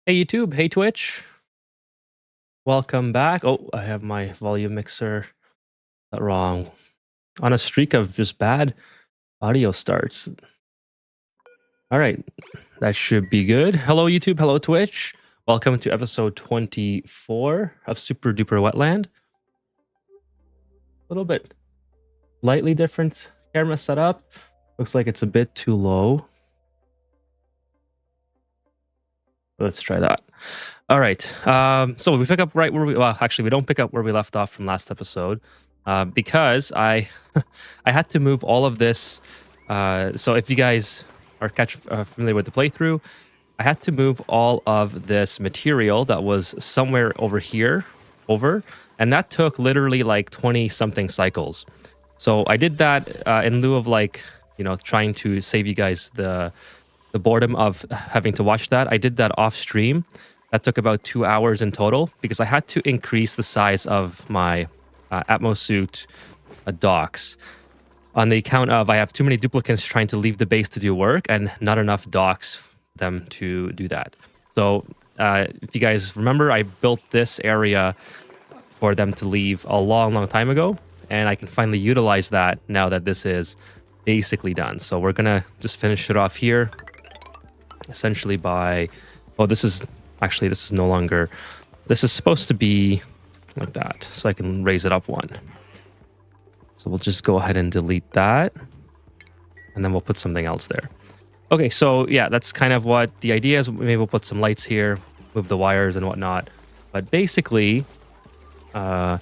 Hey YouTube, hey Twitch. Welcome back. Oh, I have my volume mixer wrong. On a streak of just bad audio starts. All right, that should be good. Hello YouTube, hello Twitch. Welcome to episode 24 of Super Duper Wetland. A little bit slightly different camera setup. Looks like it's a bit too low. Let's try that. All right. So we pick up right where well, actually, we don't pick up where we left off from last episode because I I had to move all of this. So if you guys are familiar with the playthrough, I had to move all of this material that was somewhere over here over, and that took literally like 20 something cycles. So I did that in lieu of trying to save you guys the boredom of having to watch that. I did that off stream. That took about 2 hours in total because I had to increase the size of my Atmosuit docks on the account of I have too many duplicants trying to leave the base to do work and not enough docks for them to do that. So if you guys remember, I built this area for them to leave a long time ago, and I can finally utilize that now that this is basically done. So we're gonna just finish it off here essentially by, oh, this is no longer, this is supposed to be like that, so I can raise it up one. So we'll just go ahead and delete that, and then we'll put something else there. Okay, so yeah, that's kind of what the idea is. Maybe we'll put some lights here, move the wires and whatnot. But basically, yeah,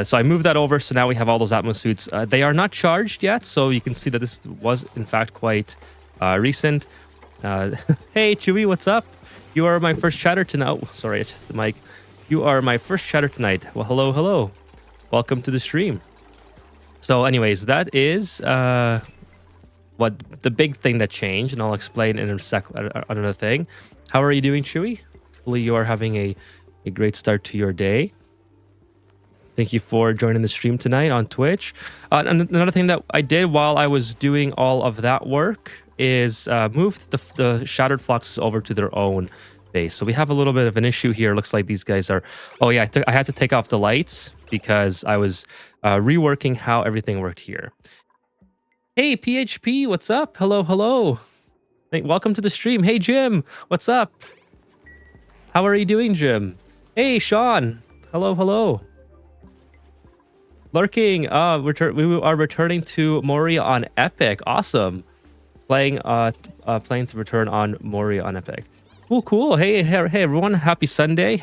so I moved that over, so now we have all those Atmosuits. They are not charged yet, so you can see that this was in fact quite recent. Hey Chewy, what's up? You are my first chatter tonight. Oh, sorry, I hit the mic. You are my first chatter tonight. Well, hello. Welcome to the stream. So anyways, that is what the big thing that changed, and I'll explain in a sec another thing. How are you doing, Chewy? Hopefully you are having a great start to your day. Thank you for joining the stream tonight on Twitch. Another thing that I did while I was doing all of that work is moved the Shattered Fluxes over to their own base. So we have a little bit of an issue here. Looks like these guys are... Oh yeah, I had to take off the lights because I was reworking how everything worked here. Hey, PHP, what's up? Hello. Welcome to the stream. Hey, Jim, what's up? How are you doing, Jim? Hey, Sean. Hello. Lurking. We are returning to Moria on Epic. Awesome. Playing to return on Moria on Epic. Cool. Hey everyone. Happy Sunday.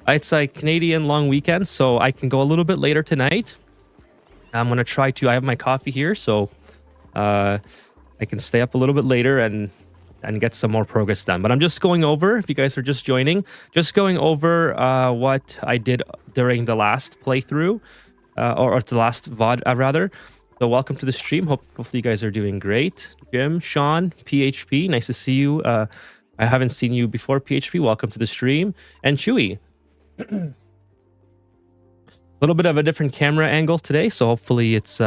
It's a Canadian long weekend, so I can go a little bit later tonight. I'm gonna try to. I have my coffee here, so I can stay up a little bit later and get some more progress done. But I'm just going over, if you guys are just joining, what I did during the last playthrough, or the last VOD rather. So welcome to the stream. Hopefully you guys are doing great. Jim, Sean, PHP, nice to see you. I haven't seen you before, PHP. Welcome to the stream. And Chewy. A little bit of a different camera angle today, so hopefully it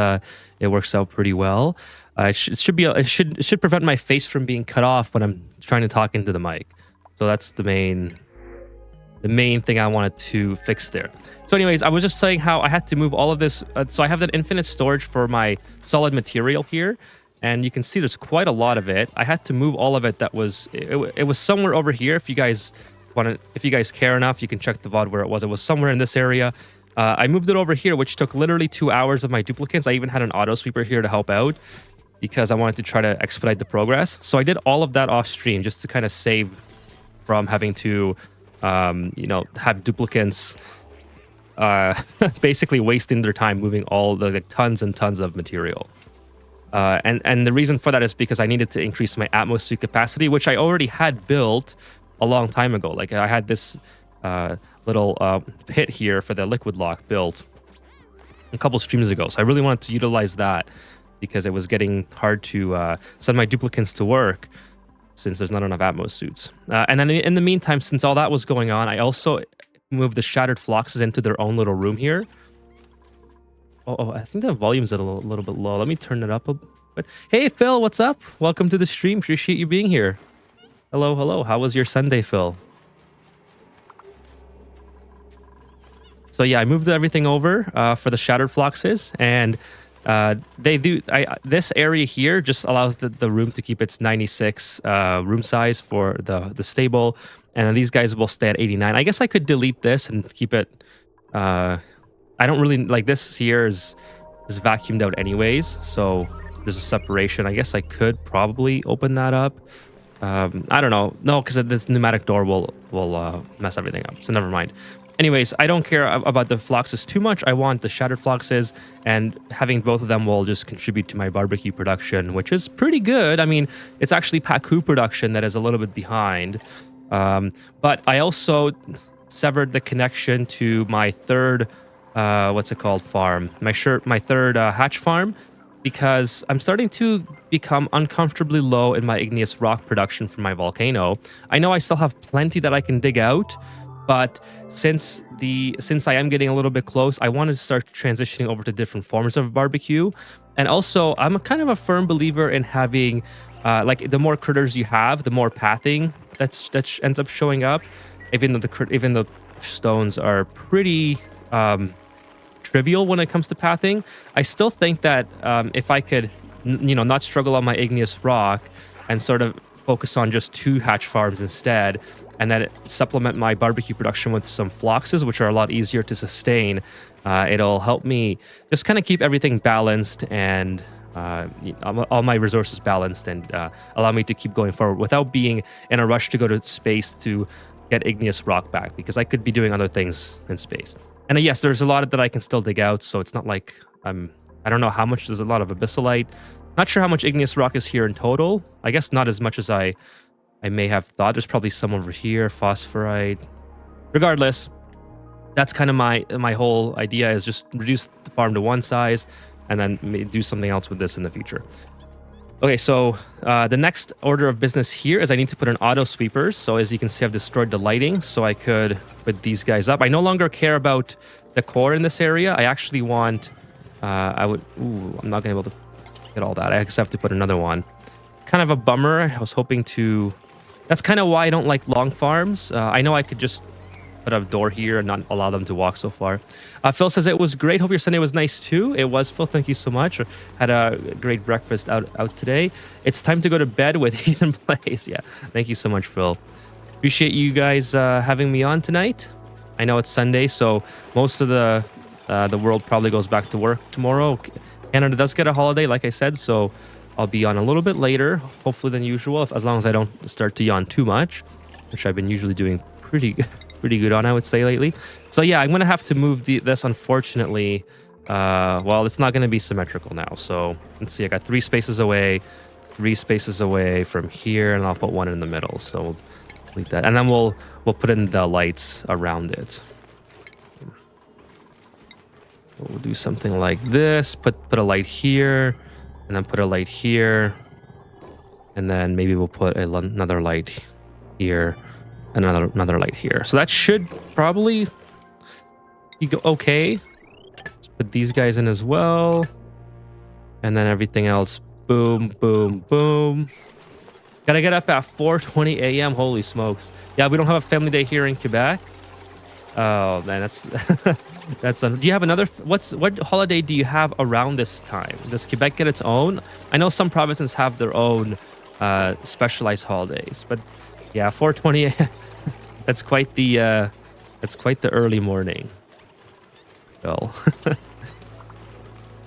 works out pretty well. It should prevent my face from being cut off when I'm trying to talk into the mic. So that's the main thing I wanted to fix there. So anyways, I was just saying how I had to move all of this. So I have that infinite storage for my solid material here, and you can see there's quite a lot of it. I had to move all of it. It was somewhere over here. If you guys care enough, you can check the VOD where it was. It was somewhere in this area. I moved it over here, which took literally 2 hours of my duplicates. I even had an auto sweeper here to help out because I wanted to try to expedite the progress. So I did all of that off stream just to kind of save from having to, have duplicants basically wasting their time moving all the tons and tons of material. And the reason for that is because I needed to increase my Atmosuit capacity, which I already had built a long time ago. Like I had this little pit here for the liquid lock built a couple streams ago. So I really wanted to utilize that because it was getting hard to send my duplicants to work since there's not enough Atmosuits. And then in the meantime, since all that was going on, I also moved the Shattered Fluxes into their own little room here. Oh, I think the volume's at a little bit low. Let me turn it up a bit. Hey, Phil, what's up? Welcome to the stream. Appreciate you being here. Hello, hello. How was your Sunday, Phil? So yeah, I moved everything over for the shattered floxes, and they do. This area here just allows the room to keep its 96 room size for the stable, and then these guys will stay at 89. I guess I could delete this and keep it. I don't really like this here is vacuumed out anyways, so there's a separation. I guess I could probably open that up. I don't know. No, because this pneumatic door will mess everything up. So never mind. Anyways, I don't care about the floxes too much. I want the shattered floxes, and having both of them will just contribute to my barbecue production, which is pretty good. I mean, it's actually Paku production that is a little bit behind. But I also severed the connection to my third, what's it called, farm. My third hatch farm, because I'm starting to become uncomfortably low in my igneous rock production from my volcano. I know I still have plenty that I can dig out, but since I am getting a little bit close, I want to start transitioning over to different forms of barbecue. And also, I'm kind of a firm believer in having, like, the more critters you have, the more pathing that ends up showing up. Even the stones are pretty trivial when it comes to pathing, I still think that if I could, not struggle on my igneous rock and sort of focus on just 2 hatch farms instead, and then supplement my barbecue production with some floxes, which are a lot easier to sustain, it'll help me just kind of keep everything balanced and all my resources balanced, and allow me to keep going forward without being in a rush to go to space to get igneous rock back, because I could be doing other things in space. And yes, there's a lot that I can still dig out, so it's not like I don't know how much. There's a lot of abyssalite. Not sure how much igneous rock is here in total. I guess not as much as I may have thought. There's probably some over here, phosphorite. Regardless, that's kind of my whole idea, is just reduce the farm to one size and then do something else with this in the future. Okay, so the next order of business here is I need to put in auto sweepers. So as you can see, I've destroyed the lighting, so I could put these guys up. I no longer care about the core in this area. I actually want, I'm not gonna be able to get all that. I just have to put another one. Kind of a bummer. I was hoping to, that's kind of why I don't like long farms. I know I could just put a door here and not allow them to walk so far. Phil says it was great. Hope your Sunday was nice too. It was, Phil. Thank you so much. Had a great breakfast out today. It's time to go to bed with Ethan Plays. Yeah, thank you so much, Phil. Appreciate you guys having me on tonight. I know it's Sunday, so most of the world probably goes back to work tomorrow. Canada does get a holiday, like I said, so I'll be on a little bit later, hopefully than usual, as long as I don't start to yawn too much, which I've been usually doing pretty good on, I would say, lately. So yeah, I'm gonna have to move this, unfortunately. Well, it's not gonna be symmetrical now. So let's see, I got 3 spaces away from here, and I'll put one in the middle. So we'll delete that, and then we'll put in the lights around it. We'll do something like this. Put a light here, and then put a light here, and then maybe we'll put another light here. Another light here. So that should probably be okay. Let's put these guys in as well. And then everything else. Boom, boom, boom. Gotta get up at 4:20 a.m. Holy smokes. Yeah, we don't have a family day here in Quebec. Oh, man, that's... do you have another... What holiday do you have around this time? Does Quebec get its own? I know some provinces have their own specialized holidays, but... Yeah, 4:20. That's quite the early morning. Well,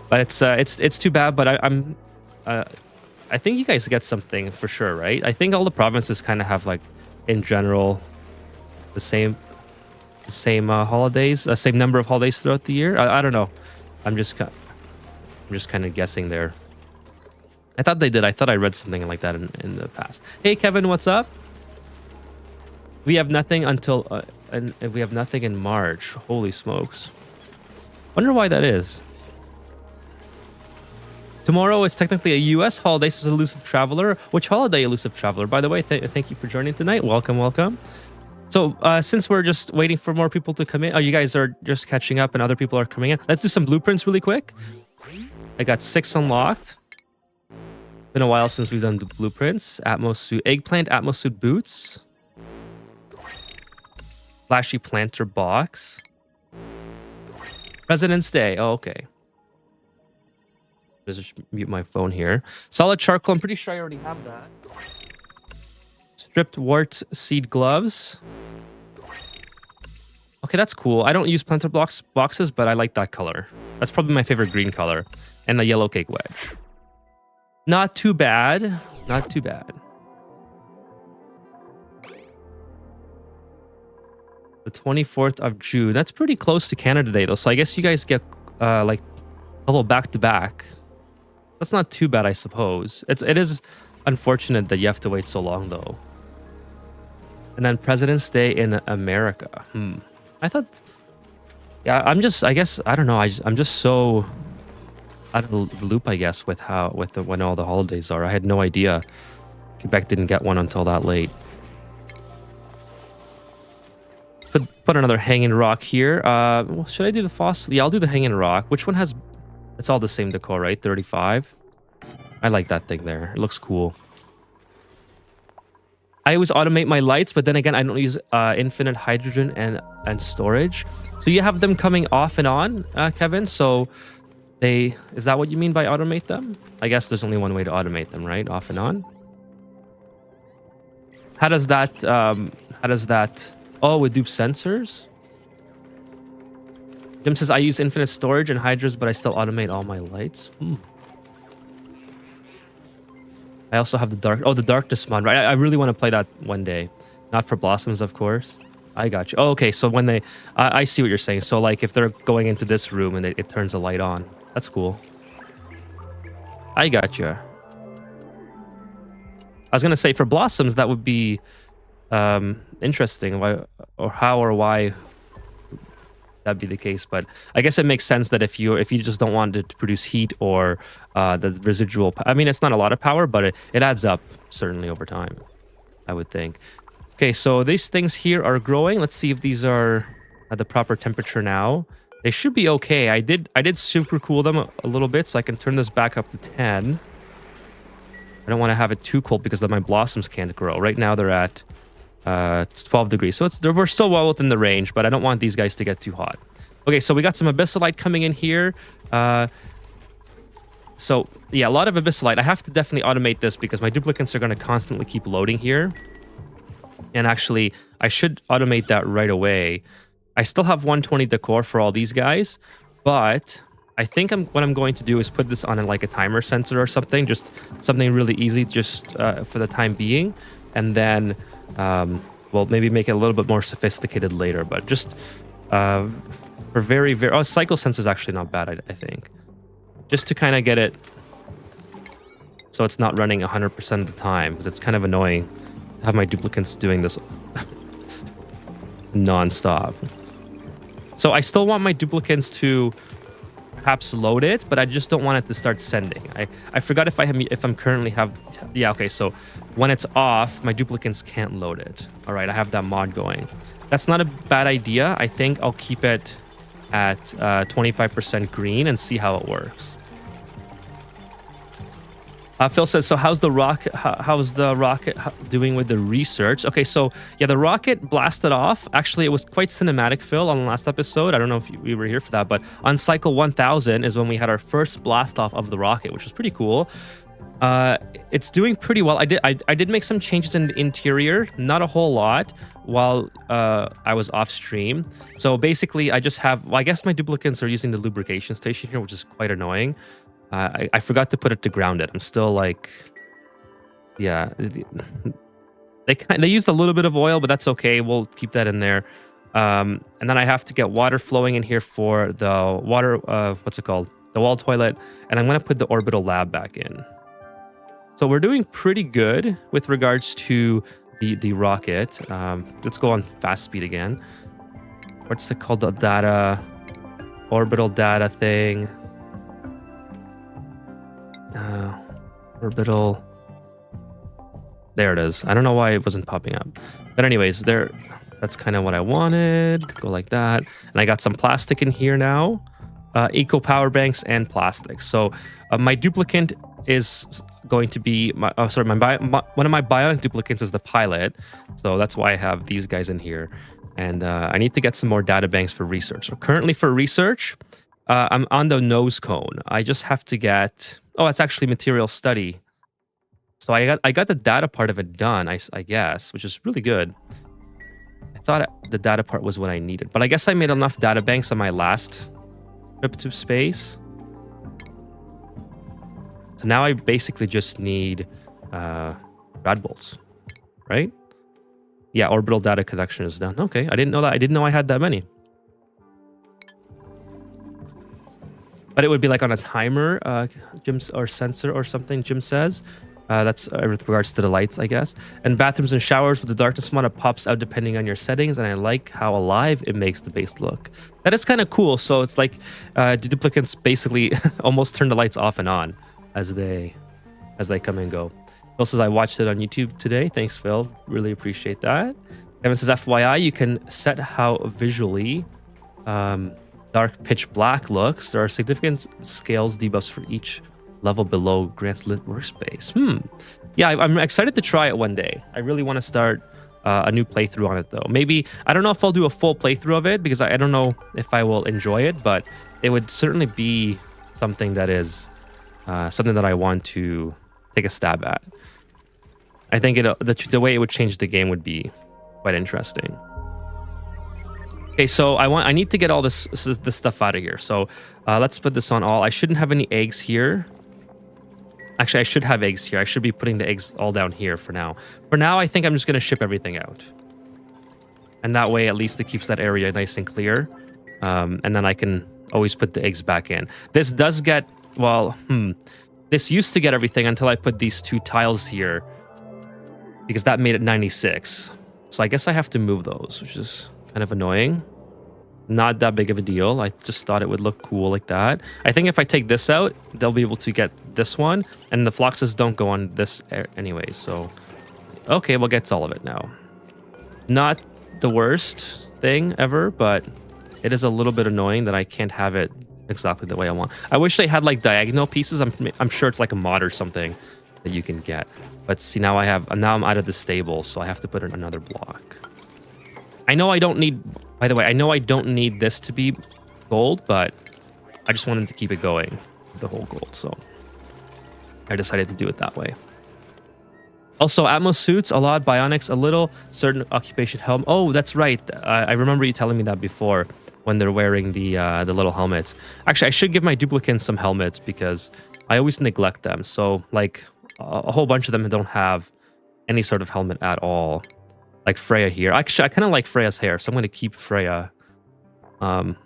but it's too bad. But I think you guys get something for sure, right? I think all the provinces kind of have, like, in general, the same holidays, same number of holidays throughout the year. I don't know. I'm just kind of guessing there. I thought they did. I thought I read something like that in the past. Hey, Kevin, what's up? We have nothing until, and we have nothing in March. Holy smokes. Wonder why that is. Tomorrow is technically a U.S. holiday, says Elusive Traveler. Which holiday, Elusive Traveler? By the way, thank you for joining tonight. Welcome, welcome. So, since we're just waiting for more people to come in, you guys are just catching up and other people are coming in. Let's do some blueprints really quick. I got 6 unlocked. Been a while since we've done the blueprints. Atmos suit, eggplant, Atmos suit boots. Flashy planter box. President's Day. Oh, okay. Just mute my phone here. Solid charcoal. I'm pretty sure I already have that. Stripped wart seed gloves. Okay, that's cool. I don't use planter boxes, but I like that color. That's probably my favorite green color. And the yellow cake wedge. Not too bad. Not too bad. The 24th of June. That's pretty close to Canada Day, though. So I guess you guys get like a little back-to-back. That's not too bad, I suppose. It is unfortunate that you have to wait so long, though. And then President's Day in America. I thought... Yeah, I guess, I don't know. I'm just so out of the loop, I guess, with when all the holidays are. I had no idea Quebec didn't get one until that late. Put another hanging rock here. Well, should I do the fossil? Yeah, I'll do the hanging rock. Which one has... It's all the same decor, right? 35. I like that thing there. It looks cool. I always automate my lights, but then again, I don't use infinite hydrogen and storage. So you have them coming off and on, Kevin. So is that what you mean by automate them? I guess there's only one way to automate them, right? Off and on. How does that? Oh, with dupe sensors. Jim says I use infinite storage and hydras, but I still automate all my lights. I also have the darkness mod, right? I really want to play that one day. Not for blossoms, of course. I got you. Oh, okay, so when they... I see what you're saying. So, like, if they're going into this room and it turns a light on. That's cool. I got you. I was going to say, for blossoms, that would be interesting. Why that'd be the case, but I guess it makes sense that if you just don't want it to produce heat or the residual... I mean, it's not a lot of power, but it adds up, certainly, over time, I would think. Okay, so these things here are growing. Let's see if these are at the proper temperature now. They should be okay. I did super cool them a little bit, so I can turn this back up to 10. I don't want to have it too cold because then my blossoms can't grow. Right now, they're at 12 degrees. So we're still well within the range, but I don't want these guys to get too hot. Okay, so we got some abyssalite coming in here. So yeah, a lot of abyssalite. I have to definitely automate this because my duplicates are going to constantly keep loading here. And actually, I should automate that right away. I still have 120 decor for all these guys, but I think what I'm going to do is put this on like a timer sensor or something, just something really easy, just for the time being, and then well, maybe make it a little bit more sophisticated later. But just for very cycle sensor is actually not bad, I think, just to kind of get it so it's not running 100% of the time, because it's kind of annoying to have my duplicates doing this non-stop. So I still want my duplicates to perhaps load it, but I just don't want it to start sending. I forgot if I'm currently have... Yeah, okay, so when it's off, my duplicates can't load it. All right, I have that mod going. That's not a bad idea. I think I'll keep it at 25% green and see how it works. Phil says, so how's the rocket doing with the research? Okay, so yeah, the rocket blasted off. Actually, it was quite cinematic, Phil, on the last episode. I don't know if we were here for that, but on cycle 1000 is when we had our first blast off of the rocket, which was pretty cool. It's doing pretty well. I did make some changes in the interior, not a whole lot, while I was off stream. So basically, I just have... Well, I guess my duplicates are using the lubrication station here, which is quite annoying. I forgot to put it to ground it. I'm still like... Yeah. They used a little bit of oil, but that's okay. We'll keep that in there. And then I have to get water flowing in here for the water... what's it called? The wall toilet. And I'm going to put the orbital lab back in. So we're doing pretty good with regards to the rocket. Let's go on fast speed again. What's it called? The data... Orbital data thing. Orbital... There it is. I don't know why it wasn't popping up. But anyways, that's kind of what I wanted. Go like that. And I got some plastic in here now. Eco power banks and plastic. So my duplicate is going to be my one of my bionic duplicates is the pilot, so that's why I have these guys in here. And I need to get some more data banks for research. So currently for research, I'm on the nose cone. I just have to get... Oh, it's actually material study. So I got the data part of it done, I guess, which is really good. I thought the data part was what I needed, but I guess I made enough data banks on my last trip to space. So now I basically just need rad bolts, right? Yeah, orbital data collection is done. Okay, I didn't know that. I didn't know I had that many. But it would be like on a timer, Jim, or sensor or something, Jim says. That's with regards to the lights, I guess. And bathrooms and showers with the darkness mod, it pops out depending on your settings. And I like how alive it makes the base look. That is kind of cool. So it's like the duplicants basically almost turn the lights off and on as they come and go. Phil says, I watched it on YouTube today. Thanks, Phil. Really appreciate that. Evan says, FYI, you can set how visually dark pitch black looks. There are significant scales debuffs for each level below grants lit workspace. Yeah, I'm excited to try it one day. I really want to start a new playthrough on it, though. Maybe, I don't know if I'll do a full playthrough of it, because I don't know if I will enjoy it, but it would certainly be something that is something that I want to take a stab at. I think the way it would change the game would be quite interesting. Okay, so I need to get all this stuff out of here. So let's put this on all. I shouldn't have any eggs here. Actually, I should have eggs here. I should be putting the eggs all down here for now. For now, I think I'm just going to ship everything out. And that way, at least it keeps that area nice and clear. And then I can always put the eggs back in. This does get, well, this used to get everything until I put these two tiles here, because that made it 96. So I guess I have to move those, which is kind of annoying. Not that big of a deal. I just thought it would look cool like that. I think if I take this out, they'll be able to get this one, and the floxes don't go on this anyway. So, okay, we'll get all of it now. Not the worst thing ever, but it is a little bit annoying that I can't have it exactly the way I want. I wish they had like diagonal pieces. I'm sure it's like a mod or something that you can get. But see, now I'm out of the stable, so I have to put in another block. I know I don't need, by the way, I know I don't need this to be gold, but I just wanted to keep it going with the whole gold, so I decided to do it that way. Also, Atmos suits, a lot, bionics, a little, certain occupation helm. Oh, that's right. I remember you telling me that before when they're wearing the little helmets. Actually, I should give my duplicants some helmets because I always neglect them. So, like, a whole bunch of them don't have any sort of helmet at all. Like Freya here. Actually, I kind of like Freya's hair, so I'm going to keep Freya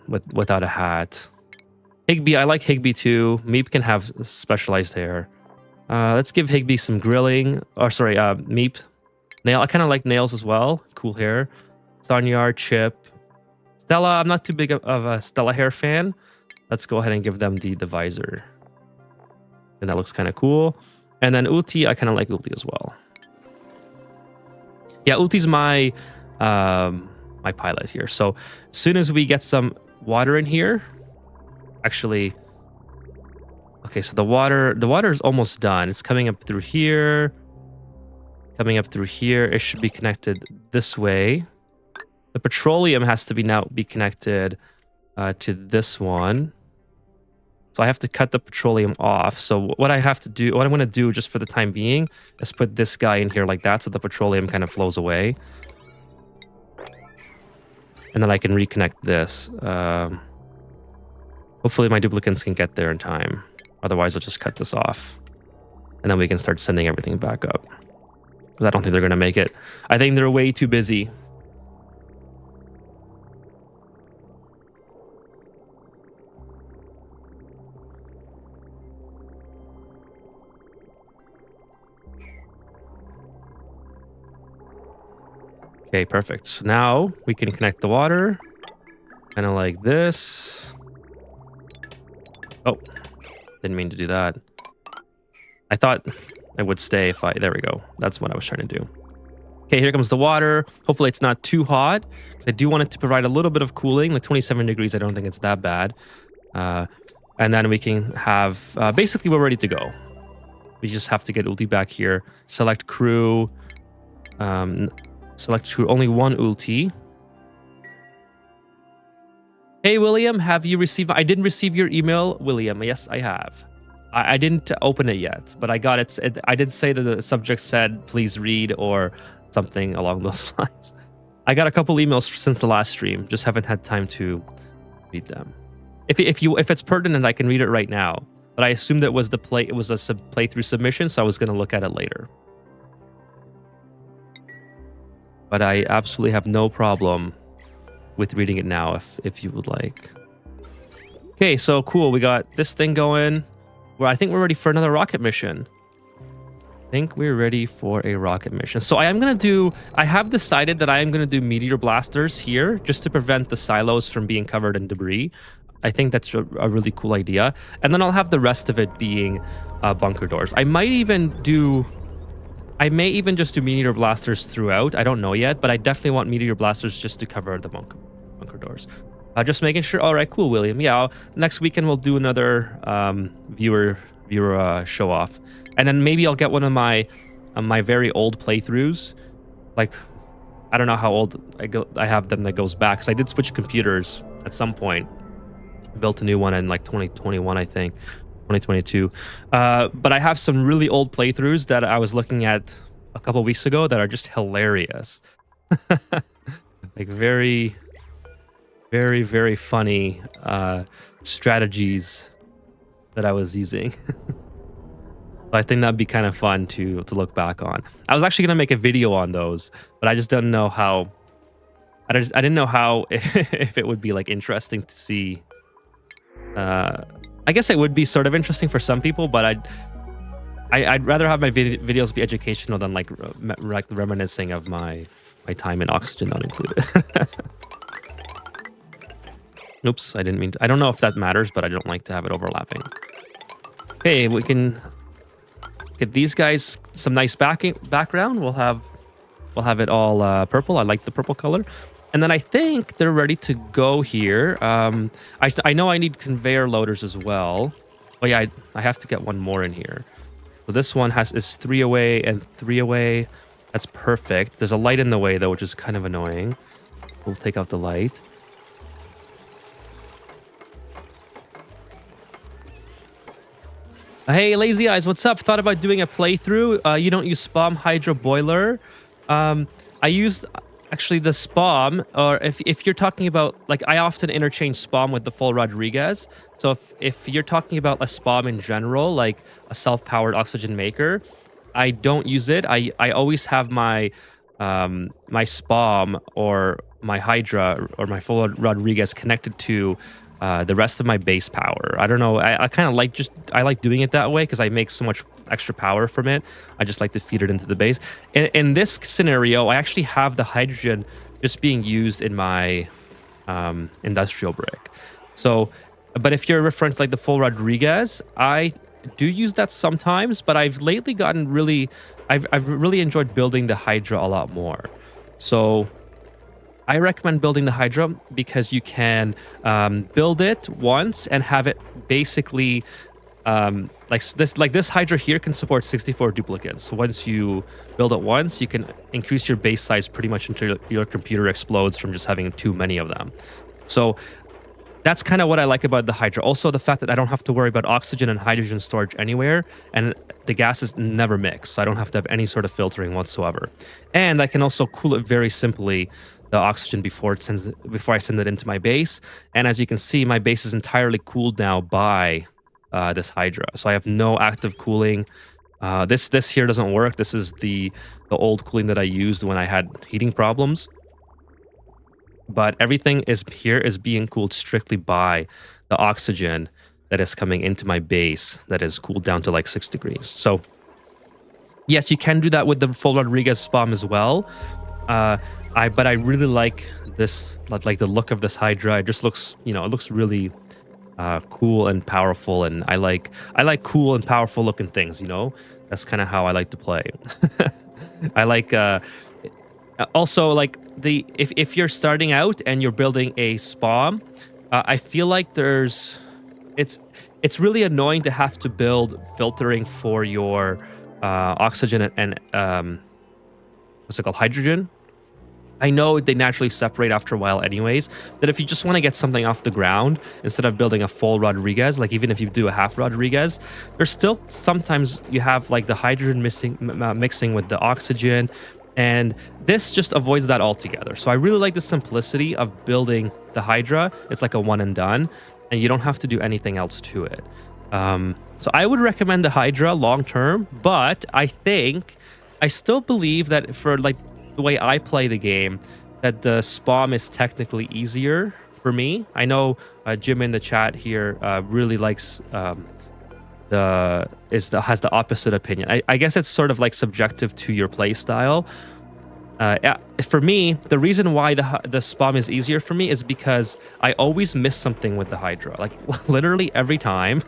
without a hat. Higby, I like Higby too. Meep can have specialized hair. Let's give Higby some grilling. Or sorry, Meep. Nail, I kind of like Nails as well. Cool hair. Sonyar, Chip. Stella, I'm not too big of a Stella hair fan. Let's go ahead and give them the visor. And that looks kind of cool. And then Ulti, I kind of like Ulti as well. Yeah, Ulti's my my pilot here. So as soon as we get some water in here, actually, okay, so the water is almost done. It's coming up through here, coming up through here. It should be connected this way. The petroleum has to be connected to this one. So I have to cut the petroleum off. So what I'm going to do just for the time being is put this guy in here like that so the petroleum kind of flows away. And then I can reconnect this. Hopefully my duplicants can get there in time. Otherwise I'll just cut this off. And then we can start sending everything back up. Because I don't think they're going to make it. I think they're way too busy. Okay, perfect. So now we can connect the water. Kind of like this. Oh, didn't mean to do that. I thought it would stay if there we go. That's what I was trying to do. Okay, here comes the water. Hopefully it's not too hot. I do want it to provide a little bit of cooling. Like 27 degrees, I don't think it's that bad. And then we can have, basically we're ready to go. We just have to get ulti back here. Select crew. Select crew. Only one ulti. Hey, William, have you received... I didn't receive your email, William. Yes, I have. I didn't open it yet, but I got it. I did say that the subject said, please read, or something along those lines. I got a couple emails since the last stream. Just haven't had time to read them. If it's pertinent, I can read it right now. But I assumed it was a playthrough submission, so I was going to look at it later. But I absolutely have no problem with reading it now if you would like. Okay, so cool. We got this thing going. Well, I think we're ready for another rocket mission. I think we're ready for a rocket mission. So I have decided that I am going to do meteor blasters here just to prevent the silos from being covered in debris. I think that's a really cool idea. And then I'll have the rest of it being bunker doors. I may even just do meteor blasters throughout. I don't know yet, but I definitely want meteor blasters just to cover the bunker doors. Just making sure. All right, cool, William. Yeah, next weekend we'll do another viewer show off, and then maybe I'll get one of my very old playthroughs. Like, I don't know how old I have them that goes back, because I did switch computers at some point. Built a new one in like 2021, I think, 2022. But I have some really old playthroughs that I was looking at a couple weeks ago that are just hilarious. Like very, very, very funny strategies that I was using. So I think that'd be kind of fun to look back on. I was actually gonna make a video on those, but I just didn't know how. I didn't know how if it would be like interesting to see. I guess it would be sort of interesting for some people, but I'd rather have my videos be educational than like reminiscing of my time in Oxygen Not Included. Oops, I didn't mean to. I don't know if that matters, but I don't like to have it overlapping. Okay, we can get these guys some nice background. We'll have it all purple. I like the purple color. And then I think they're ready to go here. I know I need conveyor loaders as well. Oh yeah, I have to get one more in here. So this one is 3 away and 3 away. That's perfect. There's a light in the way though, which is kind of annoying. We'll take out the light. Hey, Lazy Eyes, what's up? Thought about doing a playthrough. You don't use Spam Hydro Boiler. I used actually the Spam, or if you're talking about, like, I often interchange Spam with the full Rodriguez. So if you're talking about a Spam in general, like a self-powered oxygen maker, I don't use it. I always have my my Spam or my Hydra or my full Rodriguez connected to the rest of my base power. I don't know. I kind of like doing it that way because I make so much extra power from it. I just like to feed it into the base. In this scenario, I actually have the hydrogen just being used in my industrial brick. So, but if you're referring to like the full Rodriguez, I do use that sometimes. But I've lately gotten really, I've really enjoyed building the Hydra a lot more. So I recommend building the Hydra because you can build it once and have it basically like this Hydra here can support 64 duplicates. So once you build it once, you can increase your base size pretty much until your computer explodes from just having too many of them. So that's kind of what I like about the Hydra. Also, the fact that I don't have to worry about oxygen and hydrogen storage anywhere, and the gases never mix. So I don't have to have any sort of filtering whatsoever. And I can also cool it very simply, the oxygen, before I send it into my base. And as you can see, my base is entirely cooled now by this Hydra. So I have no active cooling. This here doesn't work. This is the old cooling that I used when I had heating problems. But everything is being cooled strictly by the oxygen that is coming into my base that is cooled down to like 6 degrees. So yes, you can do that with the full Rodriguez Spam as well. But I really like this, like the look of this Hydra. It just looks, it looks really cool and powerful, and I like cool and powerful looking things. That's kind of how I like to play. I like also like if you're starting out and you're building a Spam, I feel like it's really annoying to have to build filtering for your oxygen and what's it called, hydrogen. I know they naturally separate after a while anyways, that if you just want to get something off the ground, instead of building a full Rodriguez, like even if you do a half Rodriguez, there's still sometimes you have like the hydrogen mixing with the oxygen, and this just avoids that altogether. So I really like the simplicity of building the Hydra. It's like a one and done, and you don't have to do anything else to it. So I would recommend the Hydra long term, but I still believe that for like the way I play the game, that the spawn is technically easier for me. I know Jim in the chat here really likes has the opposite opinion. I guess it's sort of like subjective to your play style. For me, the reason why the spawn is easier for me is because I always miss something with the Hydra. Like literally every time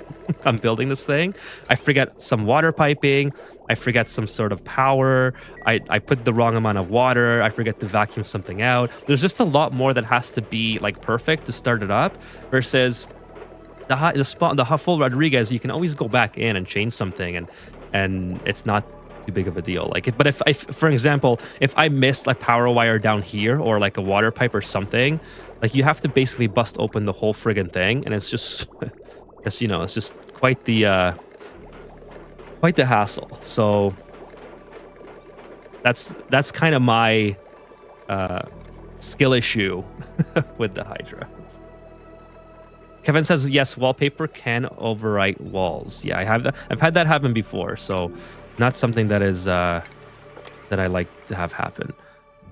I'm building this thing, I forget some water piping, I forget some sort of power, I put the wrong amount of water, I forget to vacuum something out. There's just a lot more that has to be like perfect to start it up, versus the full Rodriguez, you can always go back in and change something, and it's not too big of a deal. Like, but if for example, if I miss like power wire down here or like a water pipe or something, like you have to basically bust open the whole friggin' thing, and it's just, it's just quite the hassle. So that's kind of my skill issue with the Hydra. Kevin says, yes, wallpaper can overwrite walls. Yeah, I've had that happen before, so not something that is that I like to have happen.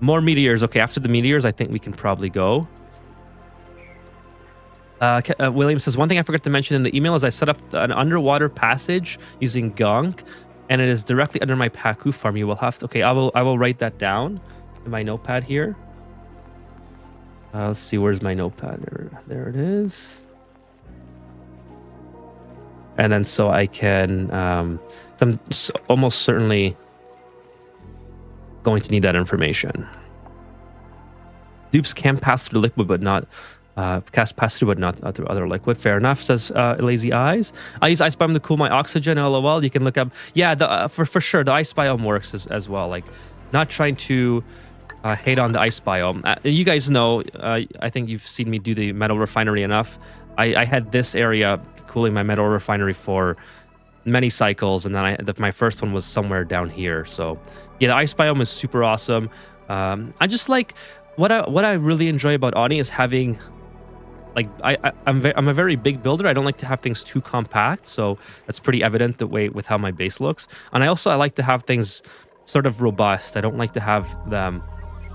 More meteors. Okay, after the meteors, I think we can probably go. William says, one thing I forgot to mention in the email is I set up an underwater passage using gunk, and it is directly under my Paku farm. You will have to... Okay, I will write that down in my notepad here. Let's see, where's my notepad? There it is. And then so I can... I'm almost certainly going to need that information. Dupes can pass through liquid, but not... pass through, but not through other liquid. Fair enough, says Lazy Eyes. I use Ice Biome to cool my oxygen, lol. You can look up... Yeah, for sure, the Ice Biome works as well. Like, not trying to hate on the Ice Biome. You guys know, I think you've seen me do the metal refinery enough. I had this area cooling my metal refinery for many cycles, and then my first one was somewhere down here. So yeah, the Ice Biome is super awesome. I just like... What I really enjoy about Oni is having... Like, I'm a very big builder. I don't like to have things too compact, so that's pretty evident the way with how my base looks. And I like to have things sort of robust. I don't like to have them...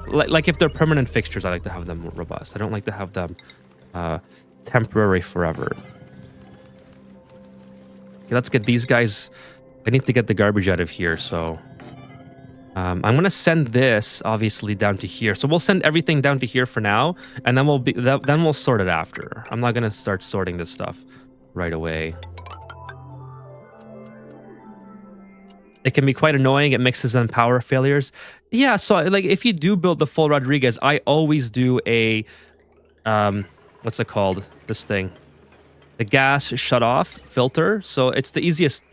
Like if they're permanent fixtures, I like to have them robust. I don't like to have them temporary forever. Okay, let's get these guys... I need to get the garbage out of here, so... I'm going to send this, obviously, down to here. So we'll send everything down to here for now, and then we'll sort it after. I'm not going to start sorting this stuff right away. It can be quite annoying. It mixes in power failures. Yeah, so like if you do build the full Rodriguez, I always do a... what's it called? This thing. The gas shut-off filter. So it's the easiest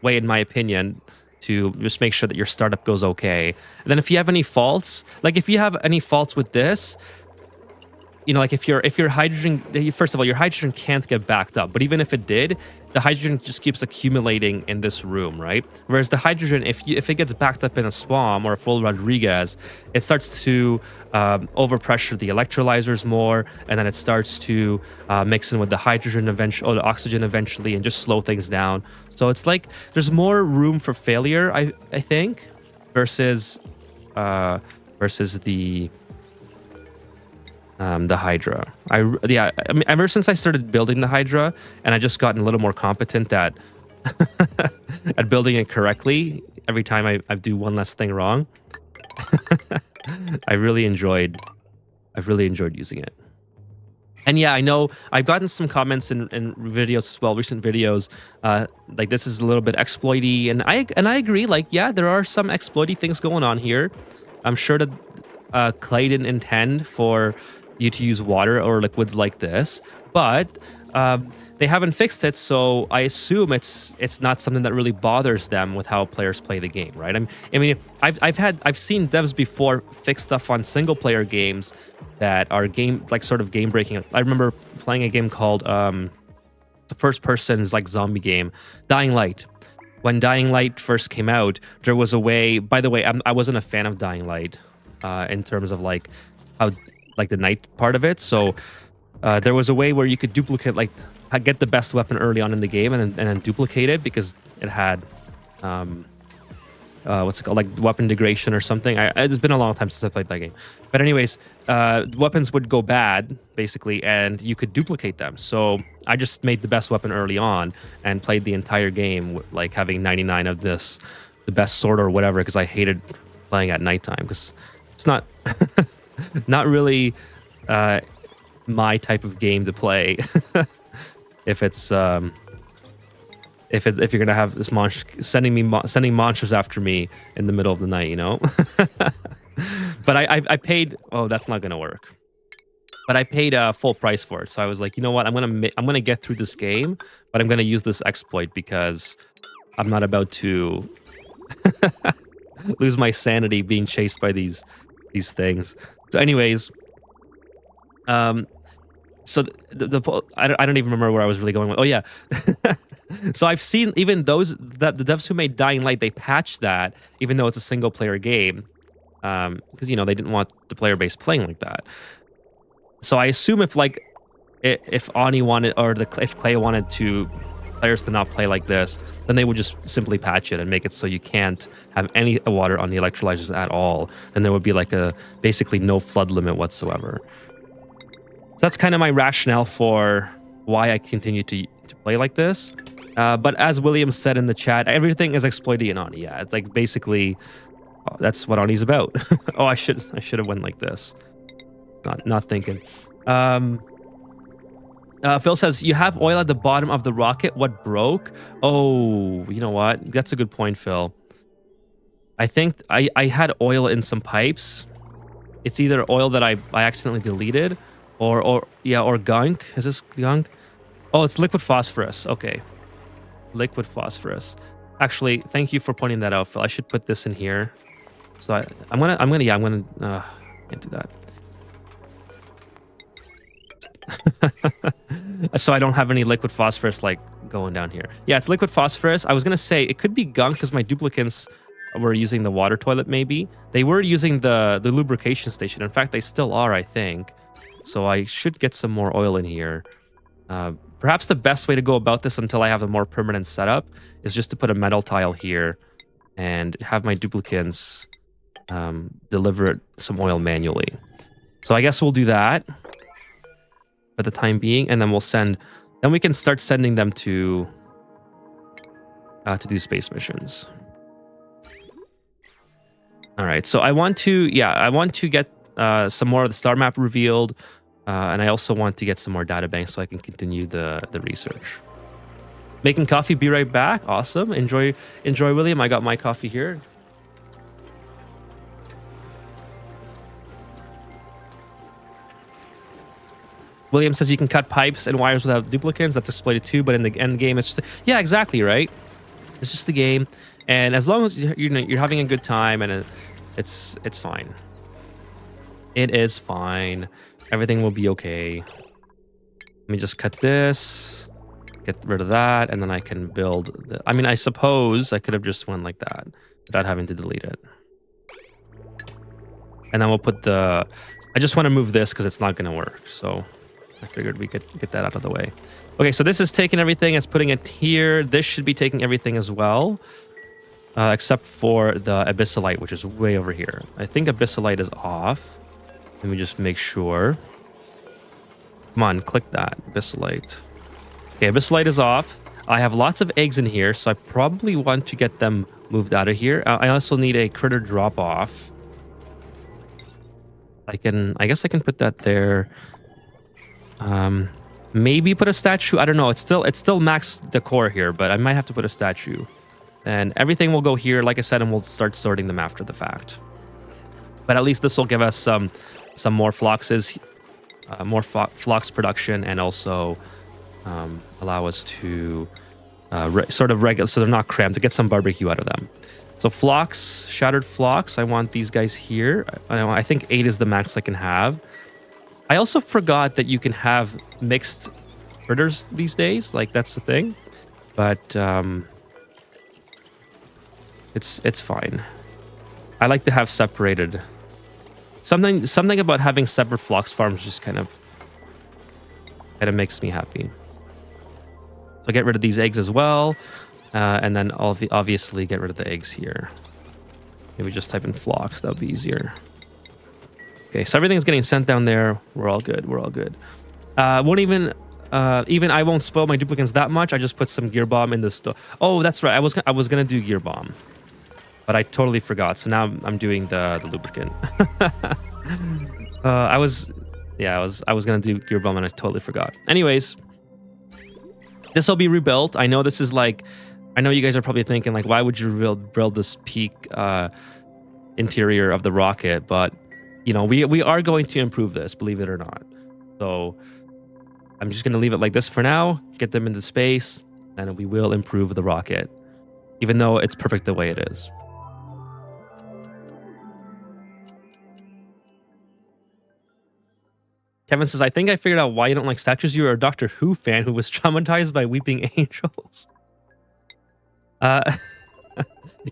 way, in my opinion, to just make sure that your startup goes okay. And then if you have any faults, like if you have any faults with this, you know, like if your hydrogen, first of all, your hydrogen can't get backed up, but even if it did, the hydrogen just keeps accumulating in this room, right? Whereas the hydrogen, if it gets backed up in a SWAM or a full Rodriguez, it starts to overpressure the electrolyzers more, and then it starts to mix in with the hydrogen eventually, or the oxygen eventually, and just slow things down. So it's like there's more room for failure, I think, versus the Hydra. I mean, ever since I started building the Hydra, and I just gotten a little more competent at at building it correctly. Every time I do one less thing wrong, I've really enjoyed using it. And yeah, I know I've gotten some comments in videos as well, recent videos, like this is a little bit exploity, and I agree. Like, yeah, there are some exploity things going on here. I'm sure that Clay didn't intend for you to use water or liquids like this, but they haven't fixed it, so I assume it's not something that really bothers them with how players play the game, right? I mean, I've seen devs before fix stuff on single player games that are sort of game breaking. I remember playing a game called the first person's like zombie game, Dying Light. When Dying Light first came out, there was a way. By the way, I wasn't a fan of Dying Light in terms of like how like the night part of it. So there was a way where you could duplicate, like get the best weapon early on in the game and then duplicate it because it had what's it called, like weapon degradation or something. It's been a long time since I played that game. But anyways, weapons would go bad basically, and you could duplicate them. So I just made the best weapon early on and played the entire game like having 99 of the best sword or whatever, because I hated playing at nighttime because it's not not really my type of game to play. if you're gonna have this sending monsters after me in the middle of the night, you know. But I paid. Oh, that's not gonna work. But I paid full price for it, so I was like, you know what, I'm gonna get through this game, but I'm gonna use this exploit because I'm not about to lose my sanity being chased by these things. So, anyways, so I don't even remember where I was really going with. Oh yeah. So I've seen even the devs who made Dying Light, they patched that even though it's a single player game, because you know they didn't want the player base playing like that. So I assume if Ani wanted, or if Clay wanted players to not play like this, then they would just simply patch it and make it so you can't have any water on the electrolyzers at all, and there would be like basically no flood limit whatsoever. So that's kind of my rationale for why I continue to play like this. But as William said in the chat, everything is exploiting in Ani. Yeah, it's like basically that's what Ani's about. Oh, I should have went like this. Not thinking. Phil says, you have oil at the bottom of the rocket. What broke? Oh, you know what? That's a good point, Phil. I think I had oil in some pipes. It's either oil that I accidentally deleted or gunk. Is this gunk? Oh, it's liquid phosphorus. Okay. Liquid phosphorus. Actually, thank you for pointing that out, Phil. I should put this in here. So I'm gonna can't do that. So I don't have any liquid phosphorus like going down here. Yeah, it's liquid phosphorus. I was gonna say it could be gunk because my duplicants were using the water toilet. Maybe they were using the lubrication station. In fact, they still are, I think. So I should get some more oil in here. Perhaps the best way to go about this until I have a more permanent setup is just to put a metal tile here and have my duplicants deliver some oil manually. So I guess we'll do that for the time being, and then we can start sending them to do space missions. All right, so I want to get some more of the star map revealed, and I also want to get some more data banks so I can continue the research. Making coffee, be right back. Awesome. Enjoy, William. I got my coffee here. William says you can cut pipes and wires without duplicants. That's exploited too, but in the end game, it's just... Yeah, exactly, right? It's just the game. And as long as you're having a good time, and it's fine. It is fine. Everything will be okay. Let me just cut this, get rid of that, and then I can build I mean, I suppose I could have just went like that without having to delete it. And then we'll put I just want to move this because it's not going to work. So I figured we could get that out of the way. Okay, so this is taking everything, it's putting it here. This should be taking everything as well, except for the abyssalite, which is way over here. I think abyssalite is off. Let me just make sure. Come on, click that. Abyssalite. Okay, abyssalite is off. I have lots of eggs in here, so I probably want to get them moved out of here. I also need a critter drop off. I guess I can put that there. Maybe put a statue. I don't know. It's still max decor here, but I might have to put a statue. And everything will go here, like I said, and we'll start sorting them after the fact. But at least this will give us some more floxes, more flox production, and also allow us to sort of regular, so they're not cramped, to get some barbecue out of them. So flocks, shattered flocks, I want these guys here. I think 8 is the max I can have. I also forgot that you can have mixed critters these days. Like, that's the thing. But it's fine. I like to have separated. Something about having separate flocks farms just kind of makes me happy. So get rid of these eggs as well. And then obviously get rid of the eggs here. Maybe just type in flocks. That would be easier. Okay, so everything's getting sent down there. We're all good. We're all good. Won't even I won't spoil my duplicants that much. I just put some gear bomb in the store. Oh, that's right. I was gonna do gear bomb, but I totally forgot. So now I'm doing the lubricant. I was gonna do gear bomb and I totally forgot. Anyways, this will be rebuilt. I know this is like, I know you guys are probably thinking like, why would you build this peak interior of the rocket? But you know, we are going to improve this, believe it or not. So I'm just going to leave it like this for now, get them into space, and we will improve the rocket, even though it's perfect the way it is. Kevin says, I think I figured out why you don't like statues. You're a Doctor Who fan who was traumatized by weeping angels.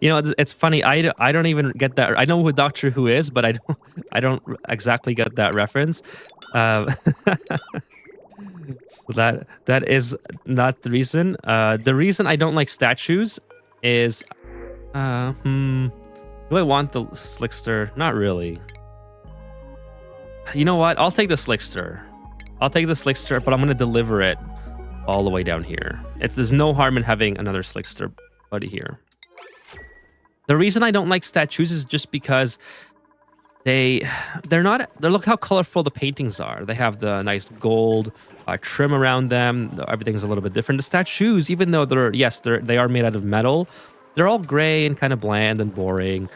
You know, it's funny. I don't even get that. I know who Doctor Who is, but I don't exactly get that reference. So that is not the reason. The reason I don't like statues is, do I want the Slickster? Not really. You know what? I'll take the Slickster. I'll take the Slickster, but I'm gonna deliver it all the way down here. There's no harm in having another Slickster buddy here. The reason I don't like statues is just because look how colorful the paintings are. They have the nice gold trim around them. Everything's a little bit different. The statues, even though they are made out of metal, they're all gray and kind of bland and boring.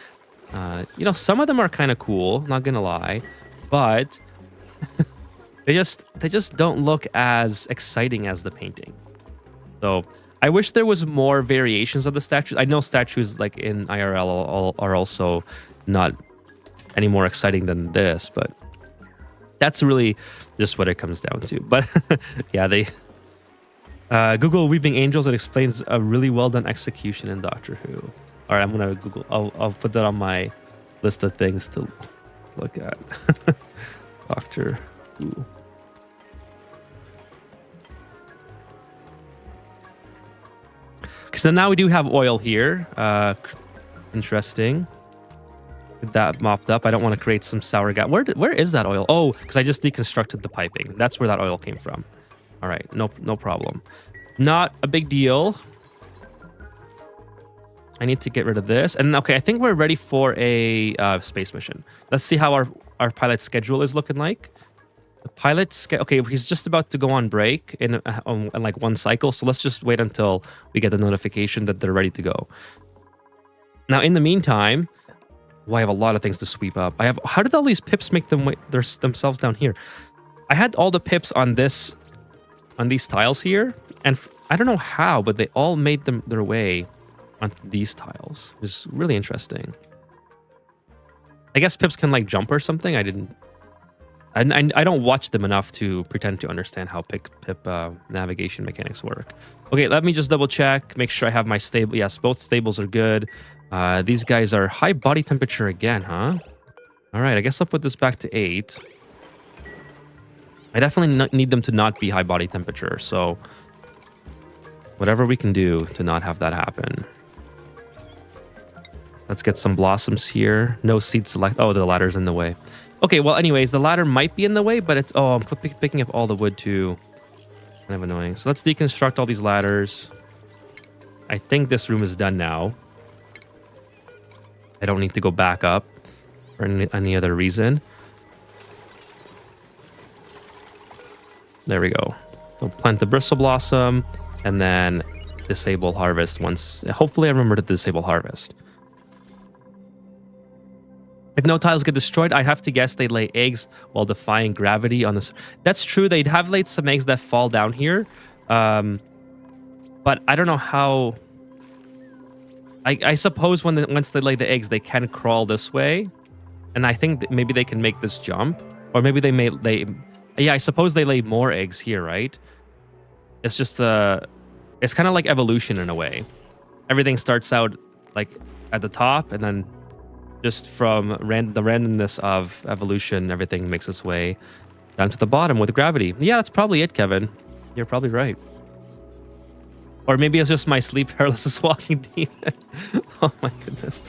You know, some of them are kind of cool, not gonna lie, but they just don't look as exciting as the painting. So I wish there was more variations of the statues. I know statues like in IRL are also not any more exciting than this, but that's really just what it comes down to. But yeah, they Google Weeping Angels. It explains a really well done execution in Doctor Who. All right, I'm gonna Google. I'll put that on my list of things to look at. Doctor Who. So now we do have oil here. Interesting. Get that mopped up. I don't want to create some sour gas. Where is that oil? Oh, because I just deconstructed the piping. That's where that oil came from. All right, no problem. Not a big deal. I need to get rid of this. And okay, I think we're ready for a space mission. Let's see how our pilot schedule is looking like. The pilot, okay, he's just about to go on break in like one cycle. So let's just wait until we get the notification that they're ready to go. Now, in the meantime, I have a lot of things to sweep up. How did all these pips make themselves down here? I had all the pips on these tiles here, and I don't know how, but they all made their way on these tiles. It was really interesting. I guess pips can like jump or something. I don't watch them enough to pretend to understand how pip navigation mechanics work. Okay, let me just double check, make sure I have my stable. Yes, both stables are good. These guys are high body temperature again, huh? All right, I guess I'll put this back to 8. I definitely need them to not be high body temperature, so whatever we can do to not have that happen. Let's get some blossoms here. No seed select. Oh, the ladder's in the way. Okay, well, anyways, the ladder might be in the way, but it's... Oh, I'm picking up all the wood, too. Kind of annoying. So let's deconstruct all these ladders. I think this room is done now. I don't need to go back up for any other reason. There we go. So plant the bristle blossom, and then disable harvest once... Hopefully I remember to disable harvest. If no tiles get destroyed, I have to guess they lay eggs while defying gravity on this. That's true. They'd have laid some eggs that fall down here, But I don't know how. I suppose once they lay the eggs, they can crawl this way, and I think that maybe they can make this jump, or maybe they may lay. Yeah, I suppose they lay more eggs here, right? It's just it's kind of like evolution in a way. Everything starts out like at the top, and then just from the randomness of evolution, everything makes its way down to the bottom with gravity. Yeah, that's probably it, Kevin. You're probably right. Or maybe it's just my sleep paralysis walking demon. Oh my goodness.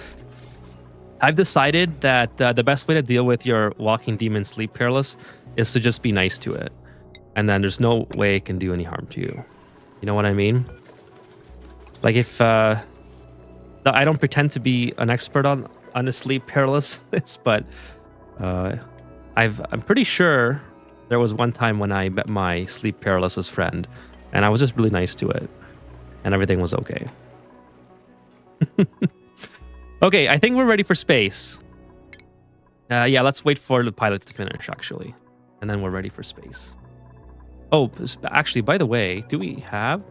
I've decided that the best way to deal with your walking demon sleep paralysis is to just be nice to it. And then there's no way it can do any harm to you. You know what I mean? Like if... I don't pretend to be an expert on the sleep paralysis, but I'm pretty sure there was one time when I met my sleep paralysis friend, and I was just really nice to it. And everything was okay. Okay, I think we're ready for space. Yeah, let's wait for the pilots to finish, actually. And then we're ready for space. Oh, actually, by the way, do we have...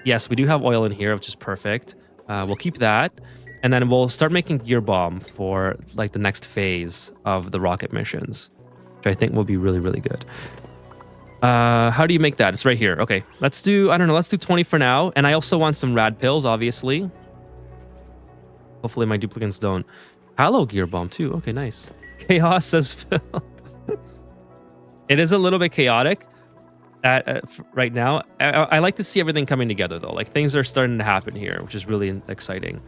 Yes, we do have oil in here, which is perfect. We'll keep that. And then we'll start making gear bomb for like the next phase of the rocket missions, which I think will be really, really good. How do you make that? It's right here. Okay, let's do, I don't know, let's do 20 for now. And I also want some rad pills, obviously. Hopefully my duplicates don't. Halo gear bomb too. Okay, nice. Chaos, says Phil. It is a little bit chaotic right now. I like to see everything coming together though. Like things are starting to happen here, which is really exciting.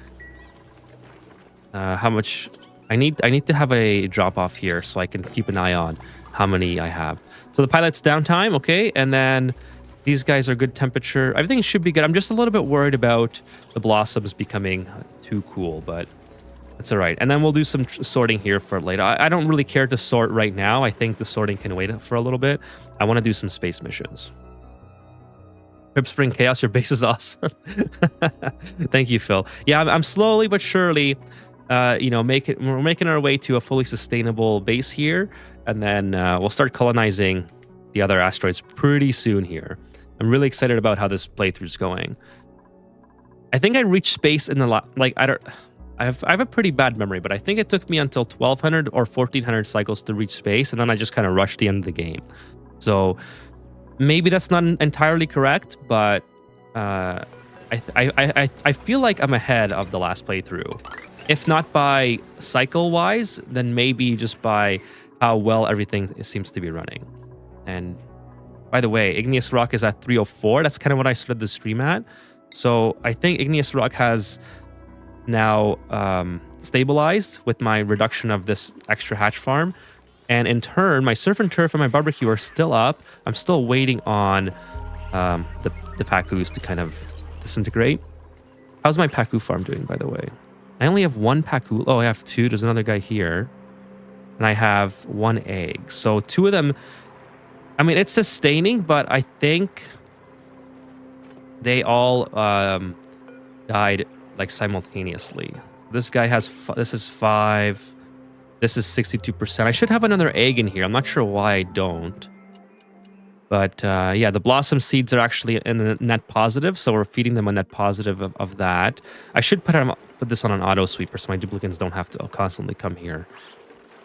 How much... I need to have a drop off here so I can keep an eye on how many I have. So the pilot's downtime, okay, and then these guys are good temperature. Everything should be good. I'm just a little bit worried about the blossoms becoming too cool, but that's all right. And then we'll do some sorting here for later. I don't really care to sort right now. I think the sorting can wait for a little bit. I want to do some space missions. Rip Spring Chaos, your base is awesome. Thank you, Phil. Yeah, I'm slowly but surely, we're making our way to a fully sustainable base here. And then we'll start colonizing the other asteroids pretty soon here. I'm really excited about how this playthrough is going. I think I reached space in the I have a pretty bad memory, but I think it took me until 1200 or 1400 cycles to reach space, and then I just kind of rushed the end of the game. So maybe that's not entirely correct, but I feel like I'm ahead of the last playthrough. If not by cycle-wise, then maybe just by how well everything seems to be running. And by the way, Igneous Rock is at 304. That's kind of what I started the stream at. So I think Igneous Rock has now stabilized with my reduction of this extra hatch farm. And in turn, my surf and turf and my barbecue are still up. I'm still waiting on the Pacus to kind of disintegrate. How's my Pacu farm doing, by the way? I only have one Pacu. Oh, I have two. There's another guy here. And I have one egg. So two of them, I mean, it's sustaining, but I think they all died like simultaneously. This guy has, this is 5. This is 62%. I should have another egg in here. I'm not sure why I don't. But yeah, the blossom seeds are actually in a net positive, so we're feeding them a net positive of that. I should put this on an auto sweeper so my duplicates don't have to constantly come here.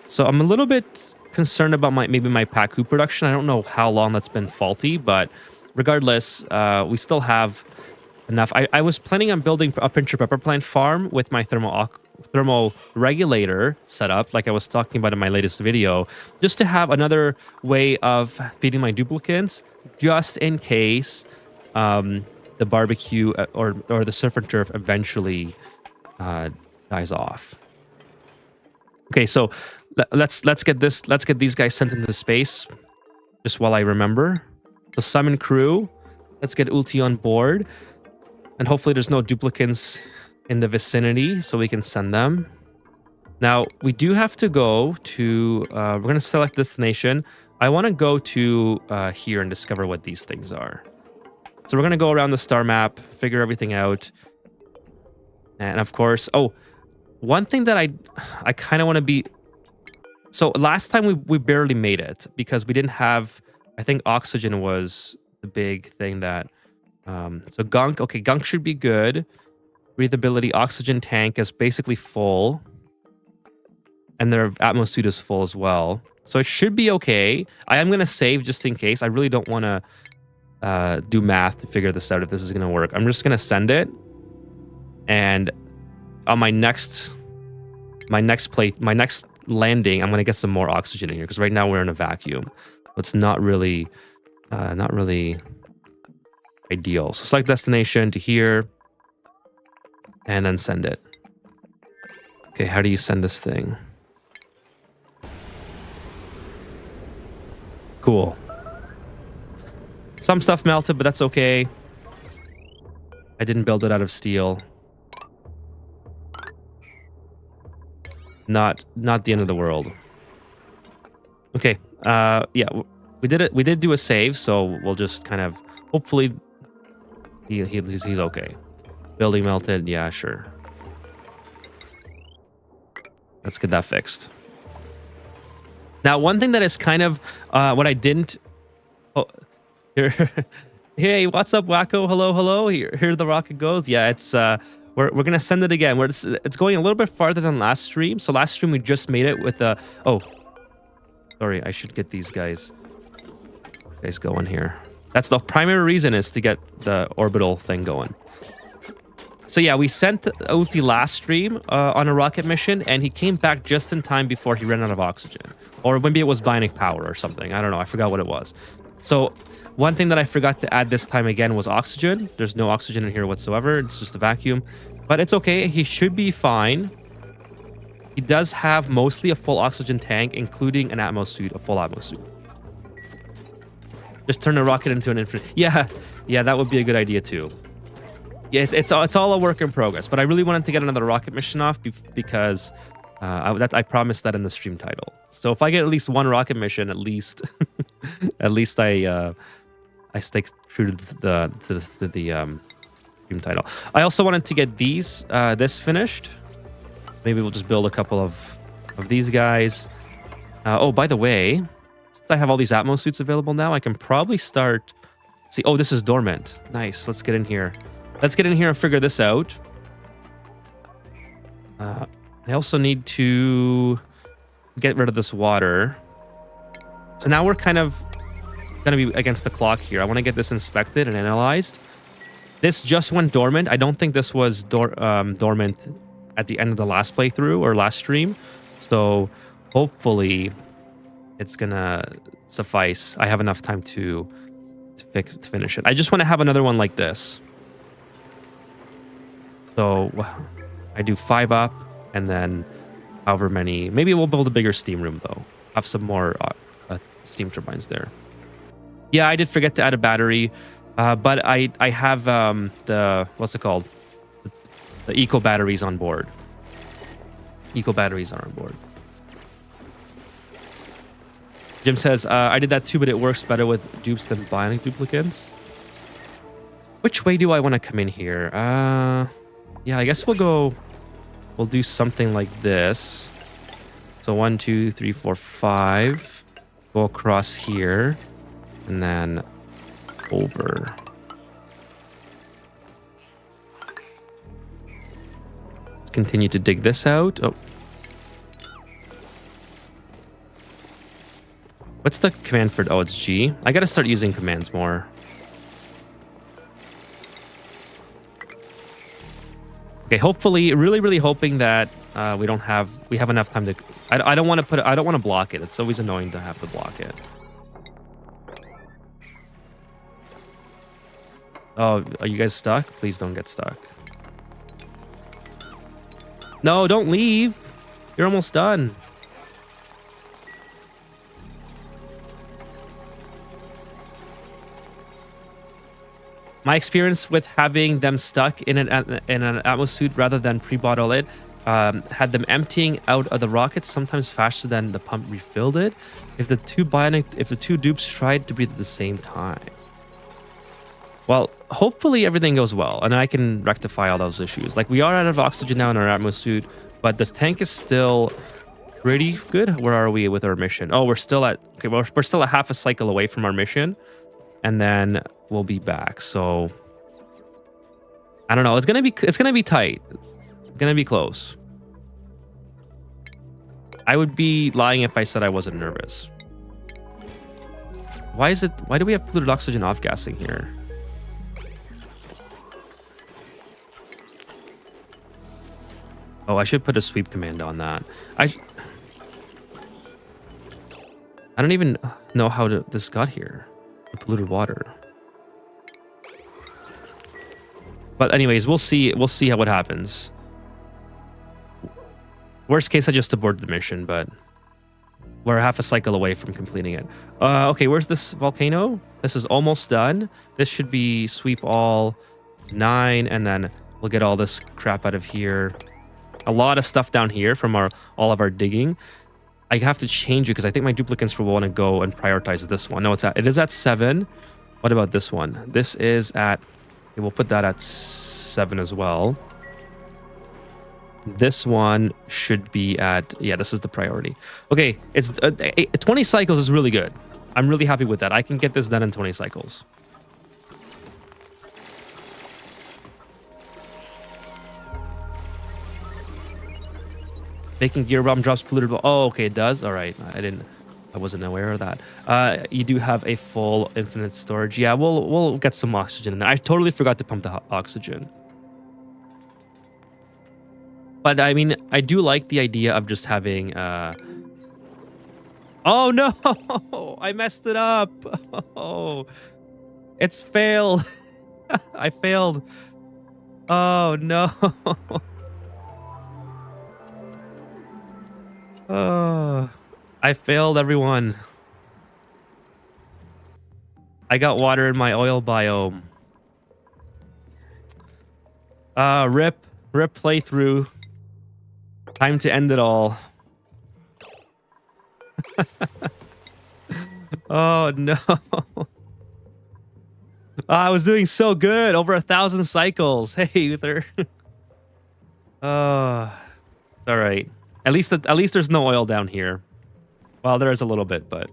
So I'm a little bit concerned about maybe my Pacu production. I don't know how long that's been faulty, but regardless, we still have enough. I was planning on building a pincher pepper plant farm with my thermal regulator set up, like I was talking about in my latest video, just to have another way of feeding my duplicates, just in case the barbecue or the surf and turf eventually dies off. Okay, so let's get these guys sent into space, just while I remember. So summon crew. Let's get Ulti on board, and hopefully there's no duplicates in the vicinity, so we can send them. Now, we do have to go to... we're going to select destination. I want to go to here and discover what these things are. So we're going to go around the star map, figure everything out. And of course... Oh, one thing that I kind of want to be... So last time we barely made it because we didn't have... I think oxygen was the big thing that. So gunk. Okay, gunk should be good. Breathability, oxygen tank is basically full, and their atmos suit is full as well. So it should be okay. I am gonna save just in case. I really don't want to do math to figure this out if this is gonna work. I'm just gonna send it, and on my next landing, I'm gonna get some more oxygen in here because right now we're in a vacuum. It's not really ideal. So select destination to here, and then send it. Okay, how do you send this thing? Cool. Some stuff melted, but that's okay. I didn't build it out of steel. Not the end of the world. Okay. Yeah, we did it. We did do a save, so we'll just kind of hopefully he's okay. Building melted. Yeah, sure. Let's get that fixed. Now, one thing that is kind of what I didn't. Oh, here. Hey, what's up, Wacko? Hello, hello. Here the rocket goes. Yeah, it's we're gonna send it again. It's going a little bit farther than last stream. So last stream we just made it with a. Oh, sorry. I should get these guys going here. That's the primary reason is to get the orbital thing going. So yeah, we sent out the last stream on a rocket mission, and he came back just in time before he ran out of oxygen. Or maybe it was bionic power or something. I don't know. I forgot what it was. So one thing that I forgot to add this time again was oxygen. There's no oxygen in here whatsoever. It's just a vacuum. But it's okay. He should be fine. He does have mostly a full oxygen tank, including an atmos suit, a full atmos suit. Just turn the rocket into an infinite. Yeah, that would be a good idea too. Yeah, it's all a work in progress. But I really wanted to get another rocket mission off because I promised that in the stream title. So if I get at least one rocket mission, at least I stick true to the stream title. I also wanted to get this finished. Maybe we'll just build a couple of these guys. Oh, by the way, since I have all these atmos suits available now, I can probably start. See, oh, this is dormant. Nice. Let's get in here. Let's get in here and figure this out. I also need to get rid of this water. So now we're kind of going to be against the clock here. I want to get this inspected and analyzed. This just went dormant. I don't think this was dormant at the end of the last playthrough or last stream. So hopefully it's going to suffice. I have enough time to finish it. I just want to have another one like this. So I do 5 up and then however many. Maybe we'll build a bigger steam room though. Have some more steam turbines there. Yeah, I did forget to add a battery, but I have the what's it called? The eco batteries on board. Eco batteries are on board. Jim says I did that too, but it works better with dupes than bionic duplicates. Which way do I want to come in here? Yeah, I guess we'll do something like this. So 1, 2, 3, 4, 5. Go across here. And then over. Let's continue to dig this out. Oh. What's the command for? Oh, it's G. I gotta start using commands more. Okay, hopefully, really hoping that we have enough time to. I don't want to block it. It's always annoying to have to block it. Oh, are you guys stuck? Please don't get stuck. No, don't leave. You're almost done. My experience with having them stuck in an atmos suit rather than pre-bottle it had them emptying out of the rockets sometimes faster than the pump refilled it. If the two dupes tried to breathe at the same time. Well, hopefully everything goes well, and I can rectify all those issues. Like, we are out of oxygen now in our atmos suit, but this tank is still pretty good. Where are we with our mission? Oh, we're still at half a cycle away from our mission. and then we'll be back. So I don't know. It's gonna be tight. It's gonna be close. I would be lying if I said I wasn't nervous. Why do we have polluted oxygen off gassing here? Oh, I should put a sweep command on that. I don't even know how this got here. The polluted water. But anyways, we'll see what happens. Worst case, I just abort the mission, but we're half a cycle away from completing it. Okay, where's this volcano? This is almost done. This should be sweep all 9, and then we'll get all this crap out of here. A lot of stuff down here from all of our digging. I have to change it because I think my duplicants will want to go and prioritize this one. No, it is at 7. What about this one? This is at... Okay, we'll put that at 7 as well. This one should be at... Yeah, this is the priority. Okay, it's 20 cycles is really good. I'm really happy with that. I can get this done in 20 cycles. Making gear bomb drops polluted. Oh, okay, it does. All right, I wasn't aware of that. You do have a full infinite storage. Yeah, we'll get some oxygen in there. I totally forgot to pump the oxygen. But I mean, I do like the idea of just having. Oh no! I messed it up. Oh, it's failed. I failed. Oh no. Oh, I failed everyone. I got water in my oil biome. Rip playthrough. Time to end it all. Oh no. I was doing so good. Over 1,000 cycles. Hey, Uther. All right. At least there's no oil down here. Well, there is a little bit, but...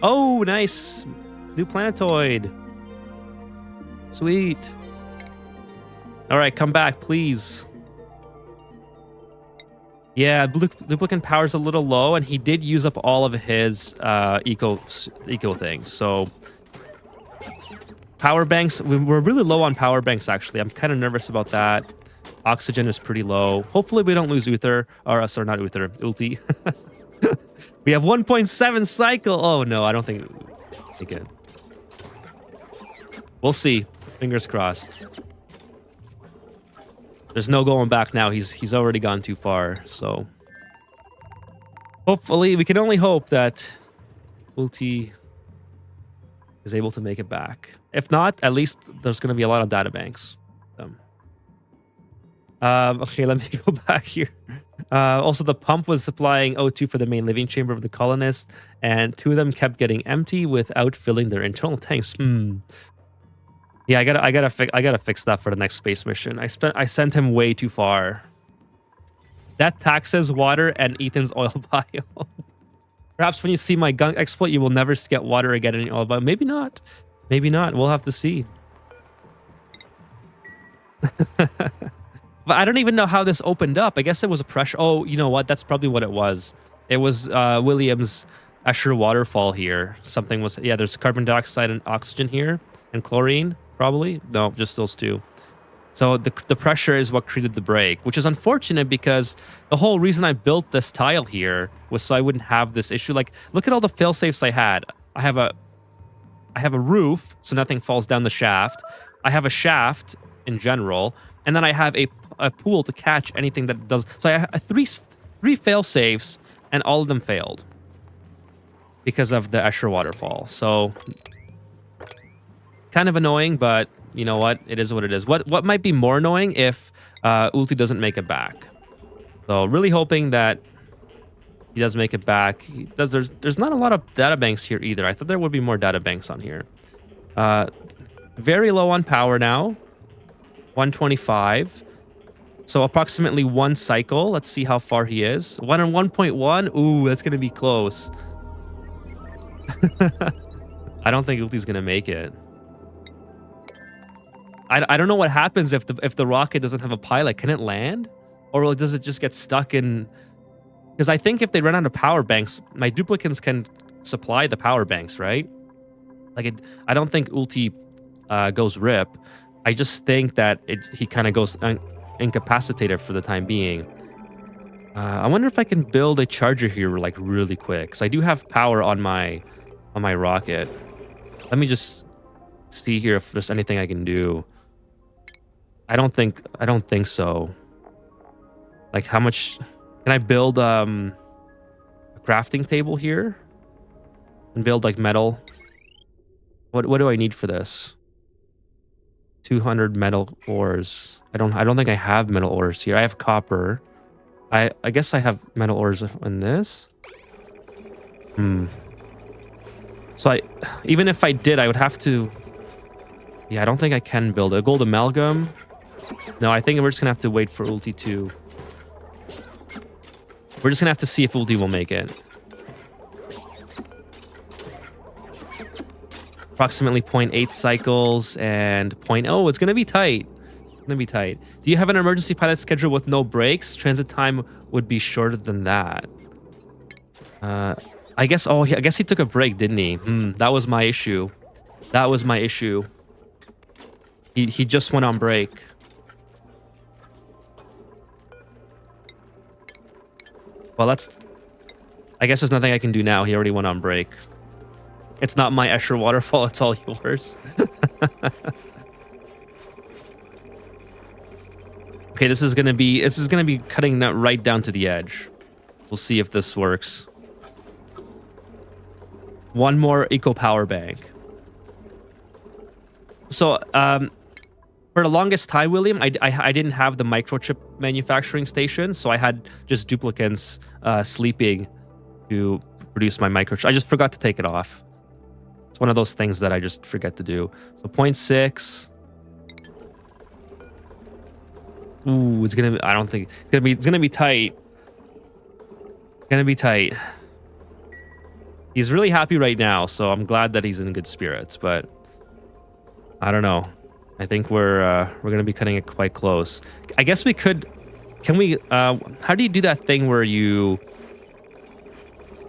Oh, nice. New planetoid. Sweet. All right, come back, please. Yeah, duplicant power's a little low, and he did use up all of his eco things. So power banks, we're really low on power banks, actually. I'm kind of nervous about that. Oxygen is pretty low. Hopefully we don't lose Uther. Or, sorry, not Uther. Ulti. We have 1.7 cycle. Oh, no, I don't think... Again. We'll see. Fingers crossed. There's no going back now. He's already gone too far, so... Hopefully, we can only hope that Ulti is able to make it back. If not, at least there's going to be a lot of databanks. Okay, let me go back here. Also, the pump was supplying O2 for the main living chamber of the colonists, and 2 of them kept getting empty without filling their internal tanks. Yeah, I gotta fix that for the next space mission. I sent him way too far. That taxes water and Ethan's oil biome. Perhaps when you see my gunk exploit, you will never get water again in your oil biome. Maybe not. Maybe not. We'll have to see. But I don't even know how this opened up. I guess it was a pressure. Oh, you know what? That's probably what it was. It was William's Escher waterfall here. Something was... Yeah, there's carbon dioxide and oxygen here. And chlorine, probably. No, just those 2. So the pressure is what created the break, which is unfortunate because the whole reason I built this tile here was so I wouldn't have this issue. Like, look at all the fail-safes I had. I have a roof, so nothing falls down the shaft. I have a shaft in general. And then I have a pool to catch anything that does. So I have three fail-safes, and all of them failed because of the Escher waterfall. So kind of annoying, but you know what? It is what it is. What might be more annoying if Ulti doesn't make it back. So really hoping that he does make it back. There's not a lot of databanks here either. I thought there would be more databanks on here. Very low on power now. 125. So approximately 1 cycle. Let's see how far he is. 1 and 1.1. Ooh, that's going to be close. I don't think Ulti's gonna make it. I don't know what happens if the rocket doesn't have a pilot. Can it land, or does it just get stuck in? Because I think if they run out of power banks, my duplicants can supply the power banks, right? Like I don't think Ulti goes rip. I just think that he kind of goes incapacitated for the time being. I wonder if I can build a charger here like really quick, because I do have power on my rocket. Let me just see here if there's anything I can do. I don't think so. Like, how much can I build a crafting table here and build like metal? What do I need for this? 200 metal ores. I don't think I have metal ores here. I have copper. I guess I have metal ores in this. So even if I did, I would have to. Yeah, I don't think I can build a gold amalgam. No, I think we're just gonna have to wait for Ulti 2. We're just gonna have to see if Ulti will make it. Approximately 0.8 cycles and 0.0. It's gonna be tight. It's gonna be tight. Do you have an emergency pilot schedule with no breaks? Transit time would be shorter than that. I guess. Oh, I guess he took a break, didn't he? That was my issue. That was my issue. He just went on break. Well, I guess there's nothing I can do now. He already went on break. It's not my Escher waterfall. It's all yours. Okay, this is gonna be cutting that right down to the edge. We'll see if this works. One more eco power bank. So, for the longest time, William, I didn't have the microchip manufacturing station, so I had just duplicants sleeping to produce my microchip. I just forgot to take it off. It's one of those things that I just forget to do. So 0.6. Ooh, it's gonna. I don't think it's gonna be tight. It's gonna be tight. He's really happy right now, so I'm glad that he's in good spirits. But I don't know. I think we're gonna be cutting it quite close. I guess we could. Can we? How do you do that thing where you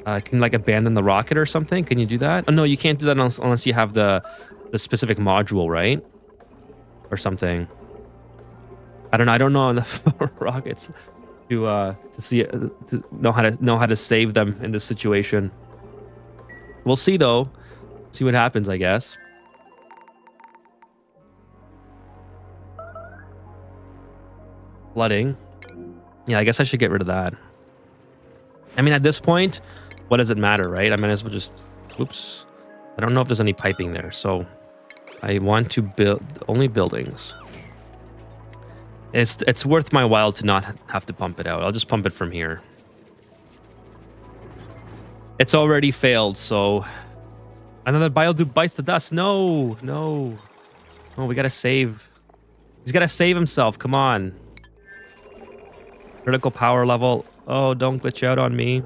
can like abandon the rocket or something? Can you do that? Oh no, you can't do that unless you have the specific module, right? Or something. I don't know. I don't know enough about rockets to see to know how to save them in this situation. We'll see though. See what happens, I guess. Flooding. Yeah, I guess I should get rid of that. I mean, at this point, what does it matter, right? I might as well just... Oops. I don't know if there's any piping there, so I want to build only buildings. It's worth my while to not have to pump it out. I'll just pump it from here. It's already failed, so... Another biodupe bites the dust. No, no. Oh, we gotta save. He's gotta save himself. Come on. Critical power level. Oh, don't glitch out on me.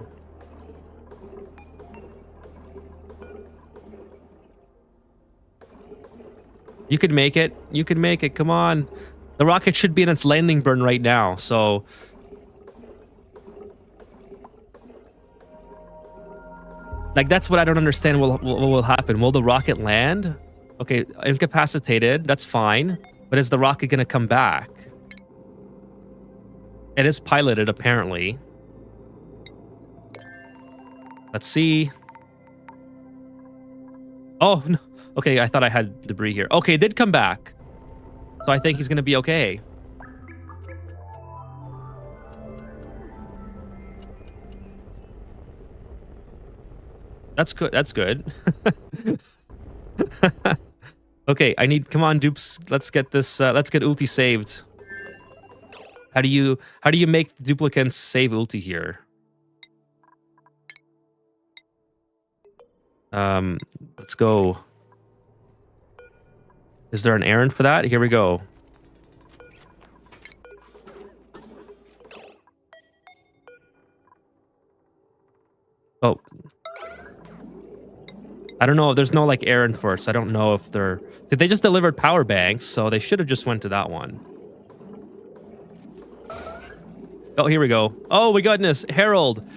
You could make it. You could make it. Come on. The rocket should be in its landing burn right now, so... Like, that's what I don't understand what will happen. Will the rocket land? Okay, incapacitated. That's fine. But is the rocket going to come back? It is piloted, apparently. Let's see. Oh, no. Okay, I thought I had debris here. Okay, it did come back. So I think he's going to be okay. That's good. That's good. Okay, come on, dupes. Let's get this. Let's get Ulti saved. How do you make duplicants save Ulti here? Let's go. Is there an errand for that? Here we go. Oh. I don't know. There's no like errand for it, so I don't know if they're... They just delivered power banks, so they should have just went to that one. Oh, here we go. Oh my goodness, Harold.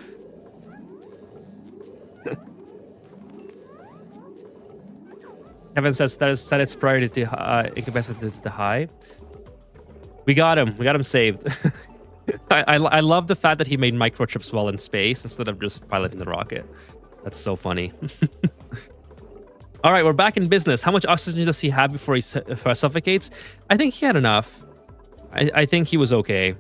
Kevin says that set its priority to incapacity to high. We got him. We got him saved. I love the fact that he made microchips while in space instead of just piloting the rocket. That's so funny. All right, we're back in business. How much oxygen does he have before he suffocates? I think he had enough. I think he was okay.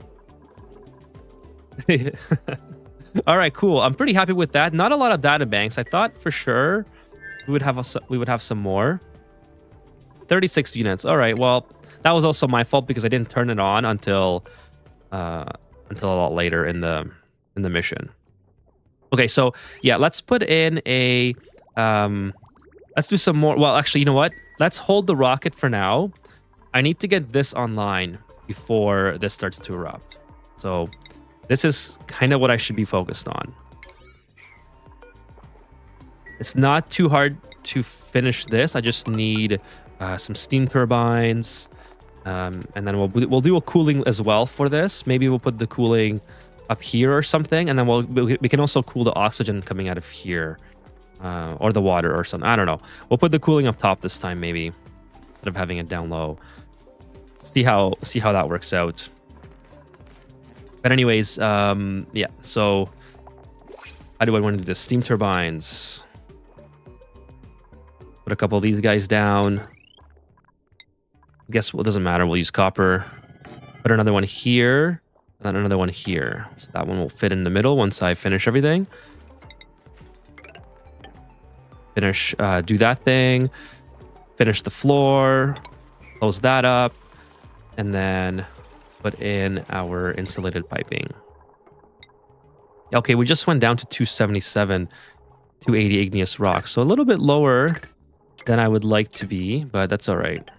All right, cool. I'm pretty happy with that. Not a lot of data banks. I thought for sure we would have some more. 36 units. All right. Well, that was also my fault because I didn't turn it on until a lot later in the mission. Okay, so yeah, let's put in a let's do some more. Well, actually, you know what? Let's hold the rocket for now. I need to get this online before this starts to erupt. So this is kind of what I should be focused on. It's not too hard to finish this. I just need some steam turbines, and then we'll do a cooling as well for this. Maybe we'll put the cooling up here or something, and then we can also cool the oxygen coming out of here, or the water or something. I don't know. We'll put the cooling up top this time, maybe instead of having it down low. See how that works out. But anyways, yeah. So how do I want to do this? Steam turbines. Put a couple of these guys down. Guess what? Doesn't matter. We'll use copper. Put another one here, and then another one here. So that one will fit in the middle once I finish everything. Finish, do that thing. Finish the floor. Close that up, and then put in our insulated piping. Okay, we just went down to 277, 280 igneous rock, so a little bit lower than I would like to be, but that's all right.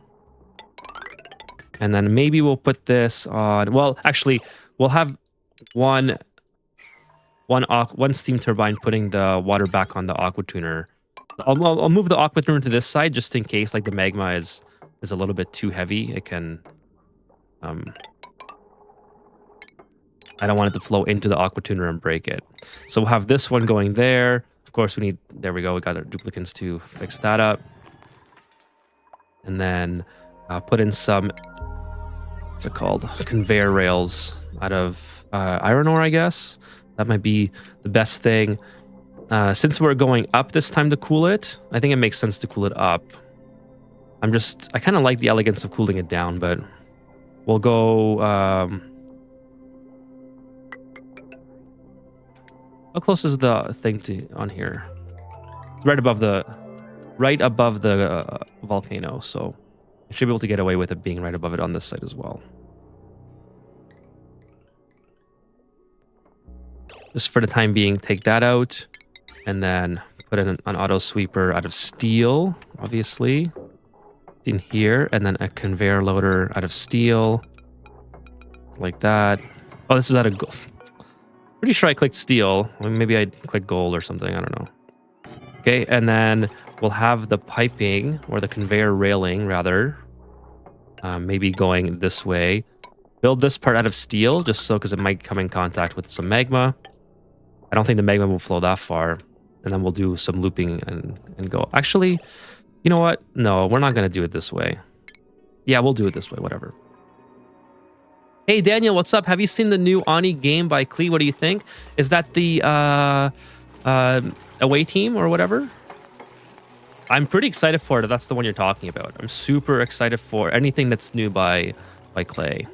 And then maybe we'll put this on... Well, actually, we'll have one steam turbine putting the water back on the aqua tuner. I'll move the aqua tuner to this side just in case like the magma is a little bit too heavy. It can... I don't want it to flow into the aqua tuner and break it. So we'll have this one going there. Of course, we need... There we go. We got our duplicants to fix that up. And then put in some... What's it called? Conveyor rails out of iron ore, I guess. That might be the best thing. Since we're going up this time to cool it, I think it makes sense to cool it up. I kind of like the elegance of cooling it down, but we'll go... how close is the thing on here? It's right above the volcano, so I should be able to get away with it being right above it on this side as well. Just for the time being, take that out, and then put in an auto sweeper out of steel, obviously, in here, and then a conveyor loader out of steel, like that. Oh, this is out of gold. Pretty sure I clicked steel. Maybe I clicked gold or something. I don't know. Okay, and then we'll have the piping, or the conveyor railing, rather, maybe going this way. Build this part out of steel, just so, because it might come in contact with some magma. I don't think the magma will flow that far. And then we'll do some looping and go. Actually, you know what? No, we're not going to do it this way. Yeah, we'll do it this way, whatever. Hey, Daniel, what's up? Have you seen the new Ani game by Klee? What do you think? Is that the away team or whatever? I'm pretty excited for it if that's the one you're talking about. I'm super excited for anything that's new by Clay.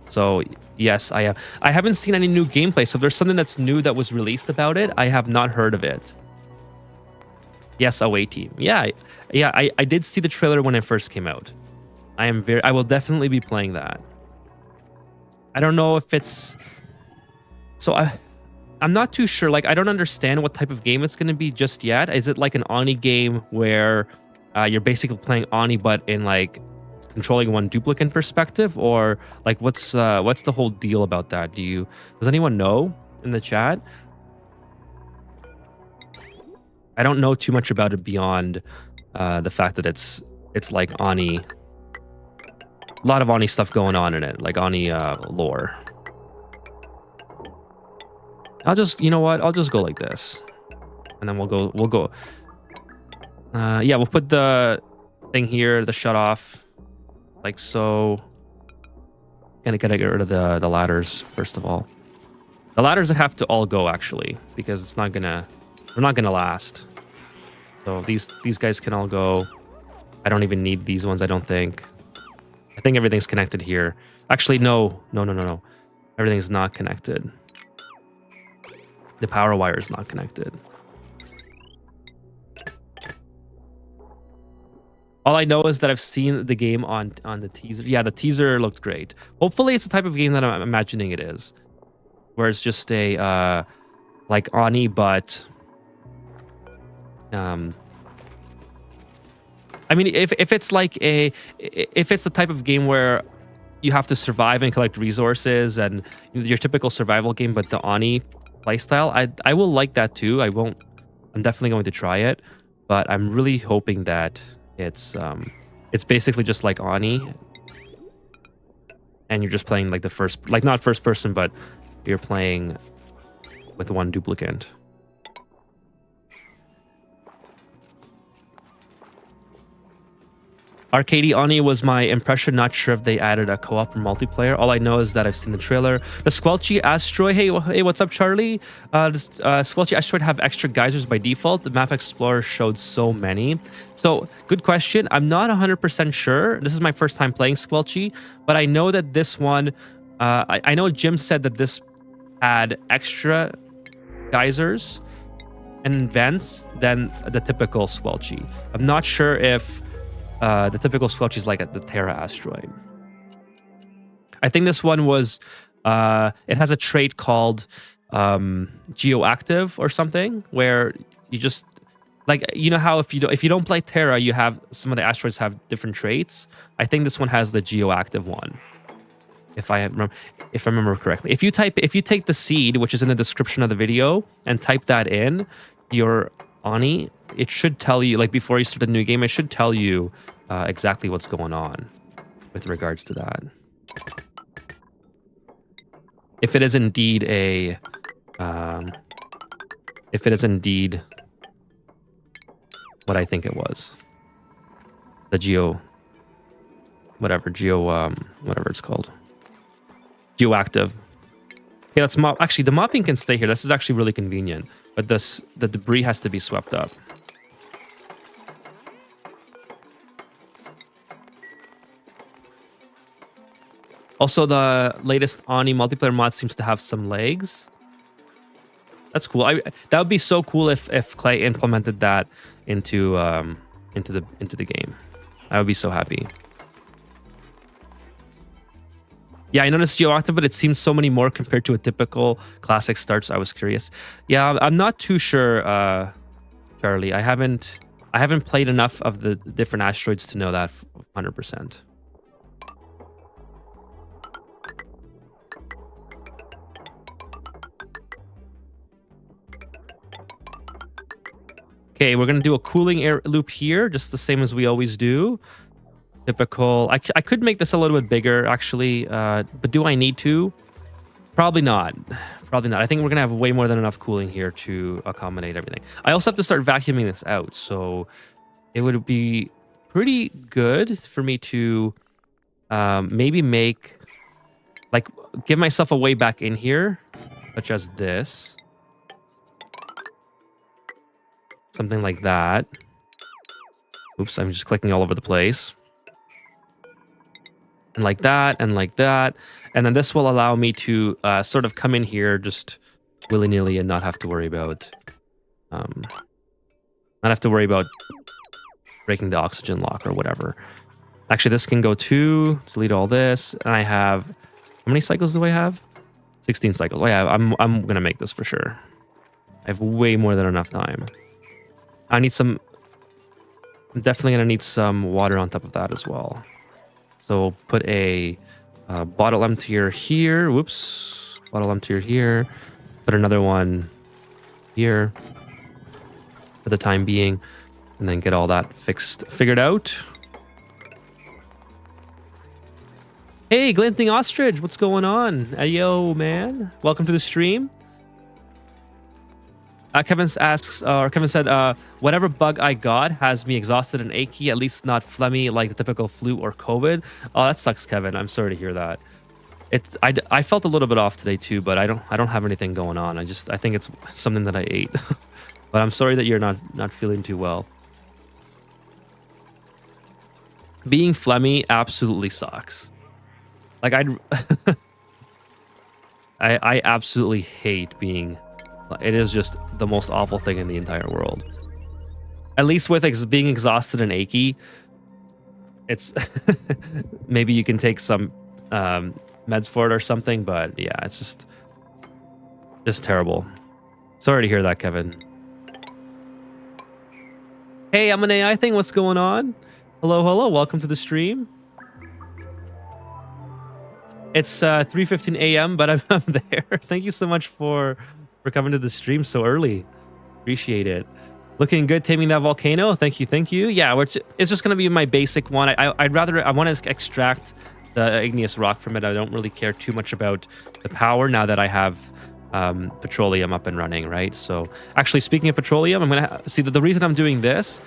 So, yes, I am. I haven't seen any new gameplay, so if there's something that's new that was released about it, I have not heard of it. Yes, away team. Yeah, I did see the trailer when it first came out. I will definitely be playing that. I don't know if it's... So I'm not too sure. Like, I don't understand what type of game it's going to be just yet. Is it like an Ani game where you're basically playing Ani but in like controlling one duplicant perspective, or like what's the whole deal about that? Does anyone know in the chat? I don't know too much about it beyond the fact that it's like Ani. A lot of Ani stuff going on in it, like Ani lore. I'll just, you know what? I'll just go like this, and then we'll go. Yeah, we'll put the thing here, the shut off, like so. Gotta get rid of the ladders first of all. The ladders have to all go actually, because it's not gonna, they're not gonna last. So these guys can all go. I don't even need these ones. I don't think. I think everything's connected here. Actually, no. Everything's not connected. The power wire is not connected. All I know is that I've seen the game on the teaser. Yeah, the teaser looked great. Hopefully, it's the type of game that I'm imagining it is, where it's just a like Ani, but I mean, if it's like if it's the type of game where you have to survive and collect resources and your typical survival game, but the Ani playstyle, I will like that too. I'm definitely going to try it, but I'm really hoping that it's basically just like Ani, and you're just playing like the first, like not first person, but you're playing with one duplicant. Arcade Ani was my impression. Not sure if they added a co-op or multiplayer. All I know is that I've seen the trailer. The Squelchy Asteroid. Hey, what's up, Charlie? Does Squelchy Asteroid have extra geysers by default? The Map Explorer showed so many. So, good question. I'm not 100% sure. This is my first time playing Squelchy, but I know that this one, I know Jim said that this had extra geysers and vents than the typical Squelchy. I'm not sure if the typical Squelchy is like the Terra Asteroid. I think this one was, it has a trait called geoactive or something, where you just, like, you know how if you don't play Terra, you have some of the asteroids have different traits. I think this one has the geoactive one, if I remember correctly. If you take the seed, which is in the description of the video, and type that in your Ani, it should tell you, like before you start the new game, it should tell you exactly what's going on with regards to that. If it is indeed a, if it is indeed what I think it was, the whatever it's called, geoactive. Okay, let's mop. Actually, the mopping can stay here. This is actually really convenient, but the debris has to be swept up. Also, the latest Ani multiplayer mod seems to have some legs. That's cool. That would be so cool if Clay implemented that into the game. I would be so happy. Yeah, I noticed geoactive, but it seems so many more compared to a typical classic start. So I was curious. Yeah, I'm not too sure, Charlie. I haven't played enough of the different asteroids to know that 100%. Okay, we're gonna do a cooling air loop here, just the same as we always do. Typical. I could make this a little bit bigger, actually, but do I need to? Probably not. Probably not. I think we're gonna have way more than enough cooling here to accommodate everything. I also have to start vacuuming this out, so it would be pretty good for me to maybe make, like, give myself a way back in here, such as this. Something like that. Oops, I'm just clicking all over the place. And like that, and like that. And then this will allow me to sort of come in here just willy-nilly and not have to worry about breaking the oxygen lock or whatever. Actually, this can go to delete all this. And I have, how many cycles do I have? 16 cycles. Oh yeah, I'm gonna make this for sure. I have way more than enough time. I need some, I'm definitely gonna need some water on top of that as well. So we'll put a bottle emptier here. Whoops, bottle emptier here. Put another one here. for the time being, and then get all that figured out. Hey, Glinting Ostrich, what's going on? Yo, man. Welcome to the stream. Kevin said, whatever bug I got has me exhausted and achy, at least not phlegmy like the typical flu or COVID. Oh, that sucks, Kevin. I'm sorry to hear that. I felt a little bit off today too, but I don't have anything going on. I think it's something that I ate. But I'm sorry that you're not feeling too well. Being phlegmy absolutely sucks. Like I absolutely hate being. It is just the most awful thing in the entire world. At least with being exhausted and achy, it's maybe you can take some meds for it or something. But yeah, it's just terrible. Sorry to hear that, Kevin. Hey, I'm an AI thing. What's going on? Hello. Welcome to the stream. It's 3:15 a.m., but I'm there. Thank you so much for coming to the stream so early. Appreciate it. Looking good, taming that volcano. Thank you. Yeah, it's just gonna be my basic one. I want to extract the igneous rock from it. I don't really care too much about the power now that I have petroleum up and running, right? So actually, speaking of petroleum, I'm gonna see that the reason I'm doing this,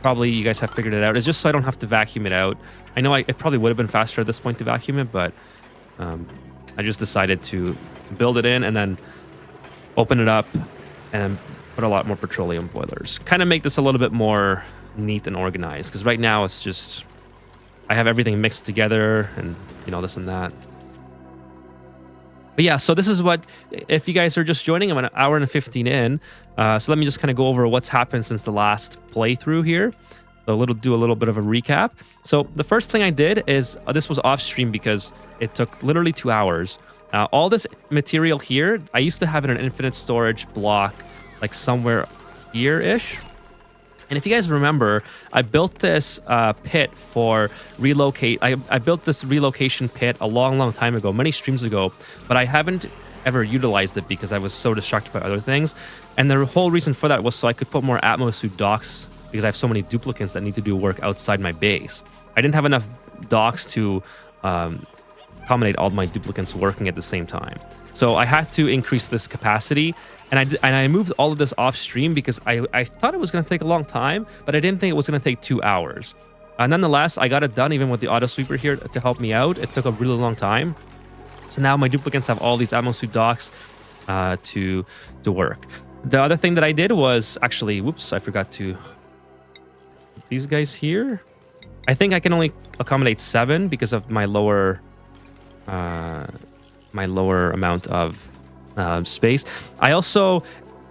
probably you guys have figured it out, is just so I don't have to vacuum it out. I know it probably would have been faster at this point to vacuum it, but I just decided to build it in and then open it up and then put a lot more petroleum boilers. Kind of make this a little bit more neat and organized, because right now it's just, I have everything mixed together and, you know, this and that. But yeah, so this is what, if you guys are just joining, I'm an hour and 15 in. So let me just kind of go over what's happened since the last playthrough here. So do a little bit of a recap. So the first thing I did is, this was off stream because it took literally 2 hours. All this material here, I used to have in an infinite storage block, like somewhere here-ish. And if you guys remember, I built this pit for relocate. I built this relocation pit a long time ago, many streams ago, but I haven't ever utilized it because I was so distracted by other things. And the whole reason for that was so I could put more Atmosuit docks, because I have so many duplicants that need to do work outside my base. I didn't have enough docks to accommodate all my duplicants working at the same time. So I had to increase this capacity, and I moved all of this off stream because I thought it was going to take a long time, but I didn't think it was going to take 2 hours. Nonetheless, I got it done even with the auto sweeper here to help me out. It took a really long time. So now my duplicants have all these Atmosuit docks to work. The other thing that I did was actually, whoops, I forgot to. These guys here, I think I can only accommodate 7 because of my lower amount of space. I also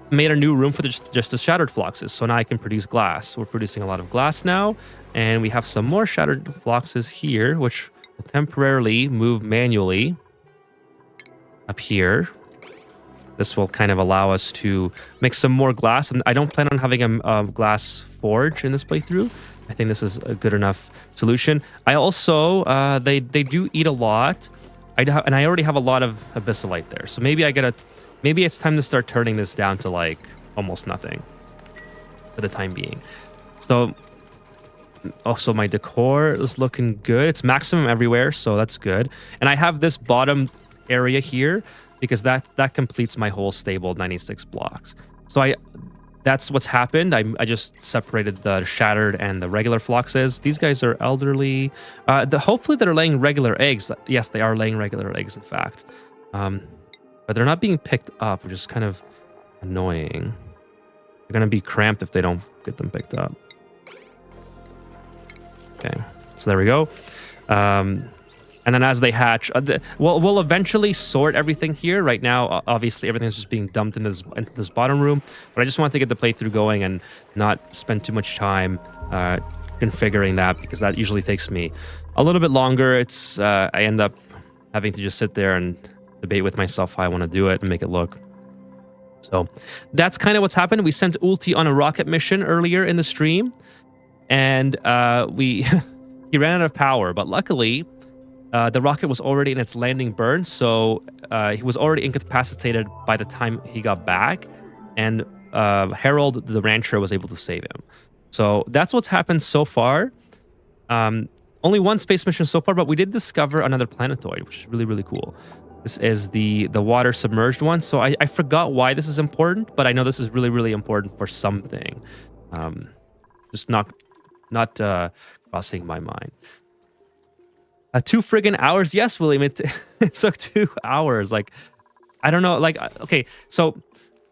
made a new room for just the shattered fluxes, so now I can produce glass. We're producing a lot of glass now, and we have some more shattered fluxes here, which will temporarily move manually up here. This will kind of allow us to make some more glass. I don't plan on having a glass forge in this playthrough. I think this is a good enough solution. I also, they do eat a lot. And I already have a lot of abyssalite there. So maybe maybe it's time to start turning this down to like almost nothing for the time being. So also my decor is looking good. It's maximum everywhere, so that's good. And I have this bottom area here because that completes my whole stable 96 blocks. So that's what's happened. I just separated the shattered and the regular fluxes. These guys are elderly. Hopefully they're laying regular eggs. Yes, they are laying regular eggs, in fact. But they're not being picked up, which is kind of annoying. They're going to be cramped if they don't get them picked up. Okay, so there we go. And then as they hatch, we'll eventually sort everything here. Right now, obviously, everything's just being dumped into this bottom room. But I just want to get the playthrough going and not spend too much time configuring that, because that usually takes me a little bit longer. I end up having to just sit there and debate with myself how I want to do it and make it look. So that's kind of what's happened. We sent Ulti on a rocket mission earlier in the stream, and he ran out of power. But luckily, the rocket was already in its landing burn, so he was already incapacitated by the time he got back. And Harold the rancher was able to save him. So that's what's happened so far. Only one space mission so far, but we did discover another planetoid, which is really, really cool. This is the water submerged one. So I forgot why this is important, but I know this is really, really important for something. Just not crossing my mind. 2 friggin' hours. Yes, William, it took 2 hours. Like, I don't know. Like, okay, so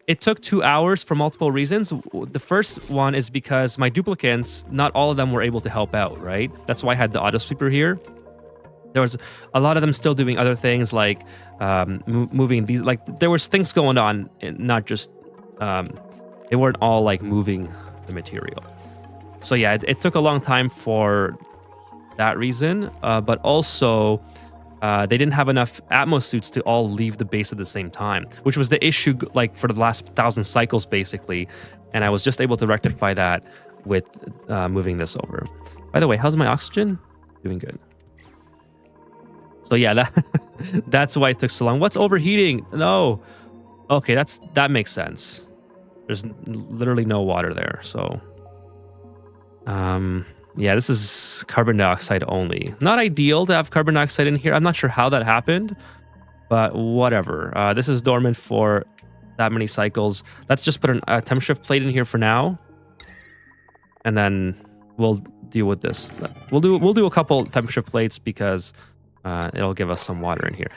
it took 2 hours for multiple reasons. The first one is because my duplicants, not all of them were able to help out, right? That's why I had the auto sweeper here. There was a lot of them still doing other things like moving these. Like, there was things going on, not just they weren't all like moving the material. So yeah, it took a long time for that reason, but also they didn't have enough Atmos suits to all leave the base at the same time, which was the issue like for the last 1,000 cycles basically, and I was just able to rectify that with moving this over. By the way, how's my oxygen? Doing good. So yeah, that's why it took so long. What's overheating? No. Okay, that makes sense. There's literally no water there, so yeah, this is carbon dioxide only. Not ideal to have carbon dioxide in here. I'm not sure how that happened, but whatever. This is dormant for that many cycles. Let's just put a temp shift plate in here for now, and then we'll deal with this. We'll do a couple temp shift plates because it'll give us some water in here.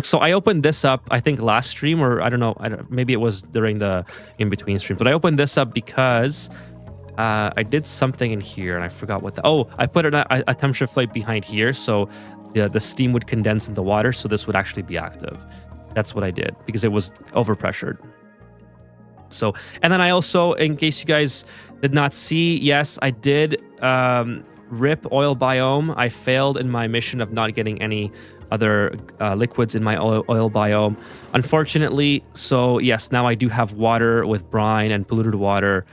So I opened this up, I think last stream, or I don't know, maybe it was during the in-between stream, but I opened this up because I did something in here and I forgot what I put a temp shift plate behind here so the steam would condense into water, so this would actually be active. That's what I did because it was overpressured. So, and then I also, in case you guys did not see, yes, I did rip oil biome. I failed in my mission of not getting any other liquids in my oil biome, unfortunately. So yes, now I do have water with brine and polluted water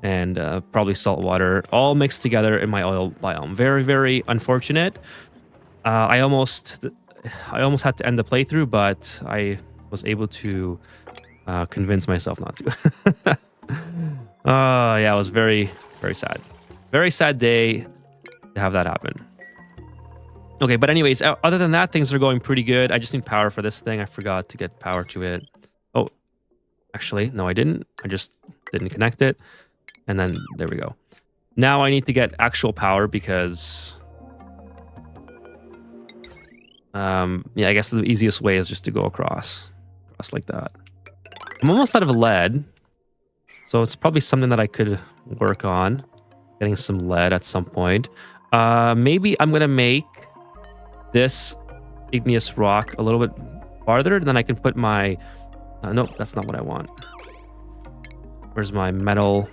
and probably salt water all mixed together in my oil biome. Very, very unfortunate. I almost had to end the playthrough, but I was able to convince myself not to. Yeah, it was very, very sad. Very sad day to have that happen. Okay, but anyways, other than that, things are going pretty good. I just need power for this thing. I forgot to get power to it. Oh, actually, no, I didn't. I just didn't connect it. And then there we go. Now I need to get actual power because yeah, I guess the easiest way is just to go across like that. I'm almost out of lead, so it's probably something that I could work on, getting some lead at some point. Maybe I'm gonna make this igneous rock a little bit farther, then I can put my nope, that's not what I want. Where's my metal?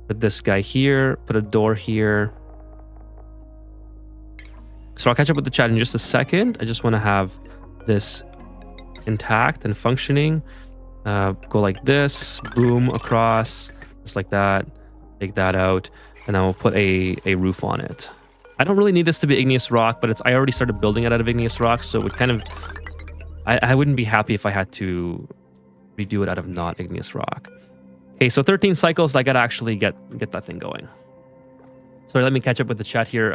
Put this guy here, put a door here. So I'll catch up with the chat in just a second. I just want to have this intact and functioning. Go like this, boom, across, just like that. Take that out, and then we'll put a roof on it. I don't really need this to be igneous rock, but I already started building it out of igneous rock, so it would kind of... I wouldn't be happy if I had to redo it out of not igneous rock. Okay, so 13 cycles, I gotta actually get that thing going. So let me catch up with the chat here.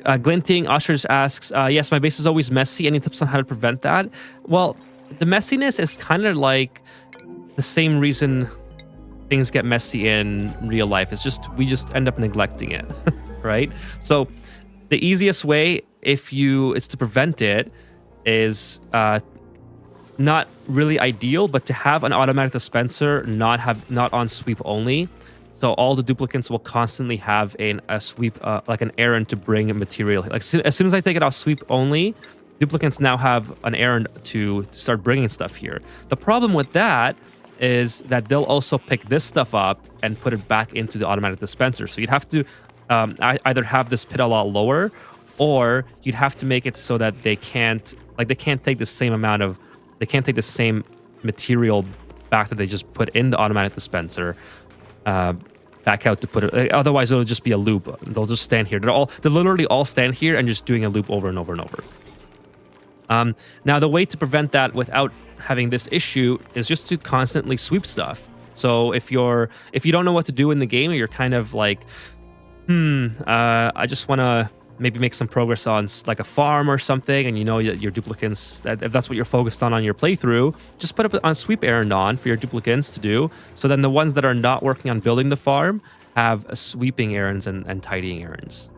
Glinting, Ostrich asks, yes, my base is always messy. Any tips on how to prevent that? Well, the messiness is kind of like the same reason things get messy in real life. It's just, we just end up neglecting it, right? So the easiest way is to prevent it is not really ideal, but to have an automatic dispenser not on sweep only. So all the duplicants will constantly have a sweep, like an errand to bring material. Like as soon as I take it off sweep only, duplicants now have an errand to start bringing stuff here. The problem with that is that they'll also pick this stuff up and put it back into the automatic dispenser. So you'd have to either have this pit a lot lower, or you'd have to make it so that they can't take the same amount of, they can't take the same material back that they just put in the automatic dispenser back out to put it. Otherwise, it'll just be a loop. They'll just stand here. They'll literally all stand here and just doing a loop over and over and over. Now, the way to prevent that without having this issue is just to constantly sweep stuff. So if you don't know what to do in the game, or you're kind of like, I just want to maybe make some progress on like a farm or something, and you know that your duplicants, if that's what you're focused on your playthrough, just put up a sweep errand on for your duplicants to do. So then the ones that are not working on building the farm have sweeping errands and tidying errands.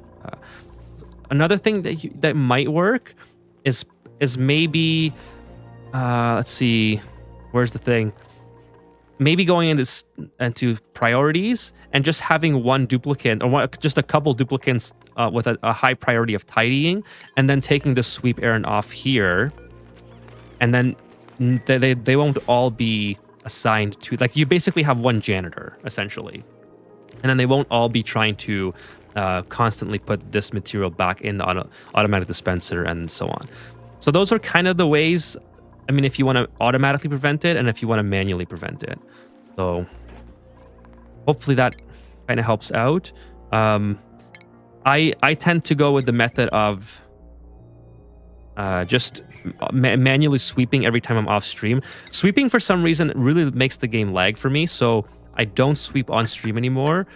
Another thing that might work is maybe, let's see, where's the thing? Maybe going into priorities and just having one duplicant or just a couple duplicants with a high priority of tidying, and then taking the sweep errand off here, and then they won't all be assigned to, like, you basically have one janitor essentially, and then they won't all be trying to constantly put this material back in the automatic dispenser and so on. So those are kind of the ways. I mean, if you want to automatically prevent it and if you want to manually prevent it. So hopefully that kind of helps out. I tend to go with the method of just manually sweeping every time I'm off stream. Sweeping for some reason really makes the game lag for me, so I don't sweep on stream anymore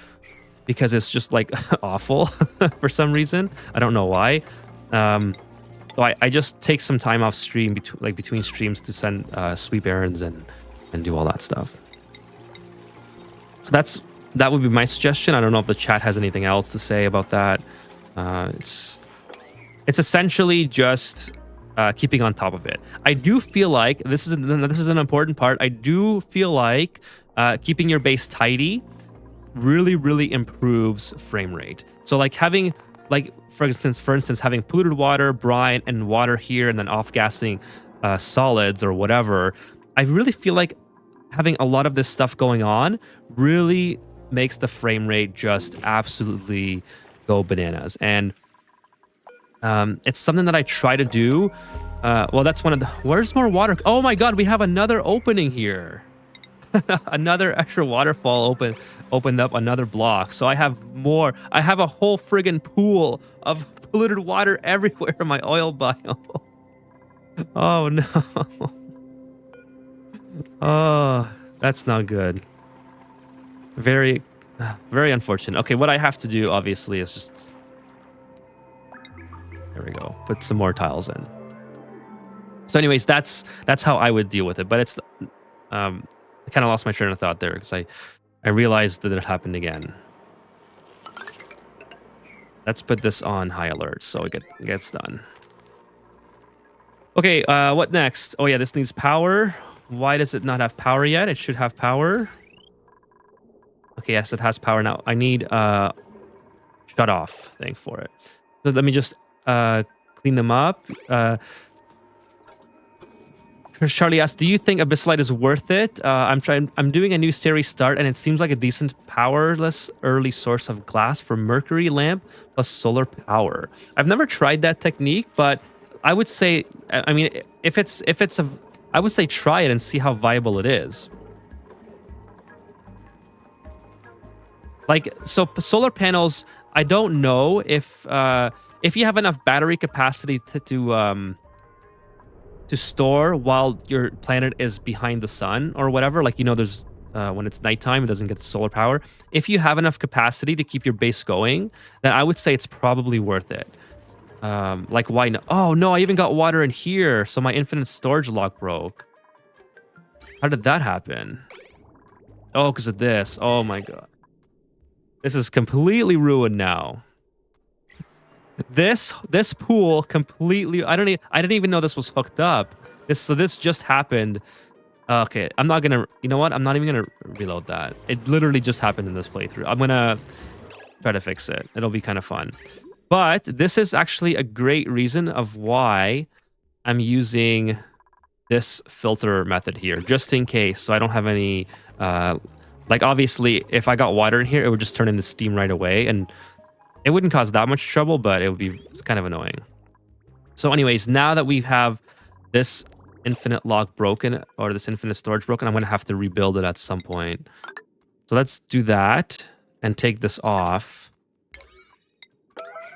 because it's just like awful for some reason. I don't know why. So I just take some time off stream between streams to send sweep errands and do all that stuff. So that would be my suggestion. I don't know if the chat has anything else to say about that. It's essentially just keeping on top of it. I do feel like this is an important part. I do feel like keeping your base tidy really improves frame rate. So like having, like, for instance, having polluted water, brine, and water here, and then off-gassing solids or whatever, I really feel like having a lot of this stuff going on really makes the frame rate just absolutely go bananas. And it's something that I try to do. Well, that's one of the... Where's more water? Oh my god, we have another opening here. Another extra waterfall opened up another block. So I have more. I have a whole friggin' pool of polluted water everywhere in my oil biome. Oh no. Oh, that's not good. Very unfortunate. Okay, what I have to do obviously is just, there we go, put some more tiles in. So anyways, that's how I would deal with it. But it's I kind of lost my train of thought there because I realized that it happened again. Let's put this on high alert so it gets done. Okay, what next? Oh yeah, this needs power. Why does it not have power yet? It should have power. Okay, yes, it has power now. I need shut off thing for it. So let me just clean them up. Charlie asks, do you think Abyssalite is worth it? I'm doing a new series start, and it seems like a decent powerless early source of glass for mercury lamp plus solar power. I've never tried that technique, but I would say, I mean, I would say try it and see how viable it is. Like, so solar panels, I don't know if you have enough battery capacity to store while your planet is behind the sun or whatever. Like, you know, there's when it's nighttime, it doesn't get solar power. If you have enough capacity to keep your base going, then I would say it's probably worth it. Like, why not? Oh no, I even got water in here, so my infinite storage lock broke. How did that happen? Oh, because of this. Oh my god. This is completely ruined now. This pool completely... I didn't even know this was hooked up. This just happened. Okay, I'm not gonna... You know what? I'm not even gonna reload that. It literally just happened in this playthrough. I'm gonna try to fix it. It'll be kind of fun. But this is actually a great reason of why I'm using this filter method here, just in case, so I don't have any... like, obviously, if I got water in here, it would just turn into steam right away, and it wouldn't cause that much trouble, but it would be kind of annoying. So anyways, now that we have this infinite lock broken, or this infinite storage broken, I'm going to have to rebuild it at some point. So let's do that and take this off.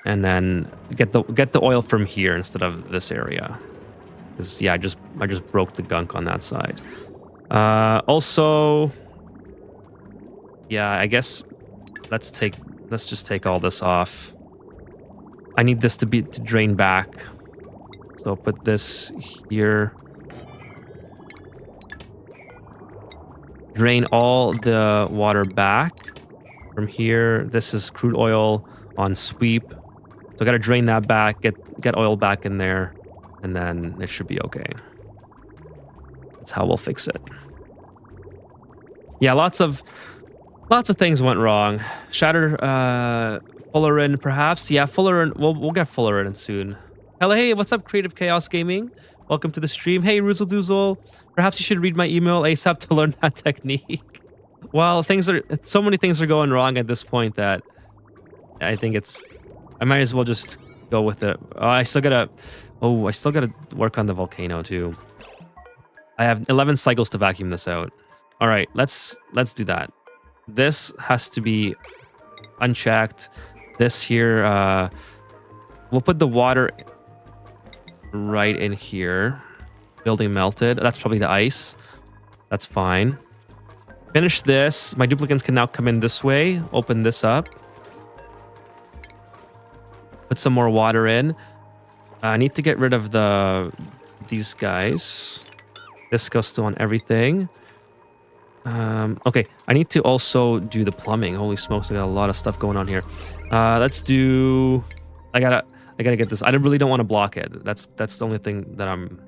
And then get the oil from here instead of this area. Because yeah, I just broke the gunk on that side. Also, yeah, I guess let's just take all this off. I need this to drain back. So I'll put this here. Drain all the water back from here. This is crude oil on sweep. So I got to drain that back, get oil back in there, and then it should be okay. That's how we'll fix it. Yeah, lots of things went wrong. Shatter Fullerin, perhaps. Yeah, Fullerin. We'll get Fullerin soon. Hello, hey, what's up, Creative Chaos Gaming? Welcome to the stream. Hey, Roozle Doozle. Perhaps you should read my email ASAP to learn that technique. Well, so many things are going wrong at this point that I think I might as well just go with it. I still gotta work on the volcano too. I have 11 cycles to vacuum this out. All right, let's do that. This has to be unchecked. This here, we'll put the water right in here. Building melted. That's probably the ice. That's fine. Finish this. My duplicants can now come in this way. Open this up. Put some more water in. I need to get rid of these guys. This goes still on everything. Okay, I need to also do the plumbing. Holy smokes, I got a lot of stuff going on here. Let's do... I gotta get this. I really don't want to block it. That's the only thing that I'm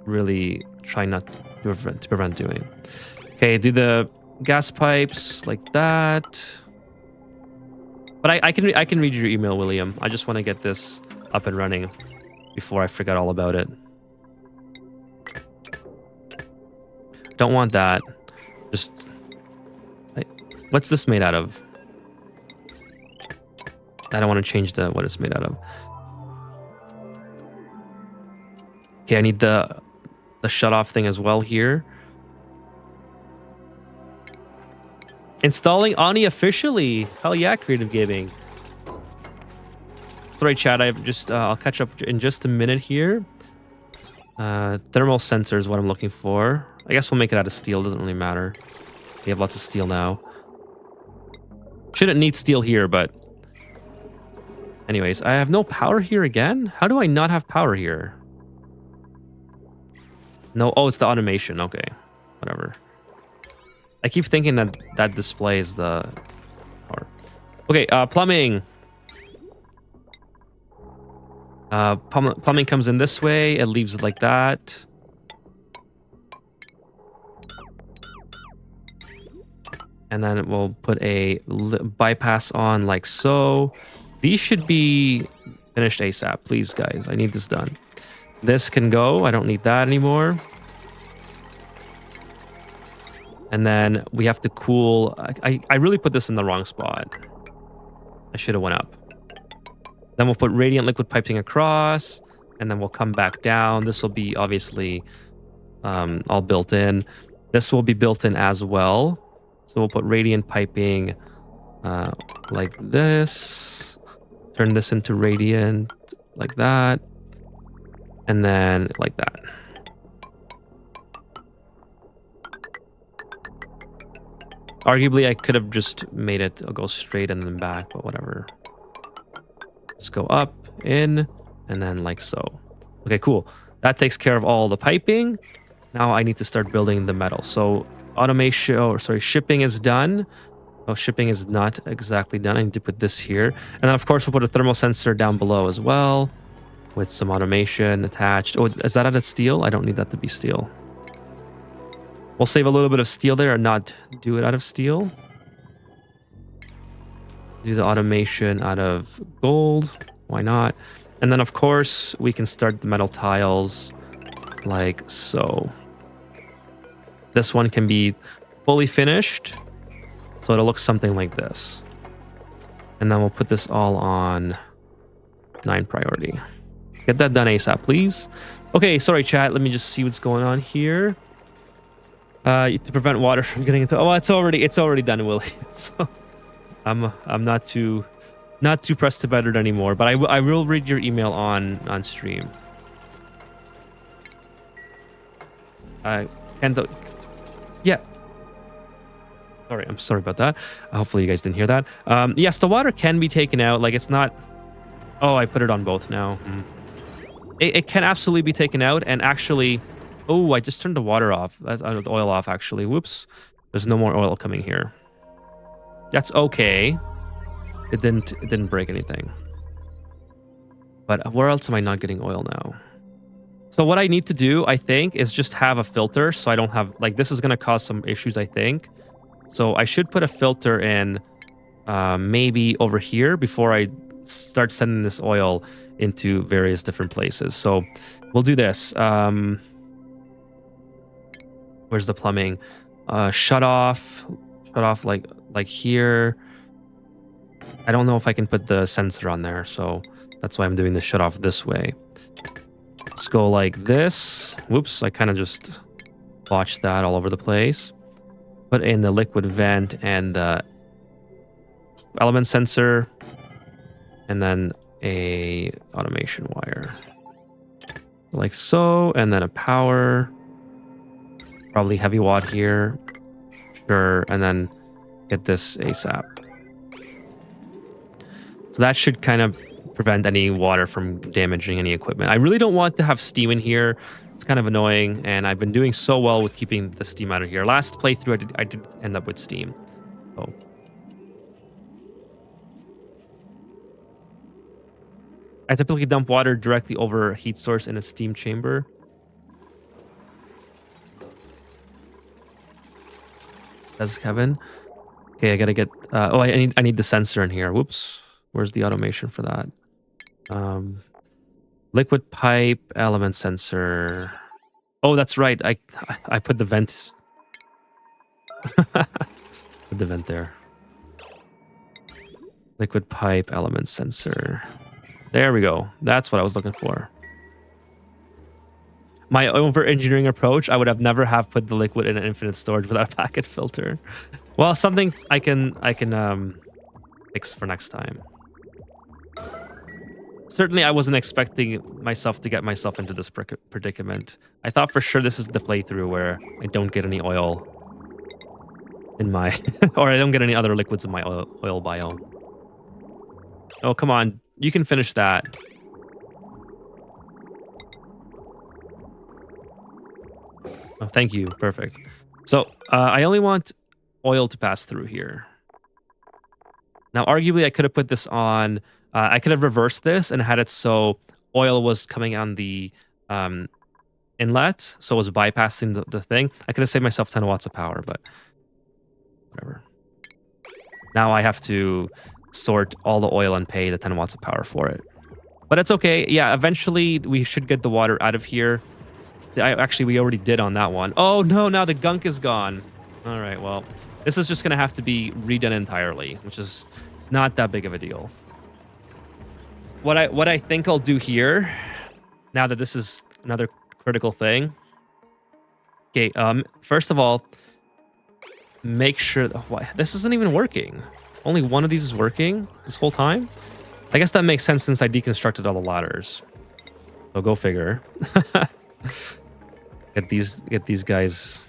really trying not to prevent doing. Okay, do the gas pipes like that. But I can read your email, William. I just want to get this up and running before I forget all about it. Don't want that. Just... what's this made out of? I don't want to change what it's made out of. Okay, I need the shut-off thing as well here. Installing Ani officially. Hell yeah, Creative Gaming. Sorry, chat. I'll catch up in just a minute here. Thermal sensor is what I'm looking for. I guess we'll make it out of steel. Doesn't really matter. We have lots of steel now. Shouldn't need steel here, but... anyways, I have no power here again? How do I not have power here? No, oh, it's the automation. Okay, whatever. I keep thinking that display is the power. Okay, plumbing. Plumbing comes in this way. It leaves it like that. And then we'll put a bypass on like so. These should be finished ASAP, please, guys. I need this done. This can go. I don't need that anymore. And then we have to cool. I really put this in the wrong spot. I should have went up. Then we'll put radiant liquid piping across, and then we'll come back down. This will be obviously all built in. This will be built in as well. So we'll put radiant piping like this. Turn this into radiant like that. And then like that. Arguably, I could have just made it go straight and then back, but whatever. Let's go up, in, and then like so. Okay, cool. That takes care of all the piping. Now I need to start building the metal. So automation, or sorry, shipping is done. Oh, shipping is not exactly done. I need to put this here. And then of course we'll put a thermal sensor down below as well with some automation attached. Oh, is that out of steel? I don't need that to be steel. We'll save a little bit of steel there and not do it out of steel. Do the automation out of gold. Why not? And then of course we can start the metal tiles like so. This one can be fully finished. So it'll look something like this. And then we'll put this all on 9 priority. Get that done ASAP, please. Okay, sorry chat. Let me just see what's going on here. To prevent water from getting into... oh, it's already done, Willie. So I'm not too pressed to better it anymore. But I will read your email on stream. And the yeah. Sorry, I'm sorry about that. Hopefully you guys didn't hear that. Yes, the water can be taken out. Like it's not. Oh, I put it on both now. It can absolutely be taken out, and actually, oh, I just turned the water off. That's the oil off. Actually, whoops. There's no more oil coming here. That's okay. It didn't break anything. But where else am I not getting oil now? So what I need to do, I think, is just have a filter so I don't have, like, this is going to cause some issues, I think. So I should put a filter in maybe over here before I start sending this oil into various different places. So we'll do this. Where's the plumbing? Shut off like here. I don't know if I can put the sensor on there, so that's why I'm doing the shut off this way. Let's go like this. Whoops, I kind of just botched that all over the place. Put in the liquid vent and the element sensor, and then a automation wire. Like so, and then a power. Probably heavy watt here. Sure, and then get this ASAP. So that should kind of prevent any water from damaging any equipment. I really don't want to have steam in here. It's kind of annoying, and I've been doing so well with keeping the steam out of here. Last playthrough, I did end up with steam. So. I typically dump water directly over a heat source in a steam chamber. That's Kevin. Okay, I gotta get. I need the sensor in here. Whoops. Where's the automation for that? Liquid pipe element sensor. Oh, that's right. I put the vent. Put the vent there. Liquid pipe element sensor. There we go. That's what I was looking for. My over-engineering approach, I would have never have put the liquid in an infinite storage without a packet filter. Well, something I can fix for next time. Certainly, I wasn't expecting myself to get myself into this predicament. I thought for sure this is the playthrough where I don't get any oil in my... or I don't get any other liquids in my oil biome. Oh, come on. You can finish that. Oh, thank you. Perfect. So, I only want oil to pass through here. Now, arguably, I could have put this on... I could have reversed this and had it so oil was coming on the inlet, so it was bypassing the thing. I could have saved myself 10 watts of power, but whatever. Now I have to sort all the oil and pay the 10 watts of power for it. But it's okay. Yeah, eventually we should get the water out of here. Actually, we already did on that one. Oh, no, now the gunk is gone. All right, well, this is just going to have to be redone entirely, which is not that big of a deal. What I think I'll do here, now that this is another critical thing. Okay, first of all, make sure this isn't even working. Only one of these is working this whole time. I guess that makes sense since I deconstructed all the ladders. So go figure. Get these guys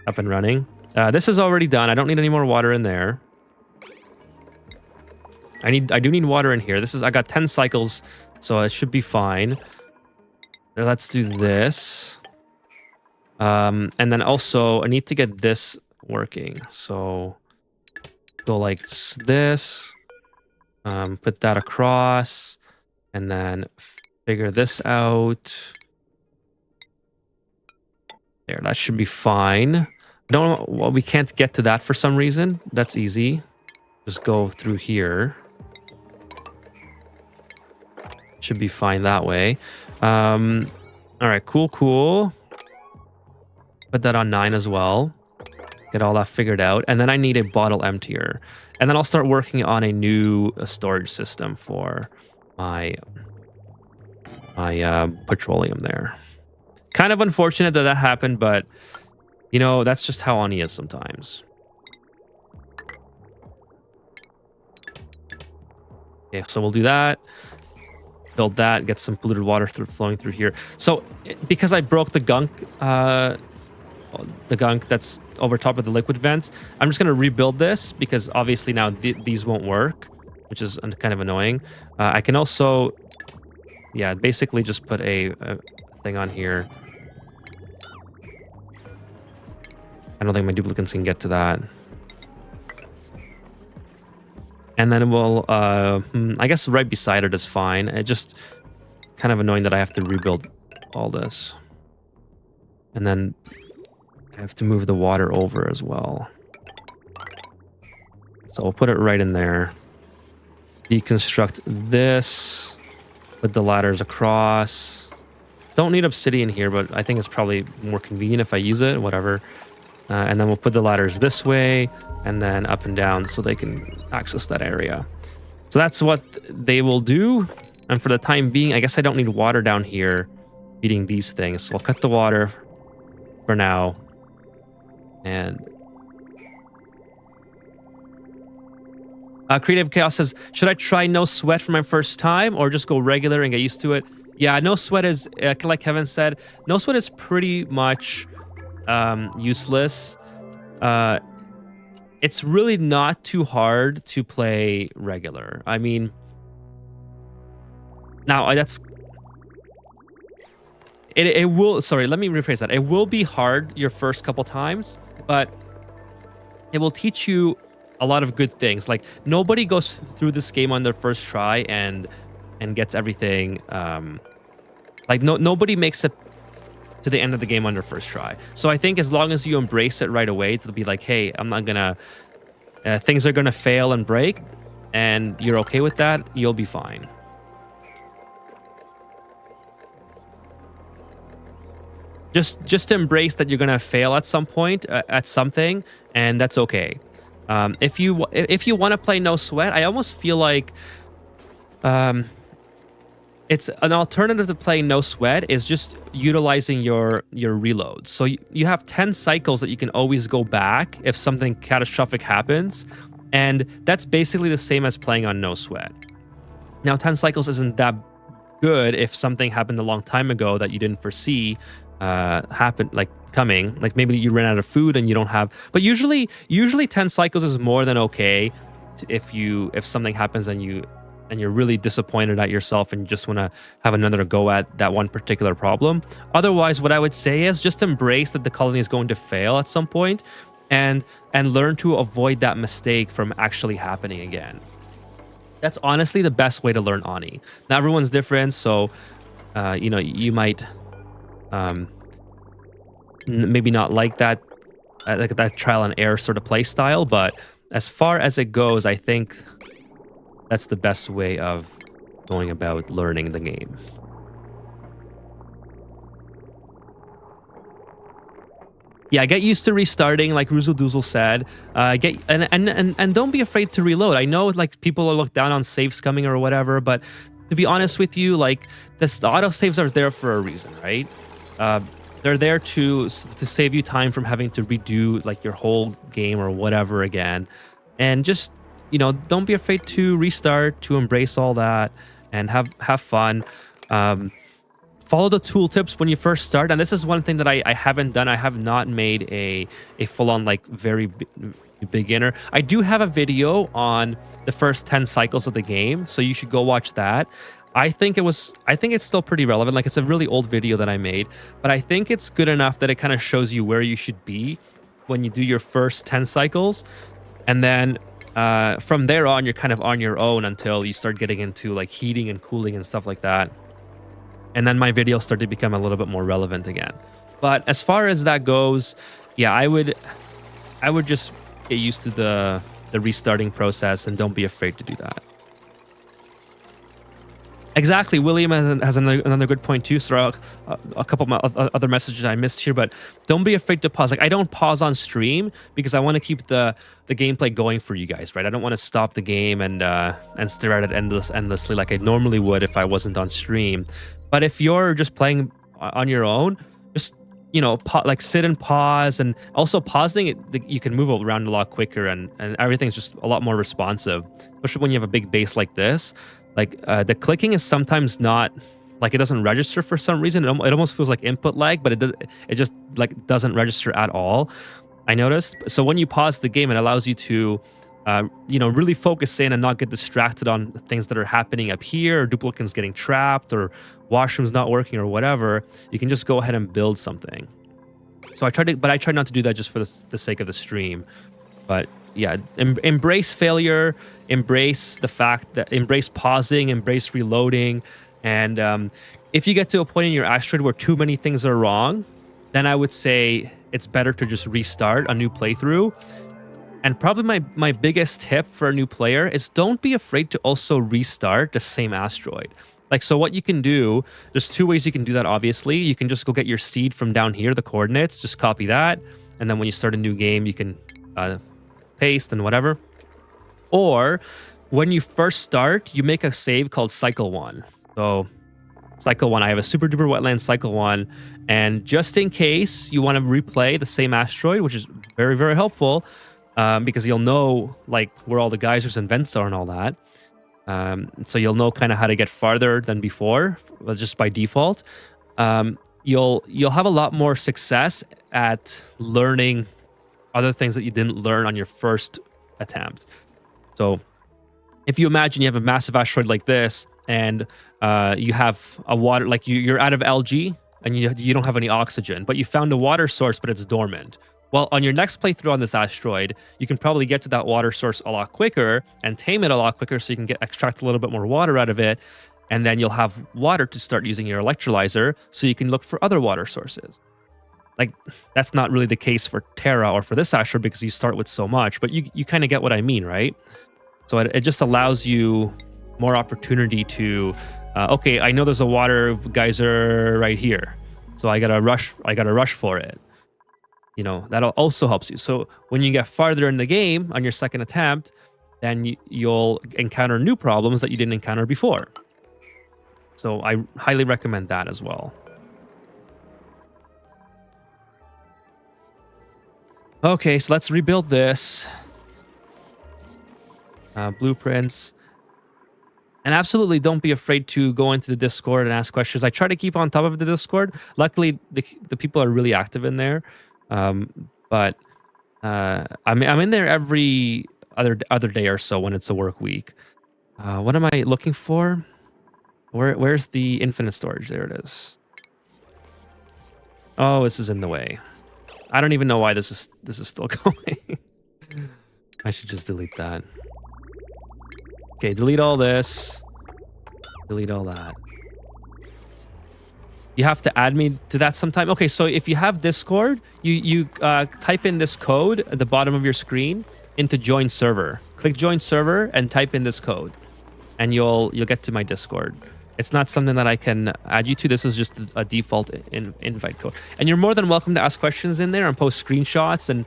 up and running. This is already done. I don't need any more water in there. I do need water in here. I got 10 cycles, so it should be fine. Let's do this. And then also I need to get this working. So go like this. Put that across, and then figure this out. There, that should be fine. I don't know. Well, we can't get to that for some reason. That's easy. Just go through here. Should be fine that way. All right, cool. Put that on 9 as well. Get all that figured out. And then I need a bottle emptier. And then I'll start working on a new storage system for my petroleum there. Kind of unfortunate that happened, but, you know, that's just how Ani is sometimes. Okay, so we'll do that. build that, get some polluted water flowing through here. So because I broke the gunk that's over top of the liquid vents, I'm just going to rebuild this because obviously now these won't work, which is kind of annoying. I can also, yeah, basically just put a thing on here. I don't think my duplicates can get to that. And then we'll, I guess right beside it is fine. It just kind of annoying that I have to rebuild all this. And then I have to move the water over as well. So I'll put it right in there. Deconstruct this. Put the ladders across. Don't need obsidian here, but I think it's probably more convenient if I use it, whatever. And then we'll put the ladders this way and then up and down so they can access that area. So that's what they will do. And for the time being, I guess I don't need water down here feeding these things. So I'll cut the water for now. And Creative Chaos says, should I try no sweat for my first time or just go regular and get used to it? Yeah, no sweat is, like Kevin said, no sweat is pretty much useless. It's really not too hard to play regular. I mean, now that's... It will, sorry, let me rephrase that. It will be hard your first couple times, but it will teach you a lot of good things. Like, nobody goes through this game on their first try and gets everything. Like, nobody makes it to the end of the game on their first try. So I think as long as you embrace it right away, to be like, hey, I'm not gonna... things are gonna fail and break, and you're okay with that, you'll be fine. Just embrace that you're gonna fail at some point at something, and that's okay. If you want to play no sweat, I almost feel like it's an alternative to playing no sweat is just utilizing your reloads. So you have 10 cycles that you can always go back if something catastrophic happens, and that's basically the same as playing on no sweat. Now 10 cycles isn't that good if something happened a long time ago that you didn't foresee coming, like maybe you ran out of food and you don't have, but usually 10 cycles is more than okay if something happens and you're really disappointed at yourself and you just want to have another go at that one particular problem. Otherwise, what I would say is just embrace that the colony is going to fail at some point and learn to avoid that mistake from actually happening again. That's honestly the best way to learn Ani. Now everyone's different, so you might maybe not like that trial and error sort of play style, but as far as it goes, I think that's the best way of going about learning the game. Yeah, get used to restarting, like Ruzel Doozle said. And don't be afraid to reload. I know like people will look down on saves coming or whatever, but to be honest with you, like the auto saves are there for a reason, right? They're there to save you time from having to redo like your whole game or whatever again. And just, don't be afraid to restart, to embrace all that and have fun. Follow the tooltips when you first start. And this is one thing that I haven't done. I have not made a full-on like very beginner. I do have a video on the first 10 cycles of the game, so you should go watch that. I think it's still pretty relevant. Like, it's a really old video that I made, but I think it's good enough that it kind of shows you where you should be when you do your first 10 cycles. And then from there on, you're kind of on your own until you start getting into like heating and cooling and stuff like that. And then my videos start to become a little bit more relevant again. But as far as that goes, yeah, I would just get used to the restarting process and don't be afraid to do that. Exactly. William has another good point too. So a couple of my other messages I missed here, but don't be afraid to pause. Like, I don't pause on stream because I want to keep the gameplay going for you guys, right? I don't want to stop the game and stare at it endlessly like I normally would if I wasn't on stream. But if you're just playing on your own, just like sit and pause, and also pausing it, you can move around a lot quicker and everything's just a lot more responsive, especially when you have a big base like this. Like the clicking is sometimes not like it doesn't register for some reason. It almost feels like input lag, but it just like doesn't register at all. I noticed. So when you pause the game, it allows you to, really focus in and not get distracted on things that are happening up here, or duplicates getting trapped, or washrooms not working, or whatever. You can just go ahead and build something. So I tried not to do that just for the sake of the stream. But yeah, embrace failure, embrace the fact that embrace pausing, embrace reloading, and if you get to a point in your asteroid where too many things are wrong, then I would say it's better to just restart a new playthrough. And probably my biggest tip for a new player is don't be afraid to also restart the same asteroid. Like, so what you can do, there's two ways you can do that, obviously. You can just go get your seed from down here, the coordinates, just copy that. And then when you start a new game, you can paste and whatever. Or when you first start, you make a save called Cycle 1. So Cycle 1, I have a Super Duper Wetland Cycle 1. And just in case you want to replay the same asteroid, which is very, very helpful, because you'll know like where all the geysers and vents are and all that. So you'll know kind of how to get farther than before, just by default. You'll have a lot more success at learning other things that you didn't learn on your first attempt. So if you imagine you have a massive asteroid like this, and you have a water, like you're out of algae and you don't have any oxygen, but you found a water source, but it's dormant. Well, on your next playthrough on this asteroid, you can probably get to that water source a lot quicker and tame it a lot quicker, so you can extract a little bit more water out of it, and then you'll have water to start using your electrolyzer, so you can look for other water sources. Like, that's not really the case for Terra or for this asteroid because you start with so much, but you kind of get what I mean, right? So it just allows you more opportunity to, okay, I know there's a water geyser right here, so I gotta rush for it. That also helps you. So when you get farther in the game on your second attempt, then you'll encounter new problems that you didn't encounter before. So I highly recommend that as well. Okay, so let's rebuild this. Blueprints. And absolutely don't be afraid to go into the Discord and ask questions. I try to keep on top of the Discord. Luckily, the people are really active in there. But I'm in there every other day or so when it's a work week. What am I looking for? Where's the infinite storage? There it is. Oh, this is in the way. I don't even know why this is still going. I should just delete that. Okay, delete all this. Delete all that. You have to add me to that sometime. Okay, so if you have Discord, you type in this code at the bottom of your screen into join server. Click join server and type in this code, and you'll get to my Discord. It's not something that I can add you to. This is just a default invite code, and you're more than welcome to ask questions in there and post screenshots and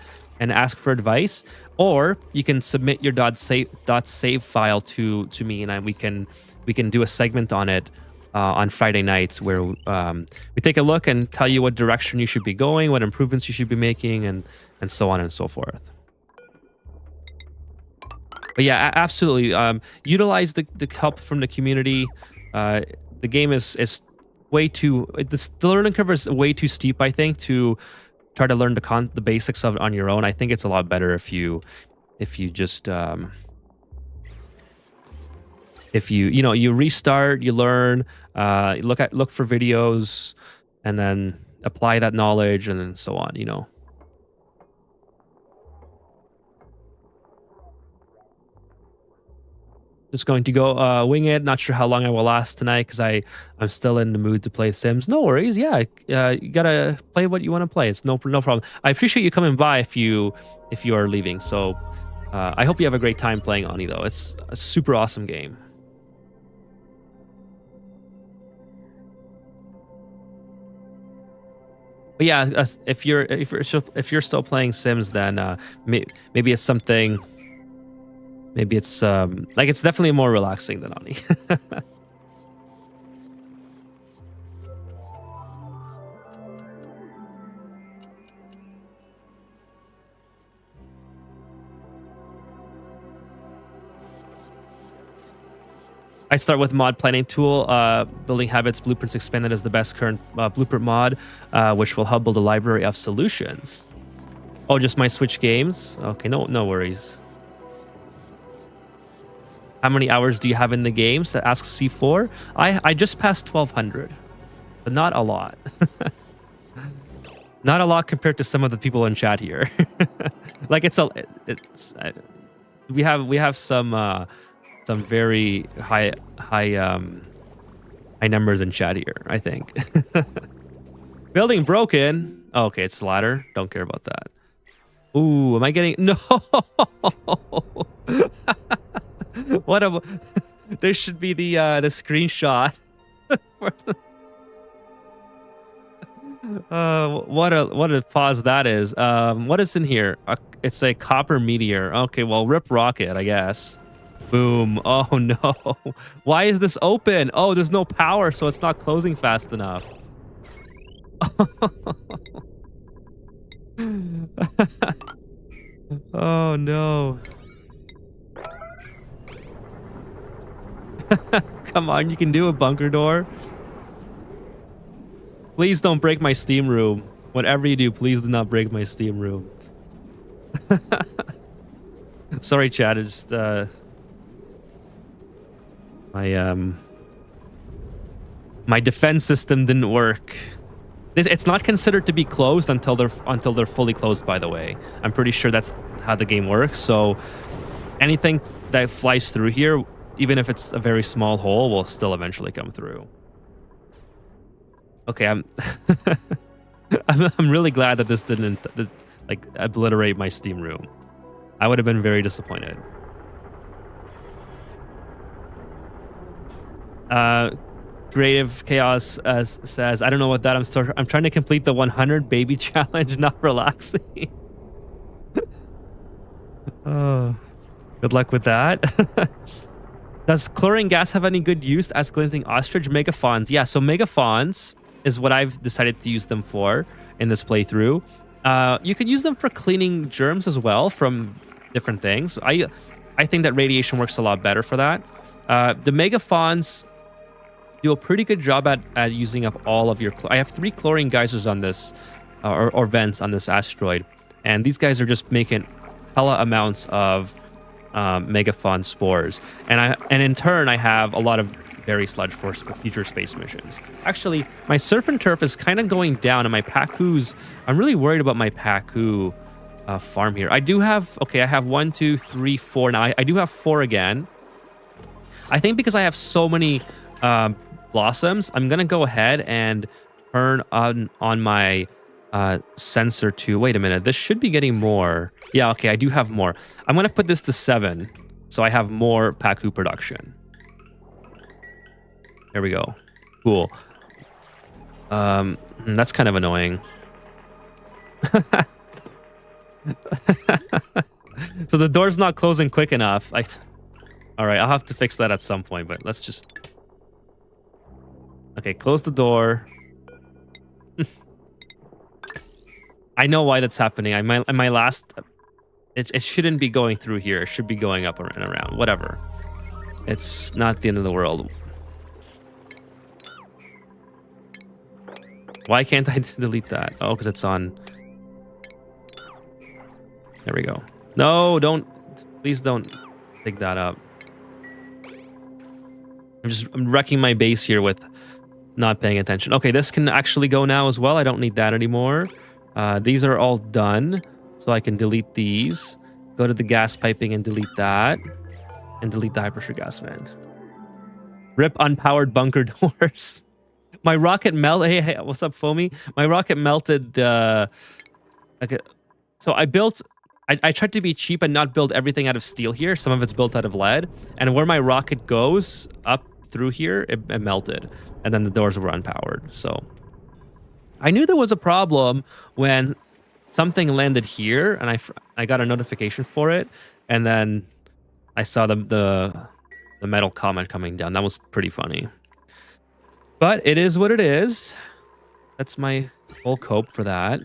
ask for advice, or you can submit your .save file to me, and we can do a segment on it. On Friday nights, where we take a look and tell you what direction you should be going, what improvements you should be making, and so on and so forth. But yeah, absolutely. Utilize the help from the community. The game is way too. The learning curve is way too steep, I think, to try to learn the basics of it on your own. I think it's a lot better if you just if you restart, you learn, look for videos, and then apply that knowledge, and then so on. Just going to go wing it. Not sure how long I will last tonight because I'm still in the mood to play Sims. No worries. Yeah, you gotta play what you want to play. It's no problem. I appreciate you coming by if you are leaving. So I hope you have a great time playing Oni though. It's a super awesome game. But yeah, if you're still playing Sims, then maybe it's something. Maybe it's like it's definitely more relaxing than Oni. I start with mod planning tool, building habits, blueprints expanded as the best current blueprint mod, which will help build a library of solutions. Oh, just my Switch games? Okay, no worries. How many hours do you have in the games? That asks C4. I just passed 1200, but not a lot. Not a lot compared to some of the people in chat here. Like we have some very high numbers in chat here, I think. Building broken. Oh, okay, it's ladder. Don't care about that. Ooh, am I getting no? What a there should be the screenshot. What a pause that is. What is in here? It's a copper meteor. Okay, well, rip rocket, I guess. Boom. Oh no. Why is this open? Oh, there's no power, so it's not closing fast enough. Oh no. Come on, you can do a bunker door. Please don't break my steam room. Whatever you do, please do not break my steam room. Sorry, chat. It's just my defense system didn't work. It's not considered to be closed until they're fully closed, by the way. I'm pretty sure that's how the game works. So anything that flies through here, even if it's a very small hole, will still eventually come through. Okay, I'm really glad that this didn't like obliterate my steam room. I would have been very disappointed. Creative Chaos says, I don't know what that I'm trying to complete the 100 baby challenge, not relaxing. Oh, good luck with that. Does chlorine gas have any good use as glinting ostrich? Megafawns. Yeah, so megafawns is what I've decided to use them for in this playthrough. You can use them for cleaning germs as well from different things. I think that radiation works a lot better for that. The megafawns do a pretty good job at using up all of your... I have 3 chlorine geysers on this, or vents on this asteroid. And these guys are just making hella amounts of megafawn spores. And in turn, I have a lot of berry sludge for future space missions. Actually, my surf and turf is kind of going down, and my Paku's... I'm really worried about my Paku farm here. I do have... Okay, I have 1, 2, 3, 4. Now, I do have 4 again. I think because I have so many... blossoms, I'm gonna go ahead and turn on my sensor to... Wait a minute, this should be getting more. Yeah, okay, I do have more. I'm gonna put this to 7, so I have more Paku production. There we go. Cool. That's kind of annoying. So the door's not closing quick enough. All right, I'll have to fix that at some point, but let's just... Okay, close the door. I know why that's happening. My last... It shouldn't be going through here. It should be going up and around. Whatever. It's not the end of the world. Why can't I delete that? Oh, because it's on... There we go. No, don't... Please don't dig that up. I'm wrecking my base here with... not paying attention. Okay, this can actually go now as well. I don't need that anymore. These are all done. So I can delete these. Go to the gas piping and delete that. And delete the high pressure gas vent. Rip unpowered bunker doors. My rocket melted. Hey, what's up, Foamy? My rocket melted the... Okay, so I built... I tried to be cheap and not build everything out of steel here. Some of it's built out of lead. And where my rocket goes up through here, it melted. And then the doors were unpowered. So I knew there was a problem when something landed here, and I got a notification for it, and then I saw the metal comet coming down. That was pretty funny. But it is what it is. That's my whole cope for that.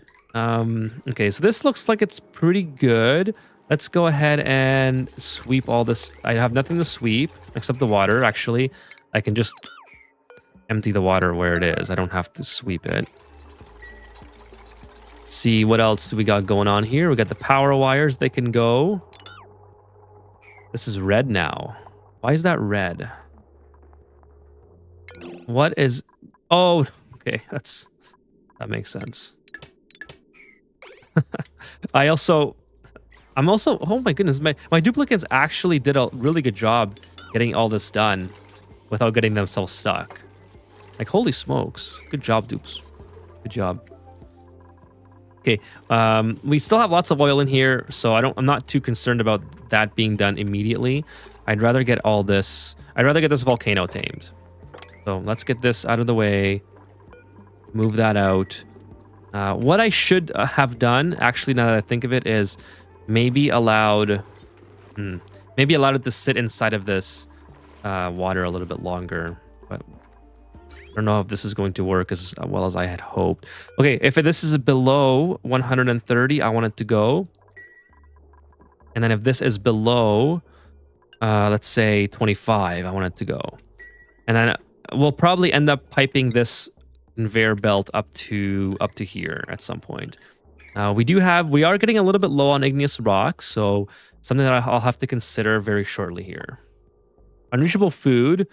Okay, so this looks like it's pretty good. Let's go ahead and sweep all this. I have nothing to sweep except the water. Actually, I can just empty the water where it is. I don't have to sweep it. Let's see, what else do we got going on here? We got the power wires. They can go. This is red now. Why is that red? What is... Oh, okay. That makes sense. I'm also... Oh my goodness. My duplicates actually did a really good job getting all this done without getting themselves stuck. Like, holy smokes. Good job, dupes. Good job. Okay. We still have lots of oil in here, so I'm not too concerned about that being done immediately. I'd rather get all this... I'd rather get this volcano tamed. So let's get this out of the way. Move that out. What I should have done, actually, now that I think of it, is maybe allowed it to sit inside of this water a little bit longer. But I don't know if this is going to work as well as I had hoped. Okay, if this is below 130, I want it to go. And then if this is below, let's say 25, I want it to go. And then we'll probably end up piping this conveyor belt up to here at some point. We are getting a little bit low on igneous rock, so something that I'll have to consider very shortly here. Unreachable food.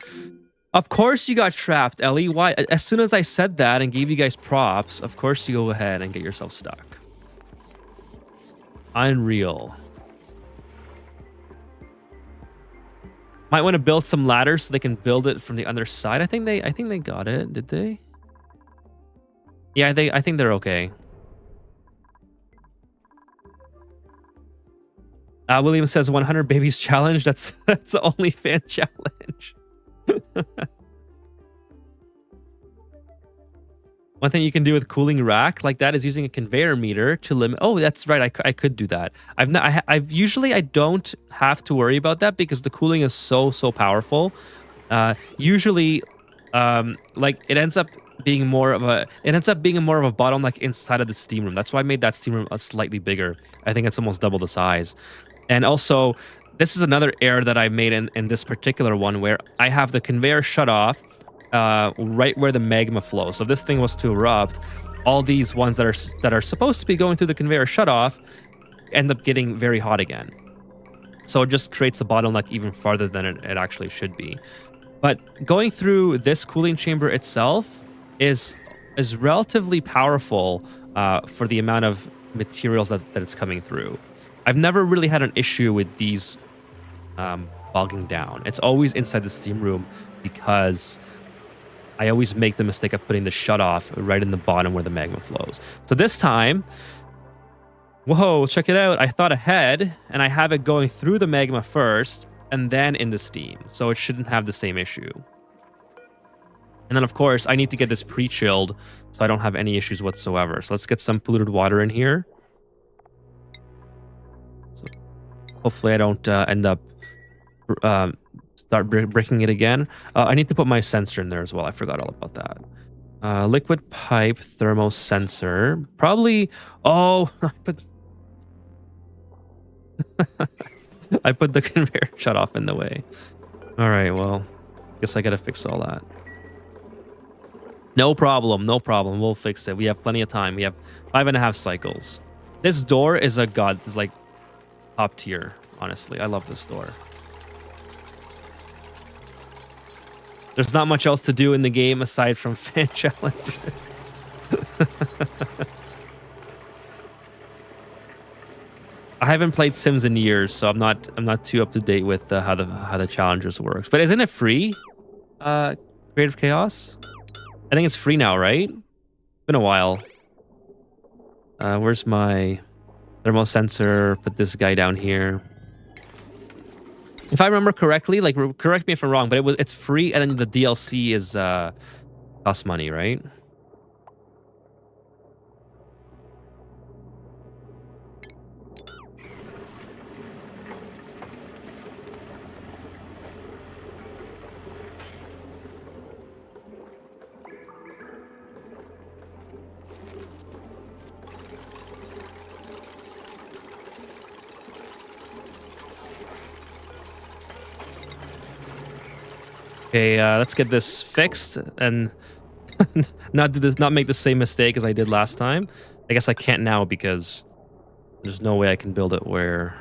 Of course you got trapped, Ellie. Why? As soon as I said that and gave you guys props, of course you go ahead and get yourself stuck. Unreal. Might want to build some ladders so they can build it from the other side. I think they got it. Did they? Yeah, I think they're okay. William says 100 babies challenge. That's the only fan challenge. One thing you can do with cooling rack like that is using a conveyor meter to limit. Oh, that's right. I could do that. I've usually I don't have to worry about that because the cooling is so powerful. Usually, like it ends up being more of a bottleneck inside of the steam room. That's why I made that steam room slightly bigger. I think it's almost double the size. And also, this is another error that I made in this particular one where I have the conveyor shut off right where the magma flows. So if this thing was to erupt, all these ones that are supposed to be going through the conveyor shut off end up getting very hot again. So it just creates the bottleneck even farther than it actually should be. But going through this cooling chamber itself is relatively powerful for the amount of materials that it's coming through. I've never really had an issue with these bogging down. It's always inside the steam room because I always make the mistake of putting the shutoff right in the bottom where the magma flows. So this time, whoa, check it out. I thought ahead and I have it going through the magma first and then in the steam. So it shouldn't have the same issue. And then, of course, I need to get this pre-chilled so I don't have any issues whatsoever. So let's get some polluted water in here. So hopefully I don't end up start breaking it again. I need to put my sensor in there as well. I forgot all about that. Liquid pipe thermo sensor. Probably... Oh, I put the conveyor shut off in the way. All right, well, guess I gotta fix all that. No problem, no problem. We'll fix it. We have plenty of time. We have 5.5 cycles. This door is a god. It's like top tier, honestly. I love this door. There's not much else to do in the game aside from fan challenges. I haven't played Sims in years, so I'm not too up to date with how the challenges works. But isn't it free? Creative Chaos? I think it's free now, right? Been a while. Where's my thermal sensor? Put this guy down here. If I remember correctly, like correct me if I'm wrong, but it's free, and then the DLC is costs money, right? Okay, let's get this fixed and not make the same mistake as I did last time. I guess I can't now because there's no way I can build it where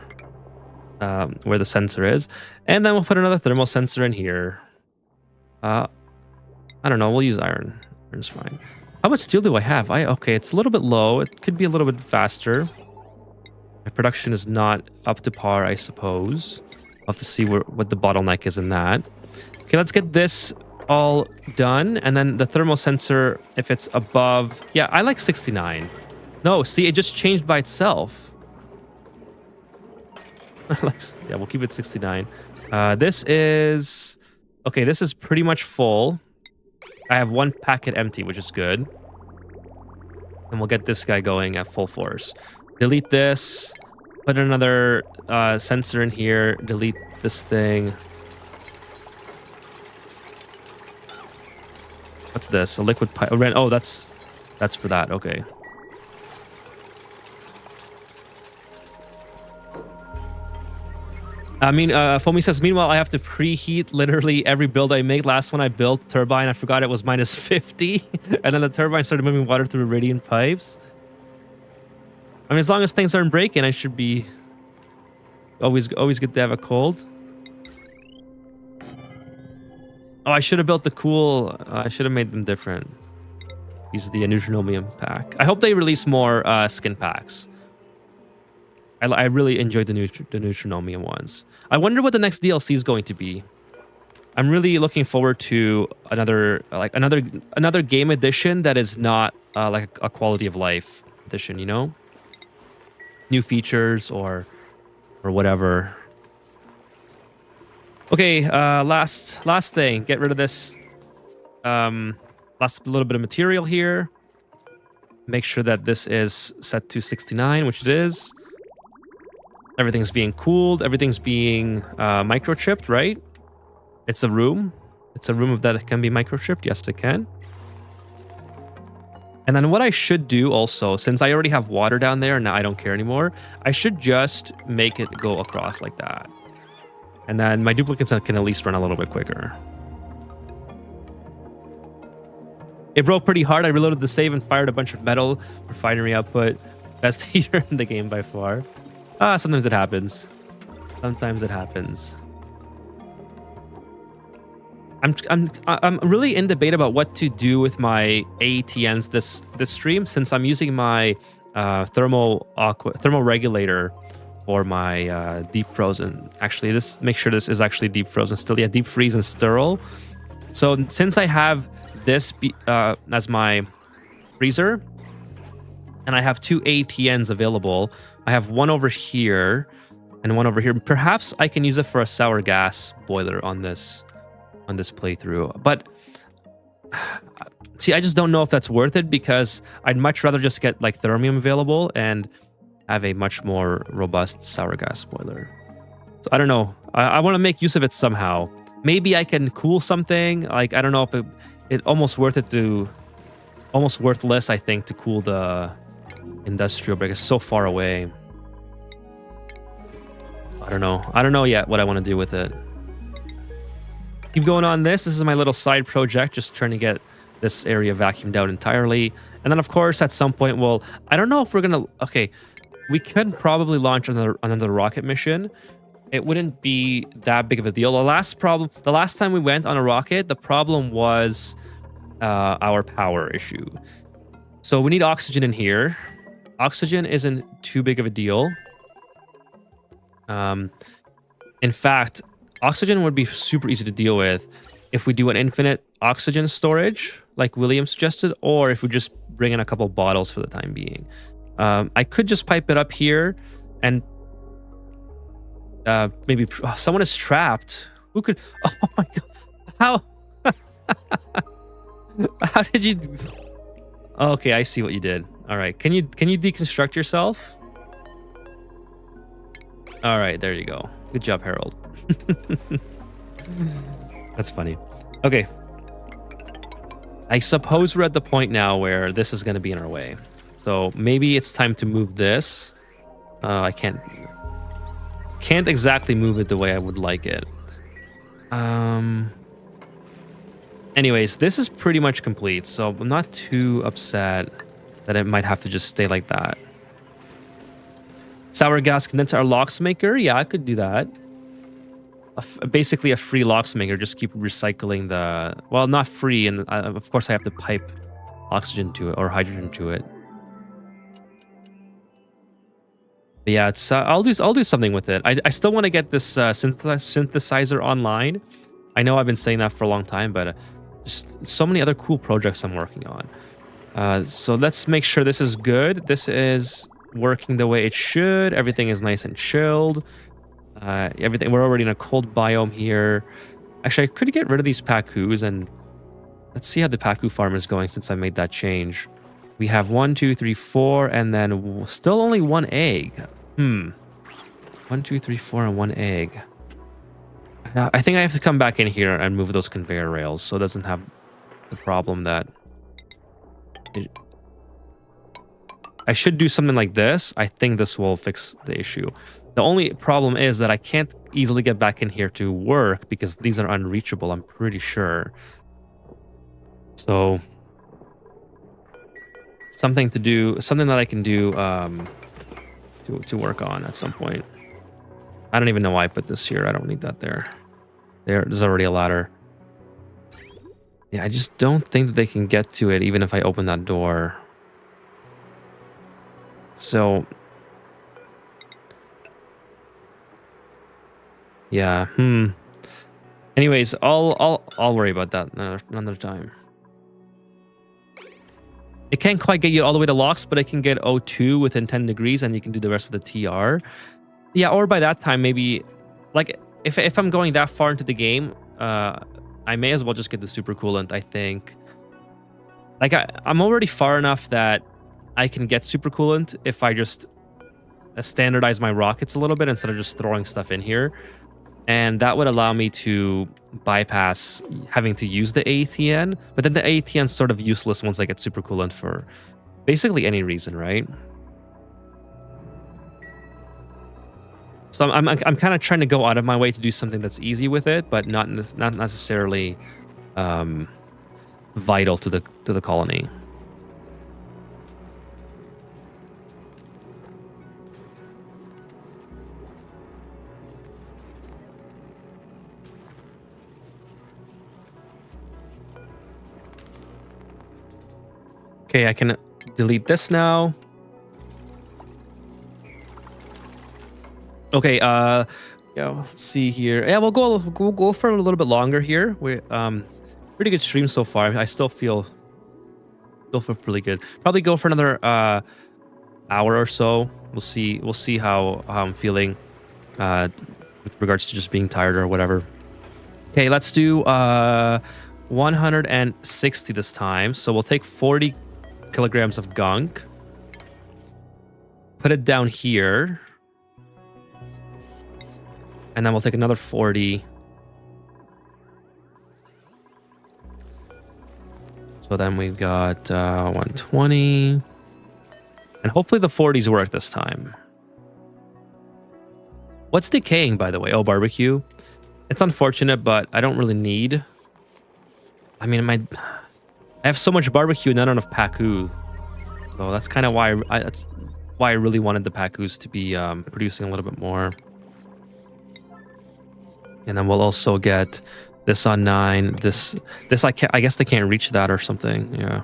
the sensor is. And then we'll put another thermal sensor in here. I don't know. We'll use iron. Iron's fine. How much steel do I have? Okay, it's a little bit low. It could be a little bit faster. My production is not up to par, I suppose. I'll have to see what the bottleneck is in that. Okay, let's get this all done. And then the thermal sensor, if it's above... Yeah, I like 69. No, see, it just changed by itself. Yeah, we'll keep it 69. This is... Okay, this is pretty much full. I have one packet empty, which is good. And we'll get this guy going at full force. Delete this. Put another sensor in here. Delete this thing. What's this? A liquid pipe. Oh, that's for that. Okay. I mean, Foamy says, meanwhile, I have to preheat literally every build I make. Last one I built, turbine, I forgot it was minus 50. And then the turbine started moving water through radiant pipes. I mean, as long as things aren't breaking, I should be always good to have a cold. Oh, I should have built the cool... I should have made them different. These are the Neutronomium pack. I hope they release more skin packs. I really enjoyed the Neutronomium ones. I wonder what the next DLC is going to be. I'm really looking forward to another game edition that is not like a quality of life edition, you know? New features or whatever. Okay, last thing. Get rid of this last little bit of material here. Make sure that this is set to 69, which it is. Everything's being cooled. Everything's being microchipped, right? It's a room. It's a room that can be microchipped. Yes, it can. And then what I should do also, since I already have water down there and now I don't care anymore, I should just make it go across like that. And then my duplicates can at least run a little bit quicker. It broke pretty hard. I reloaded the save and fired a bunch of metal refinery output. Best heater in the game by far. Sometimes it happens. Sometimes it happens. I'm really in debate about what to do with my AETNs this stream, since I'm using my thermal regulator for my deep frozen. Actually, make sure this is actually deep frozen still. Yeah, deep freeze and sterile. So since I have this as my freezer, and I have two AETNs available, I have one over here and one over here. Perhaps I can use it for a sour gas boiler on this playthrough. But see, I just don't know if that's worth it, because I'd much rather just get like thermium available and have a much more robust sour gas boiler. So I don't know. I want to make use of it somehow. Maybe I can cool something. Like, I don't know if it almost worthless, I think, to cool the industrial, but it's so far away. I don't know yet what I want to do with it. Keep going on this. This is my little side project, just trying to get this area vacuumed out entirely. And then, of course, at some point, well, I don't know if we're gonna... Okay, we could probably launch another rocket mission. It wouldn't be that big of a deal. The last time we went on a rocket, the problem was our power issue. So we need oxygen in here. Oxygen isn't too big of a deal. In fact, oxygen would be super easy to deal with if we do an infinite oxygen storage, like William suggested, or if we just bring in a couple bottles for the time being. I could just pipe it up here and maybe... Oh, someone is trapped. Who could... Oh my god. How? How did you... Okay, I see what you did. All right. Can you deconstruct yourself? All right, there you go. Good job, Harold. That's funny. Okay. I suppose we're at the point now where this is going to be in our way. So maybe it's time to move this. I can't exactly move it the way I would like it. Anyways, this is pretty much complete, so I'm not too upset that it might have to just stay like that. Sour gas condenser locksmaker? Yeah, I could do that. Basically a free locksmaker, just keep recycling the... Well, not free, and of course I have to pipe oxygen to it, or hydrogen to it. But yeah, it's I'll do something with it. I still want to get this synthesizer online. I know I've been saying that for a long time, but just so many other cool projects I'm working on. So let's make sure this is good. This is working the way it should. Everything is nice and chilled. Everything. We're already in a cold biome here. Actually, I could get rid of these Pacus and let's see how the Pacu farm is going since I made that change. We have 1, 2, 3, 4, and then still only 1 egg. 1, 2, 3, 4, and 1 egg. I think I have to come back in here and move those conveyor rails so it doesn't have the problem that... I should do something like this. I think this will fix the issue. The only problem is that I can't easily get back in here to work because these are unreachable, I'm pretty sure. So... something that I can do to work on at some point. I don't even know why I put this here. I don't need that there. There's already a ladder. Yeah, I just don't think that they can get to it even if I open that door. So yeah, anyways, I'll worry about that another time. It can't quite get you all the way to locks, but it can get O2 within 10 degrees, and you can do the rest with the TR. Yeah, or by that time, maybe... Like, if I'm going that far into the game, I may as well just get the supercoolant, I think. Like, I'm already far enough that I can get supercoolant if I just standardize my rockets a little bit instead of just throwing stuff in here. And that would allow me to bypass having to use the ATN. But then the ATN's sort of useless once I get supercoolant for basically any reason, right? So I'm kind of trying to go out of my way to do something that's easy with it, but not necessarily vital to the colony. Okay, I can delete this now. Okay, yeah, let's see here. Yeah, we'll go for a little bit longer here. We're pretty good stream so far. I still feel pretty good. Probably go for another hour or so. We'll see how I'm feeling with regards to just being tired or whatever. Okay, let's do 160 this time. So we'll take 40 kilograms of gunk. Put it down here. And then we'll take another 40. So then we've got 120. And hopefully the 40s work this time. What's decaying, by the way? Oh, barbecue. It's unfortunate, but I don't really need... I mean, I have so much barbecue and not enough Pacu. So that's kind of why that's why I really wanted the Pacus to be producing a little bit more. And then we'll also get this on 9. This I guess they can't reach that or something. Yeah.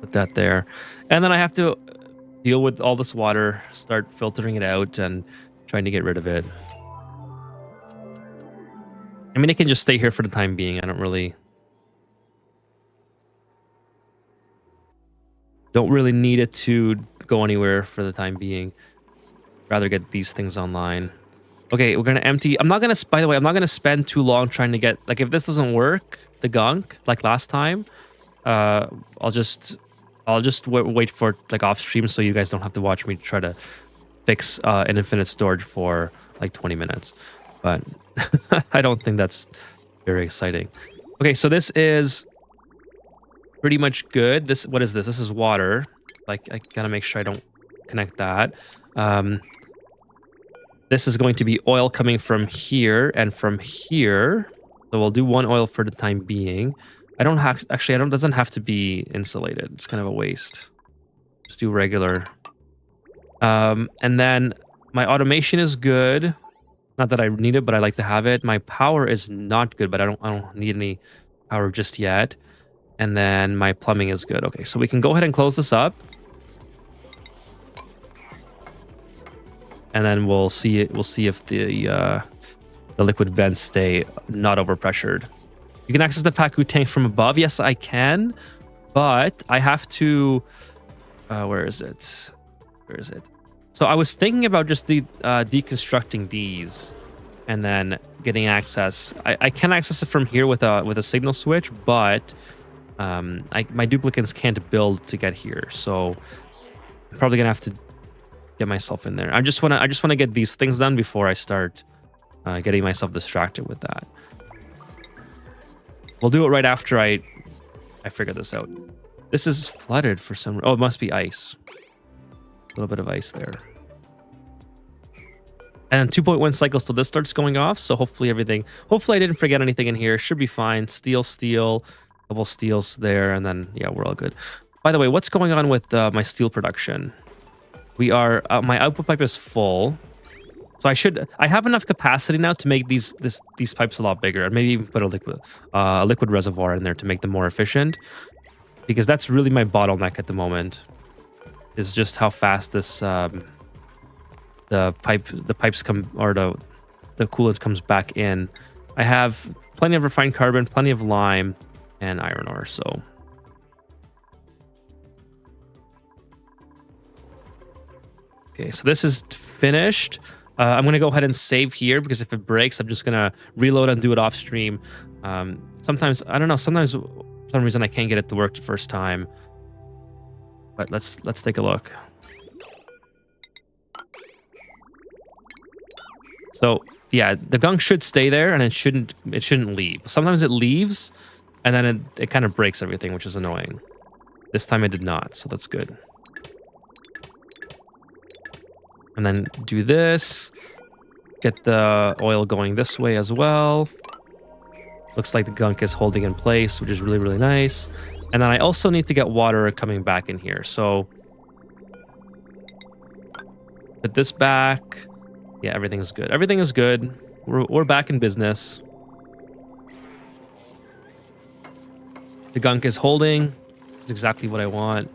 Put that there. And then I have to deal with all this water, start filtering it out and trying to get rid of it. I mean, it can just stay here for the time being. I don't really need it to go anywhere for the time being. Rather get these things online. Okay, we're gonna empty. By the way, I'm not gonna spend too long trying to get, like, if this doesn't work, the gunk, like last time, I'll just wait for like off stream so you guys don't have to watch me try to fix an infinite storage for like 20 minutes. But I don't think that's very exciting. Okay, so this is pretty much good. What is this? This is water. Like, I gotta make sure I don't connect that. This is going to be oil coming from here and from here. So we'll do 1 oil for the time being. I don't have, actually, I don't, doesn't have to be insulated. It's kind of a waste. Just do regular. And then my automation is good. Not that I need it, but I like to have it. My power is not good, but I don't need any power just yet. And then my plumbing is good. Okay, so we can go ahead and close this up. And then we'll see it. We'll see if the liquid vents stay not overpressured. You can access the Paku tank from above. Yes, I can, but I have to. Where is it? Where is it? So I was thinking about just deconstructing these, and then getting access. I can access it from here with a signal switch, but my duplicates can't build to get here. So I'm probably gonna have to get myself in there. I just wanna get these things done before I start getting myself distracted with that. We'll do it right after I figure this out. This is flooded for some. Oh, it must be ice. A little bit of ice there. And 2.1 cycles till this starts going off. So hopefully everything. Hopefully I didn't forget anything in here. Should be fine. Steel, couple steels there, and then yeah, we're all good. By the way, what's going on with my steel production? We are. My output pipe is full. So I have enough capacity now to make these pipes a lot bigger, and maybe even put a liquid reservoir in there to make them more efficient, because that's really my bottleneck at the moment. Is just how fast this the pipes come, or the coolant comes back in. I have plenty of refined carbon, plenty of lime, and iron ore. So okay, so this is finished. I'm going to go ahead and save here, because if it breaks, I'm just going to reload and do it off stream. Sometimes, I don't know, sometimes for some reason I can't get it to work the first time. But let's take a look. So yeah, the gunk should stay there, and it shouldn't leave. Sometimes it leaves, and then it kind of breaks everything, which is annoying. This time it did not, so that's good. And then do this. Get the oil going this way as well. Looks like the gunk is holding in place, which is really, really nice. And then I also need to get water coming back in here. So put this back. Yeah, everything is good. Everything is good. We're back in business. The gunk is holding. It's exactly what I want.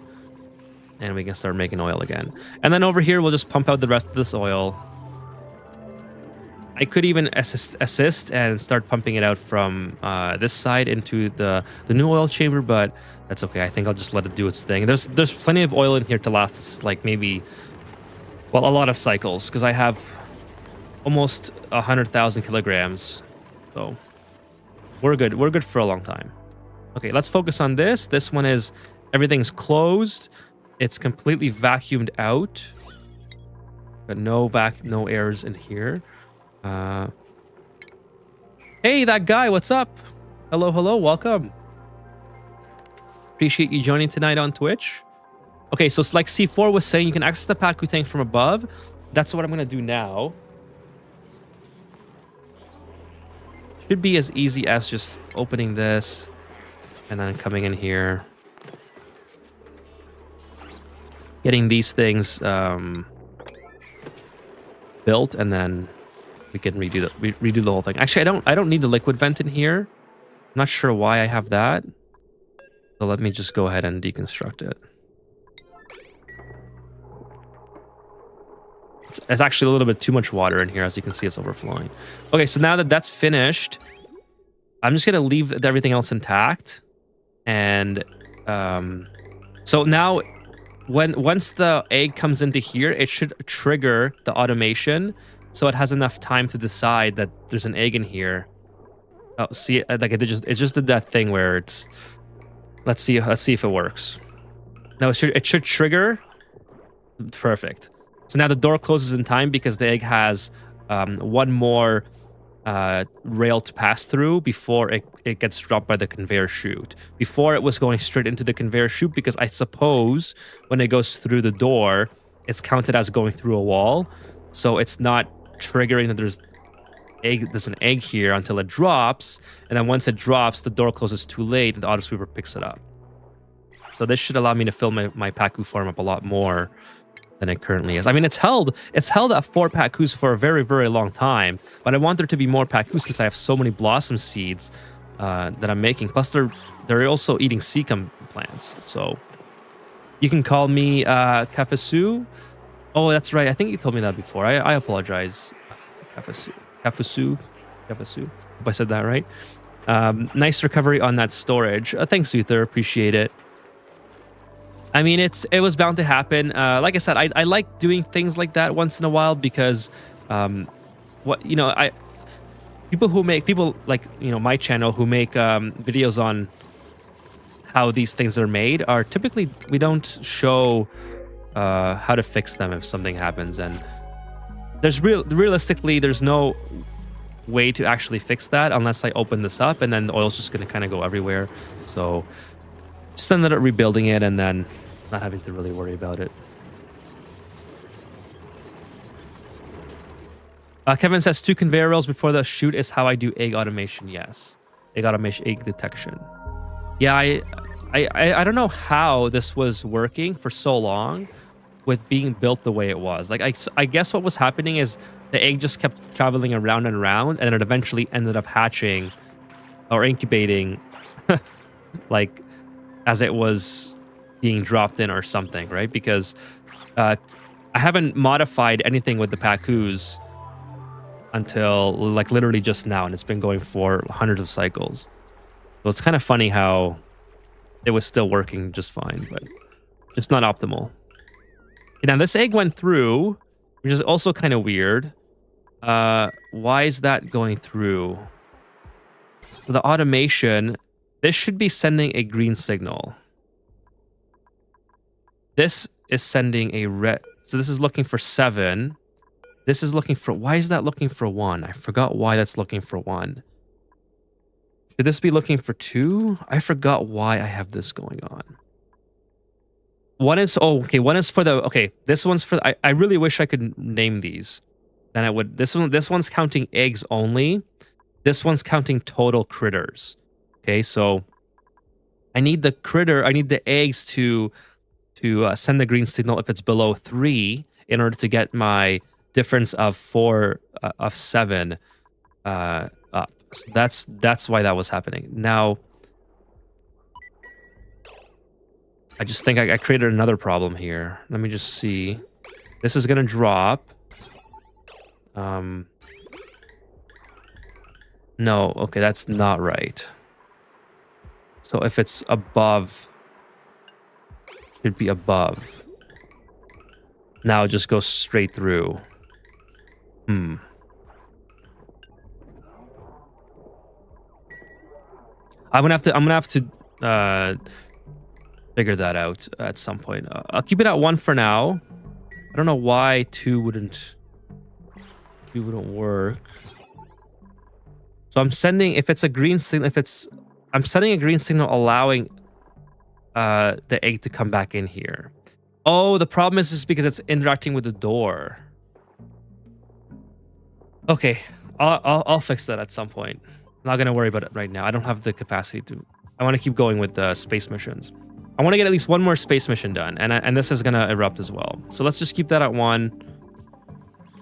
And we can start making oil again. And then over here, we'll just pump out the rest of this oil. I could even assist and start pumping it out from this side into the new oil chamber, but that's okay. I think I'll just let it do its thing. There's plenty of oil in here to last us, like maybe, well, a lot of cycles, because I have almost 100,000 kilograms. So we're good. We're good for a long time. Okay, let's focus on this. This one is, everything's closed. It's completely vacuumed out. Got no airs in here. Hey, that guy, what's up? Hello, welcome. Appreciate you joining tonight on Twitch. Okay, so it's like C4 was saying, you can access the Paku tank from above. That's what I'm gonna do now. Should be as easy as just opening this and then coming in here. Getting these things built, and then we can redo the whole thing. Actually, I don't need the liquid vent in here. I'm not sure why I have that. So let me just go ahead and deconstruct it. It's actually a little bit too much water in here. As you can see, it's overflowing. Okay, so now that that's finished, I'm just gonna leave everything else intact. And so now, once the egg comes into here, it should trigger the automation, so it has enough time to decide that there's an egg in here. Oh, see, like it just did that thing where it's. Let's see if it works. Now it should trigger. Perfect. So now the door closes in time because the egg has one more rail to pass through before it gets dropped by the conveyor chute. Before, it was going straight into the conveyor chute, because I suppose when it goes through the door, it's counted as going through a wall. So it's not triggering that there's egg. There's an egg here until it drops, and then once it drops, the door closes too late, and the auto sweeper picks it up. So this should allow me to fill my Pacu farm up a lot more than it currently is. I mean, it's held at 4 Pacus for a very, very long time, but I want there to be more Pacus since I have so many blossom seeds that I'm making. Plus, they're also eating Seacum plants. So you can call me Kafasu. Oh, that's right. I think you told me that before. I apologize. Kafasu. Hope I said that right. Nice recovery on that storage. Thanks, Uther. Appreciate it. I mean, it was bound to happen. Like I said, I like doing things like that once in a while because, people like my channel who make videos on how these things are made are typically we don't show how to fix them if something happens, and realistically there's no way to actually fix that unless I open this up, and then the oil's just going to kind of go everywhere. So just ended up rebuilding it and then not having to really worry about it. Kevin says 2 conveyor rails before the chute is how I do egg automation. Yes, egg automation, egg detection. Yeah, I don't know how this was working for so long with being built the way it was. Like I guess what was happening is the egg just kept traveling around and around, and it eventually ended up hatching or incubating, like as it was being dropped in or something, right? Because I haven't modified anything with the Pacus until like literally just now, and it's been going for hundreds of cycles. So it's kind of funny how it was still working just fine, but it's not optimal. Now this egg went through, which is also kind of weird. Why is that going through? So the automation, this should be sending a green signal. This is sending a red. So this is looking for 7. This is looking for, why is that looking for 1? I forgot why that's looking for 1. Should this be looking for 2? I forgot why I have this going on. One is, one is for the, this one's for, I really wish I could name these. Then I would, this one's counting eggs only. This one's counting total critters. Okay, so I need the eggs to send the green signal if it's below 3 in order to get my difference of 7 up. So that's why that was happening. Now, I just think I created another problem here. Let me just see. This is gonna drop. No, okay, that's not right. So if it's above, should be above. Now it just goes straight through. I'm gonna have to figure that out at some point. I'll keep it at 1 for now. I don't know why 2 wouldn't work. So I'm sending, if it's a green signal, I'm sending a green signal allowing the egg to come back in here. Oh, the problem is just because it's interacting with the door. Okay, I'll fix that at some point. I'm not gonna worry about it right now. I don't have the capacity to. I want to keep going with the space missions. I want to get at least one more space mission done, and this is gonna erupt as well. So let's just keep that at 1.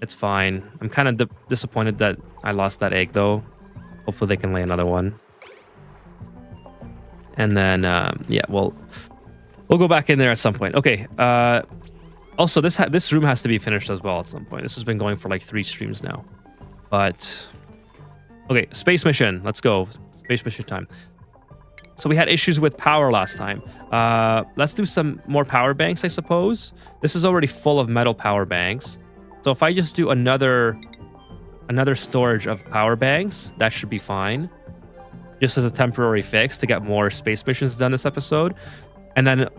It's fine. I'm kind of disappointed that I lost that egg though. Hopefully they can lay another one. And then yeah, we'll go back in there at some point. Okay. Also, this room has to be finished as well at some point. This has been going for like 3 streams now. But okay, space mission. Let's go. Space mission time. So we had issues with power last time. Let's do some more power banks, I suppose. This is already full of metal power banks. So if I just do another storage of power banks, that should be fine. Just as a temporary fix to get more space missions done this episode. And then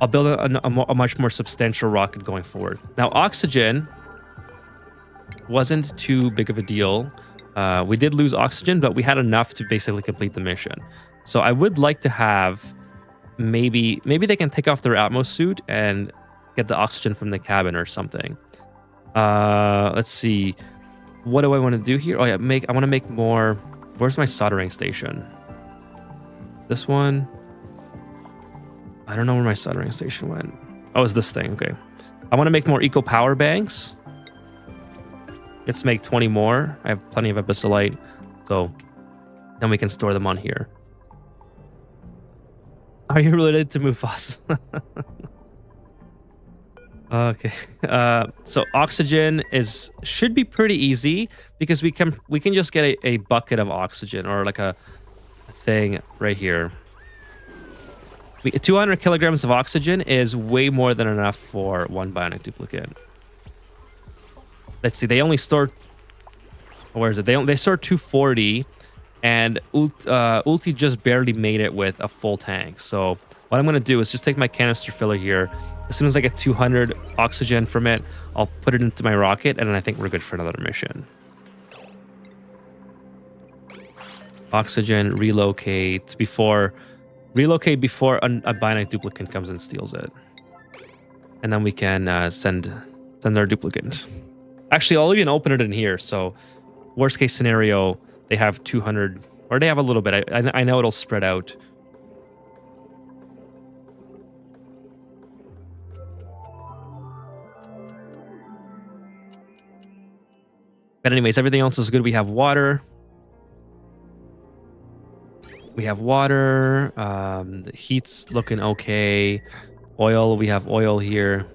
I'll build a much more substantial rocket going forward. Now, oxygen wasn't too big of a deal. We did lose oxygen, but we had enough to basically complete the mission. So I would like to have maybe they can take off their Atmos suit and get the oxygen from the cabin or something. Let's see. What do I want to do here? Oh yeah, I want to make more. Where's my soldering station? This one. I don't know where my soldering station went. Oh, it's this thing. Okay. I want to make more eco power banks. Let's make 20 more. I have plenty of abyssalite. So then we can store them on here. Are you related to Mufasa? Okay. So oxygen should be pretty easy because we can just get a bucket of oxygen or like a thing right here. 200 kilograms of oxygen is way more than enough for one bionic duplicate. Let's see. They only store. Where is it? They store 240, and Ulti just barely made it with a full tank. So what I'm gonna do is just take my canister filler here. As soon as I get 200 oxygen from it, I'll put it into my rocket, and then I think we're good for another mission. Oxygen, relocate before a bionic duplicate comes and steals it. And then we can send our duplicate. Actually, I'll even open it in here. So worst case scenario, they have 200, or they have a little bit. I know it'll spread out. But anyways, everything else is good. We have water. The heat's looking okay. Oil, we have oil here.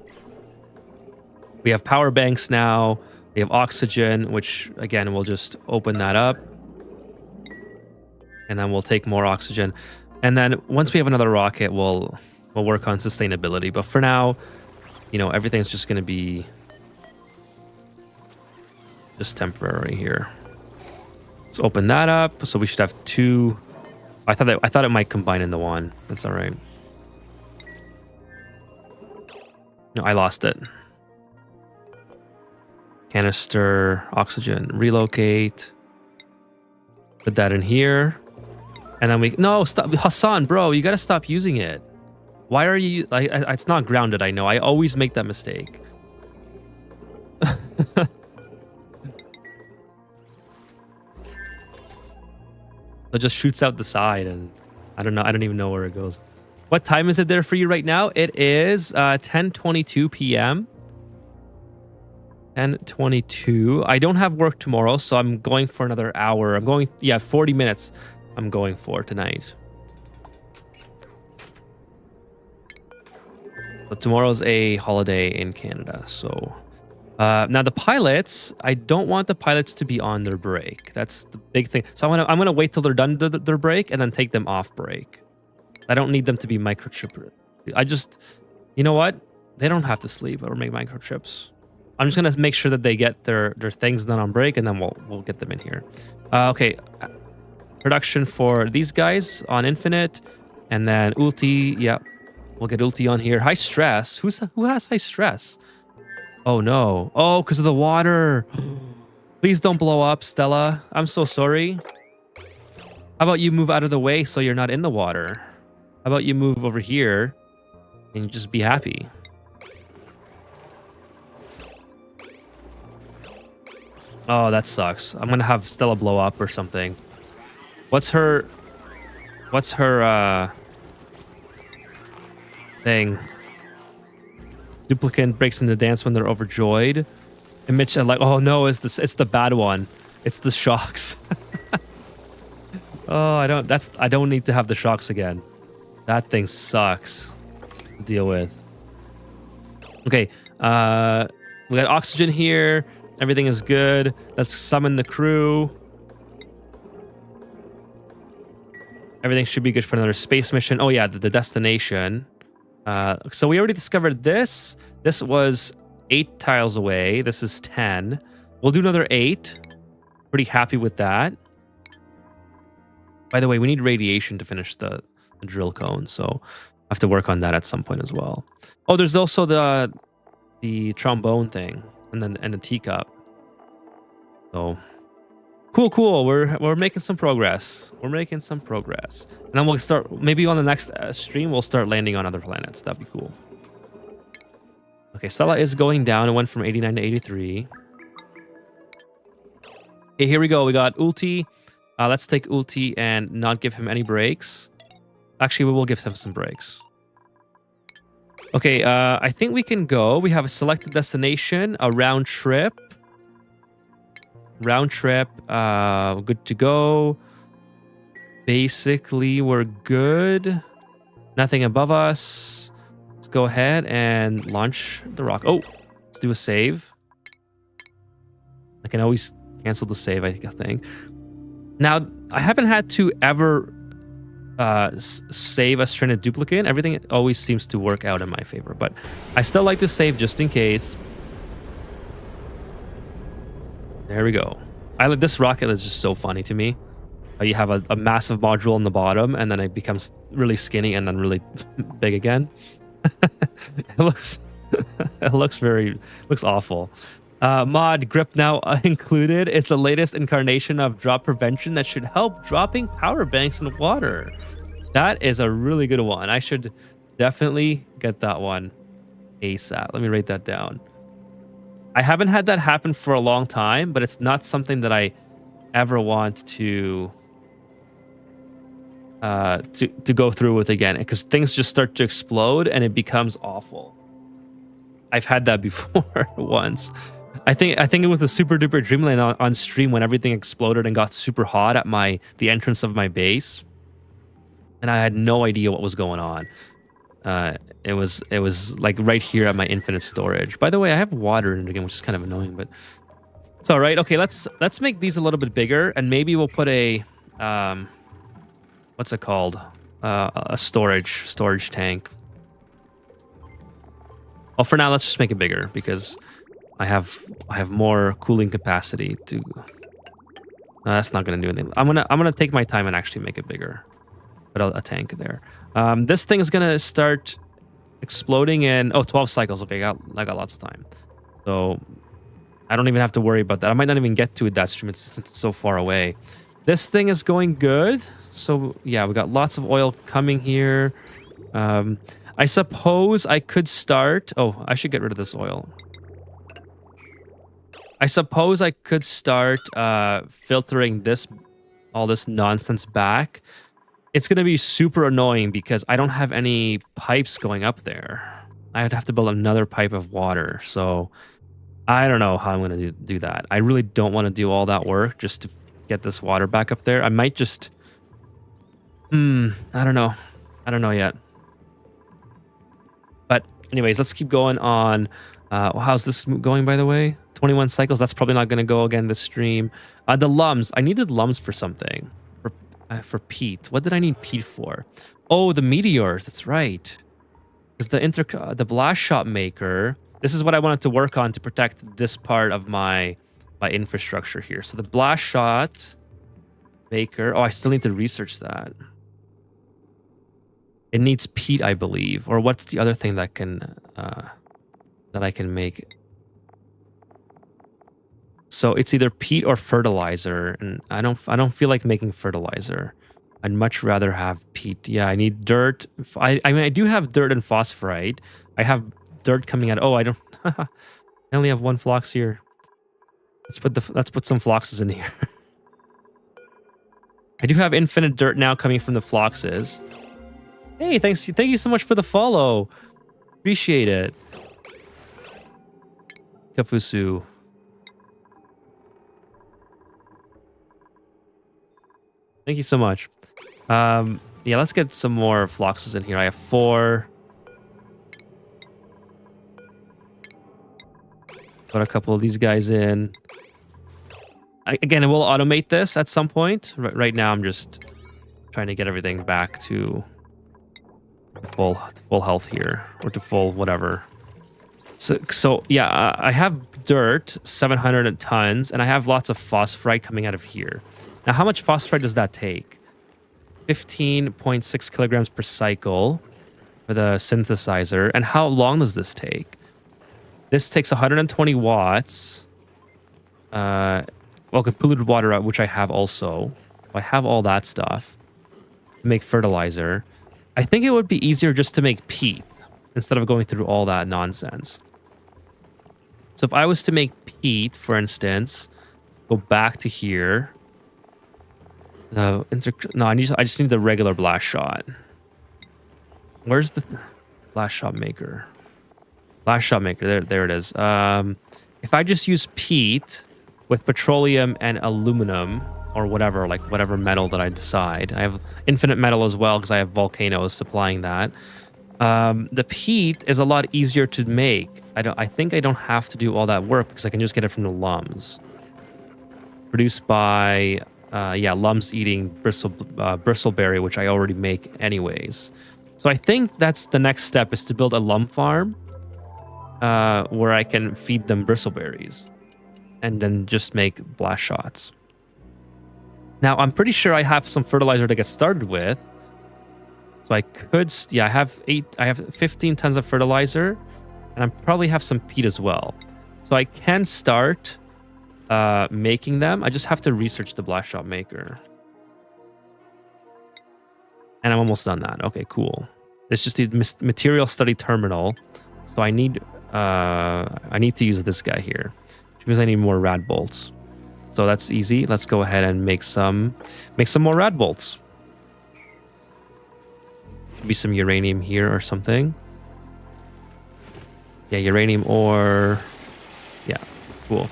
We have power banks now. We have oxygen, which again, we'll just open that up. And then we'll take more oxygen. And then once we have another rocket, we'll work on sustainability. But for now, everything's just going to be just temporary here. Let's open that up. So we should have two. I thought it might combine into one. That's all right. No, I lost it. Canister, oxygen, relocate. Put that in here. And then no, stop. Hassan, bro, you got to stop using it. Why are you, it's not grounded, I know. I always make that mistake. It just shoots out the side, and I don't know. I don't even know where it goes. What time is it there for you right now? It is 10:22 p.m. 10:22. I don't have work tomorrow, so I'm going for another hour. 40 minutes I'm going for tonight. But tomorrow's a holiday in Canada, so... now the pilots, I don't want the pilots to be on their break. That's the big thing. So I'm gonna wait till they're done their break and then take them off break. I don't need them to be microchipped. You know what? They don't have to sleep or make microchips. I'm just gonna make sure that they get their things done on break, and then we'll get them in here. Okay, production for these guys on infinite, and then ulti. Yeah, we'll get ulti on here. High stress. Who has high stress? Oh no. Oh, because of the water. Please don't blow up, Stella. I'm so sorry. How about you move out of the way so you're not in the water? How about you move over here and just be happy? Oh, that sucks. I'm gonna have Stella blow up or something. What's her thing? Duplicate breaks into dance when they're overjoyed. And Mitch, oh no, it's the bad one. It's the shocks. Oh, I don't need to have the shocks again. That thing sucks to deal with. Okay, we got oxygen here. Everything is good. Let's summon the crew. Everything should be good for another space mission. Oh yeah, the destination. So we already discovered this. This was 8 tiles away. This is 10. We'll do another 8. Pretty happy with that. By the way, we need radiation to finish the drill cone, so I have to work on that at some point as well. Oh, there's also the trombone thing, and the teacup. So cool. We're making some progress. And then we'll start, maybe on the next stream, we'll start landing on other planets. That'd be cool. Okay, Stella is going down. It went from 89 to 83. Okay, here we go. We got Ulti. Let's take Ulti and not give him any breaks. Actually, we will give him some breaks. Okay, I think we can go. We have a selected destination, a round trip. Round trip, good to go. Basically, we're good. Nothing above us. Let's go ahead and launch the rock. Oh, let's do a save. I can always cancel the save, I think. Now, I haven't had to ever save a stranded duplicate. Everything always seems to work out in my favor, but I still like to save just in case. There we go. This rocket is just so funny to me. You have a massive module on the bottom, and then it becomes really skinny and then really big again. It looks looks awful. Mod grip now included is the latest incarnation of drop prevention that should help dropping power banks in water. That is a really good one. I should definitely get that one ASAP. Let me write that down. I haven't had that happen for a long time, but it's not something that I ever want to go through with again, because things just start to explode and it becomes awful. I've had that before once. I think it was the Super Duper Dreamland on stream when everything exploded and got super hot at the entrance of my base, and I had no idea what was going on. It was like right here at my infinite storage. By the way, I have water in it again, which is kind of annoying, but it's all right. Okay, let's make these a little bit bigger, and maybe we'll put a what's it called? A storage tank. Well, for now, let's just make it bigger because I have more cooling capacity to. No, that's not gonna do anything. I'm gonna take my time and actually make it bigger. Put a tank there. This thing is gonna start exploding in 12 cycles. Okay, I got lots of time, so I don't even have to worry about that. I might not even get to it that stream since it's so far away. This thing is going good. So yeah, we got lots of oil coming here. I suppose I could start. Oh, I should get rid of this oil. I suppose I could start filtering all this nonsense back. It's going to be super annoying because I don't have any pipes going up there. I would have to build another pipe of water. So I don't know how I'm going to do that. I really don't want to do all that work just to get this water back up there. I might just... I don't know. I don't know yet. But anyways, let's keep going on. How's this going, by the way? 21 cycles. That's probably not going to go again this stream. The lums. I needed lums for something. For peat. What did I need peat for? Oh, the meteors. That's right. Because the blast shot maker. This is what I wanted to work on to protect this part of my infrastructure here. So the blast shot maker. Oh, I still need to research that. It needs peat, I believe. Or what's the other thing that I can make? So it's either peat or fertilizer, and I don't feel like making fertilizer. I'd much rather have peat. Yeah, I need dirt. I mean, I do have dirt and phosphorite. I have dirt coming out. Oh, I don't. I only have one phlox here. Let's put some phloxes in here. I do have infinite dirt now coming from the phloxes. Hey, thank you so much for the follow. Appreciate it. Kafusu. Thank you so much. Yeah, let's get some more phloxes in here. I have 4. Put a couple of these guys in. Again, we'll automate this at some point. Right now, I'm just trying to get everything back to full health here, or to full whatever. So yeah, I have dirt, 700 tons, and I have lots of phosphorite coming out of here. Now, how much phosphorite does that take? 15.6 kilograms per cycle for the synthesizer. And how long does this take? This takes 120 watts. Well, polluted water, which I have also. I have all that stuff to make fertilizer. I think it would be easier just to make peat instead of going through all that nonsense. So if I was to make peat, for instance, Go back to here. No, I just need the regular blast shot. Where's the blast shot maker? Blast shot maker. There it is. If I just use peat with petroleum and aluminum or whatever, like whatever metal that I decide. I have infinite metal as well because I have volcanoes supplying that. The peat is a lot easier to make. I think I don't have to do all that work because I can just get it from the lums. Produced by lums eating bristleberry, which I already make anyways. So I think that's the next step, is to build a lum farm where I can feed them bristleberries and then just make blast shots. Now, I'm pretty sure I have some fertilizer to get started with. So I could, I have 15 tons of fertilizer, and I probably have some peat as well. So I can start making them. I just have to research the blast shot maker. And I'm almost done that. Okay, cool. It's just the material study terminal. So I need to use this guy here, which means I need more rad bolts. So that's easy. Let's go ahead and make some more rad bolts. Maybe some uranium here or something. Yeah, uranium ore. Yeah, cool.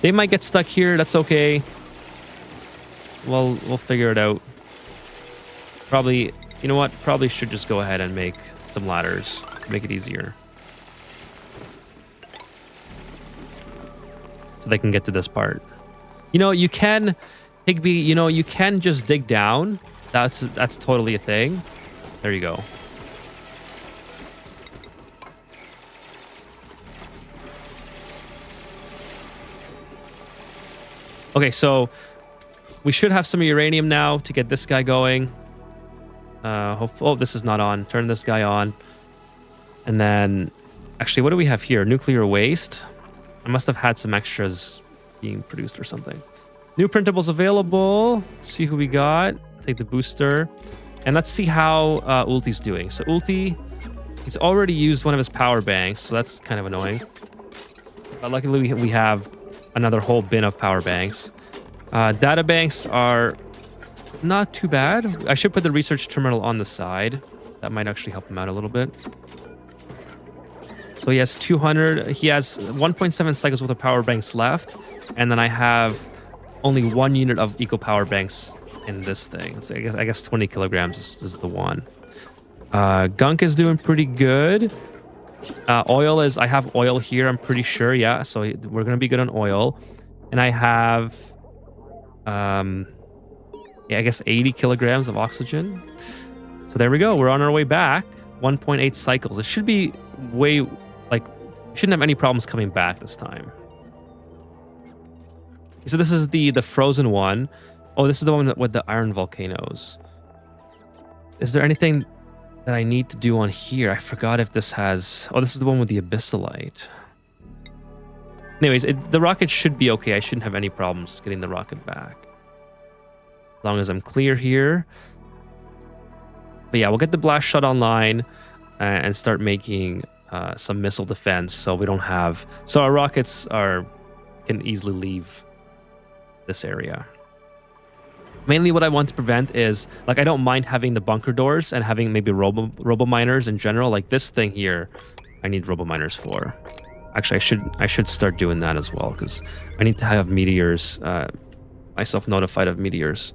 They might get stuck here. That's okay. We'll figure it out. Probably, you know what? Probably should just go ahead and make some ladders to make it easier. So they can get to this part. You know, you can, Higby, you know, you can just dig down. That's totally a thing. There you go. Okay, so we should have some uranium now to get this guy going. Oh, this is not on. Turn this guy on. And then, actually, what do we have here? Nuclear waste. I must have had some extras being produced or something. New printables available. See who we got. Take the booster. And let's see how Ulti's doing. So Ulti, he's already used one of his power banks, so that's kind of annoying. But luckily, we have another whole bin of power banks. Data banks are not too bad. I should put the research terminal on the side. That might actually help him out a little bit. So he has 200. He has 1.7 cycles worth of power banks left. And then I have only 1 unit of eco power banks in this thing. So I guess 20 kilograms is the one. Gunk is doing pretty good. Oil is, I have oil here, I'm pretty sure. Yeah, so we're going to be good on oil. And I have, I guess 80 kilograms of oxygen. So there we go. We're on our way back. 1.8 cycles. It should be shouldn't have any problems coming back this time. So this is the frozen one. Oh, this is the one with the iron volcanoes. Is there anything that I need to do on here? I forgot if this has... Oh, this is the one with the abyssalite. Anyways, the rocket should be okay. I shouldn't have any problems getting the rocket back. As long as I'm clear here. But yeah, we'll get the blast shot online and start making some missile defense so we don't have... So our rockets can easily leave this area. Mainly what I want to prevent is, like, I don't mind having the bunker doors and having maybe robo miners in general. Like this thing here, I need robo miners for. Actually, I should start doing that as well because I need to have meteors, myself notified of meteors.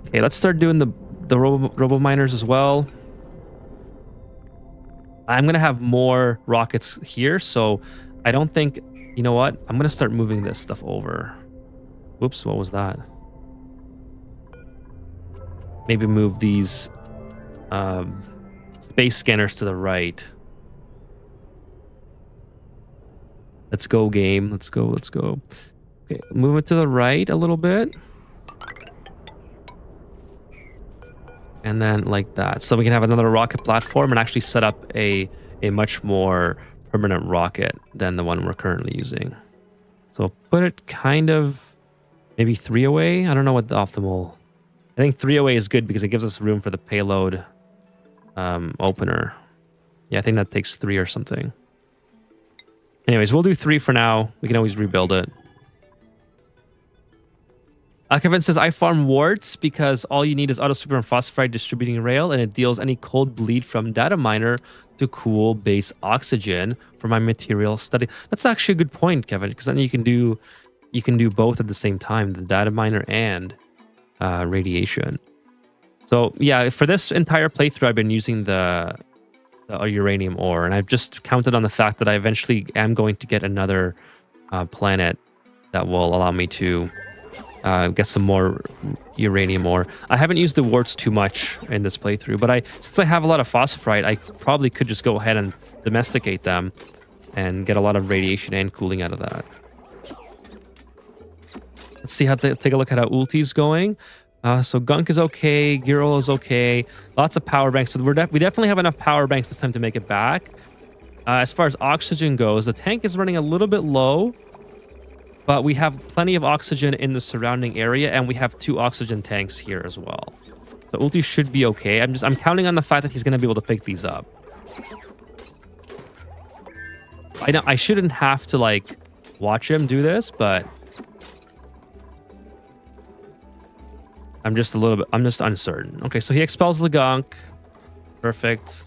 Okay, let's start doing the robo miners as well. I'm gonna have more rockets here, so I don't think. You know what? I'm gonna start moving this stuff over. Whoops, what was that? Maybe move these space scanners to the right. Let's go, game. Let's go. Okay, move it to the right a little bit. And then like that. So we can have another rocket platform and actually set up a much more permanent rocket than the one we're currently using. So put it kind of maybe 3 away. I don't know what the optimal... I think 3 away is good because it gives us room for the payload opener. Yeah, I think that takes 3 or something. Anyways, we'll do 3 for now. We can always rebuild it. Kevin says, I farm warts because all you need is auto sweeper and phosphide distributing rail, and it deals any cold bleed from data miner to cool base oxygen for my material study. That's actually a good point, Kevin, because then you can do both at the same time, the data miner and radiation. So yeah, for this entire playthrough, I've been using the uranium ore, and I've just counted on the fact that I eventually am going to get another planet that will allow me to get some more uranium ore. I haven't used the warts too much in this playthrough, but since I have a lot of phosphorite, I probably could just go ahead and domesticate them and get a lot of radiation and cooling out of that. Let's see take a look at how Ulti's going. So Gunk is okay, Girl is okay, lots of power banks. So we definitely have enough power banks this time to make it back. As far as oxygen goes, the tank is running a little bit low, but we have plenty of oxygen in the surrounding area, and we have 2 oxygen tanks here as well. So Ulti should be okay. I'm counting on the fact that he's going to be able to pick these up. I shouldn't have to like watch him do this, but I'm just uncertain. Okay, so he expels the Gunk. Perfect.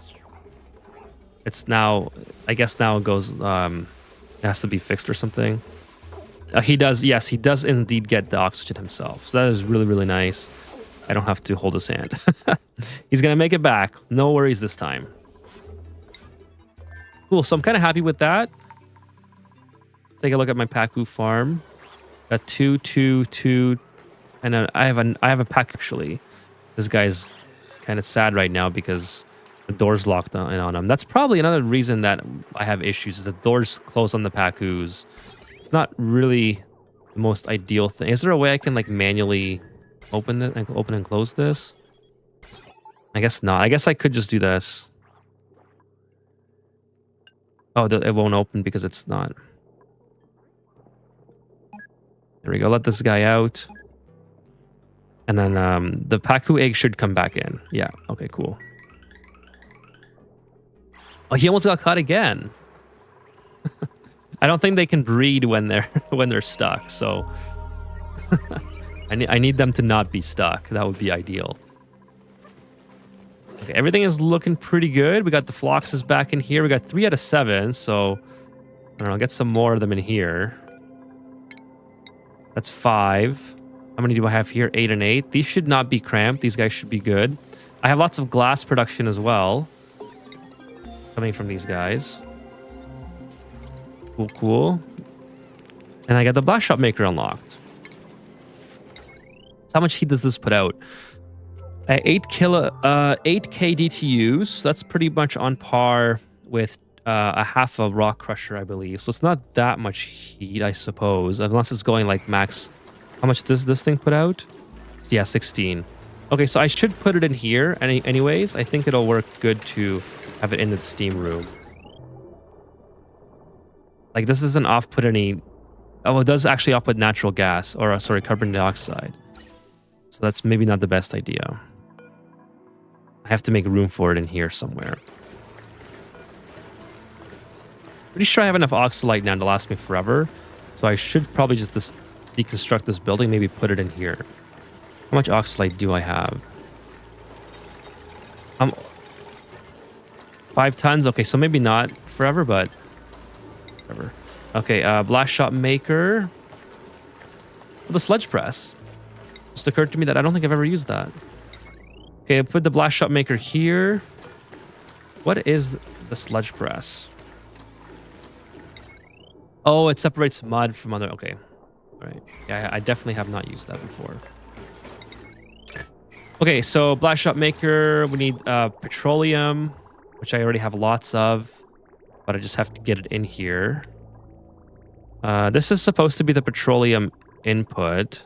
It's now, I guess now it goes, it has to be fixed or something. He does indeed get the oxygen himself. So that is really, really nice. I don't have to hold his hand. He's going to make it back. No worries this time. Cool, so I'm kind of happy with that. Let's take a look at my Paku farm. Got 2, 2, 2, and then I have a pack actually. This guy's kind of sad right now because the door's locked on him. That's probably another reason that I have issues. The door's closed on the Pakus. It's not really the most ideal thing. Is there a way I can like manually open and close this? I guess not. I guess I could just do this. Oh, it won't open because it's not. There we go. Let this guy out. And then the Paku egg should come back in. Yeah. Okay, cool. Oh, he almost got caught again. I don't think they can breed when they're stuck, so I need them to not be stuck. That would be ideal. Okay, everything is looking pretty good. We got the Phloxes back in here. We got 3 out of 7, so I don't know, I'll get some more of them in here. That's 5. How many do I have here? 8 and 8. These should not be cramped. These guys should be good. I have lots of glass production as well coming from these guys. Cool. And I got the blast shot maker unlocked. So how much heat does this put out? 8 kDTUs. So that's pretty much on par with a half a rock crusher, I believe. So it's not that much heat, I suppose, unless it's going like max. How much does this thing put out? Yeah, 16. Okay, so I should put it in here anyways. I think it'll work good to have it in the steam room. Like, this doesn't off-put any... Oh, it does actually off-put natural gas, or sorry, carbon dioxide. So that's maybe not the best idea. I have to make room for it in here somewhere. Pretty sure I have enough oxalite now to last me forever. So I should probably just deconstruct this building, maybe put it in here. How much oxalite do I have? 5 tons? Okay, so maybe not forever, but... whatever. Okay, blast shot maker. Oh, the sledge press. Just occurred to me that I don't think I've ever used that. Okay, I put the blast shot maker here. What is the sledge press? Oh, it separates mud from other... okay. All right. Yeah, I definitely have not used that before. Okay, so blast shot maker. We need petroleum, which I already have lots of, but I just have to get it in here. This is supposed to be the petroleum input.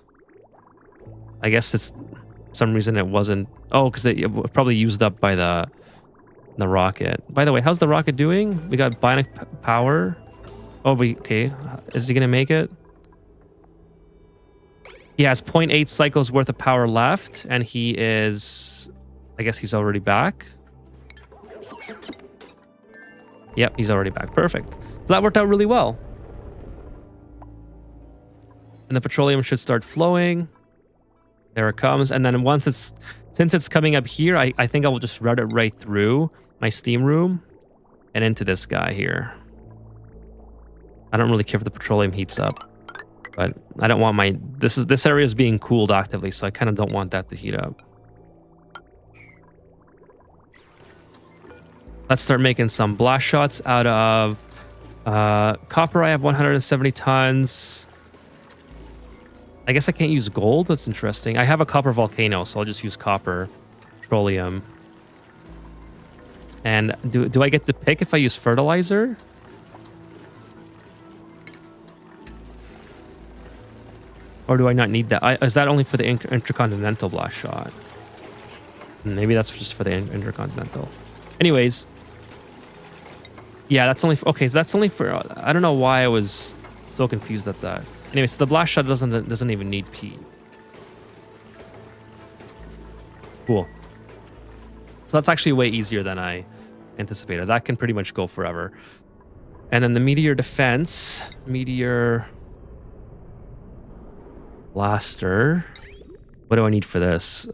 I guess it's... for some reason it wasn't... oh, because it was probably used up by the rocket. By the way, how's the rocket doing? We got bionic power. Oh, okay. Is he going to make it? He has 0.8 cycles worth of power left, and he is... I guess he's already back. Yep, he's already back. Perfect. So that worked out really well. And the petroleum should start flowing. There it comes. And then since it's coming up here, I think I will just route it right through my steam room and into this guy here. I don't really care if the petroleum heats up, but I don't want this area is being cooled actively, so I kind of don't want that to heat up. Let's start making some blast shots out of copper. I have 170 tons. I guess I can't use gold. That's interesting. I have a copper volcano, so I'll just use copper, petroleum. And do I get to pick if I use fertilizer? Or do I not need that? Is that only for the intercontinental blast shot? Maybe that's just for the intercontinental. Anyways. Yeah, that's only... Okay, so that's only for... I don't know why I was so confused at that. Anyway, so the blast shot doesn't even need P. Cool. So that's actually way easier than I anticipated. That can pretty much go forever. And then the meteor defense. Meteor... Blaster. What do I need for this?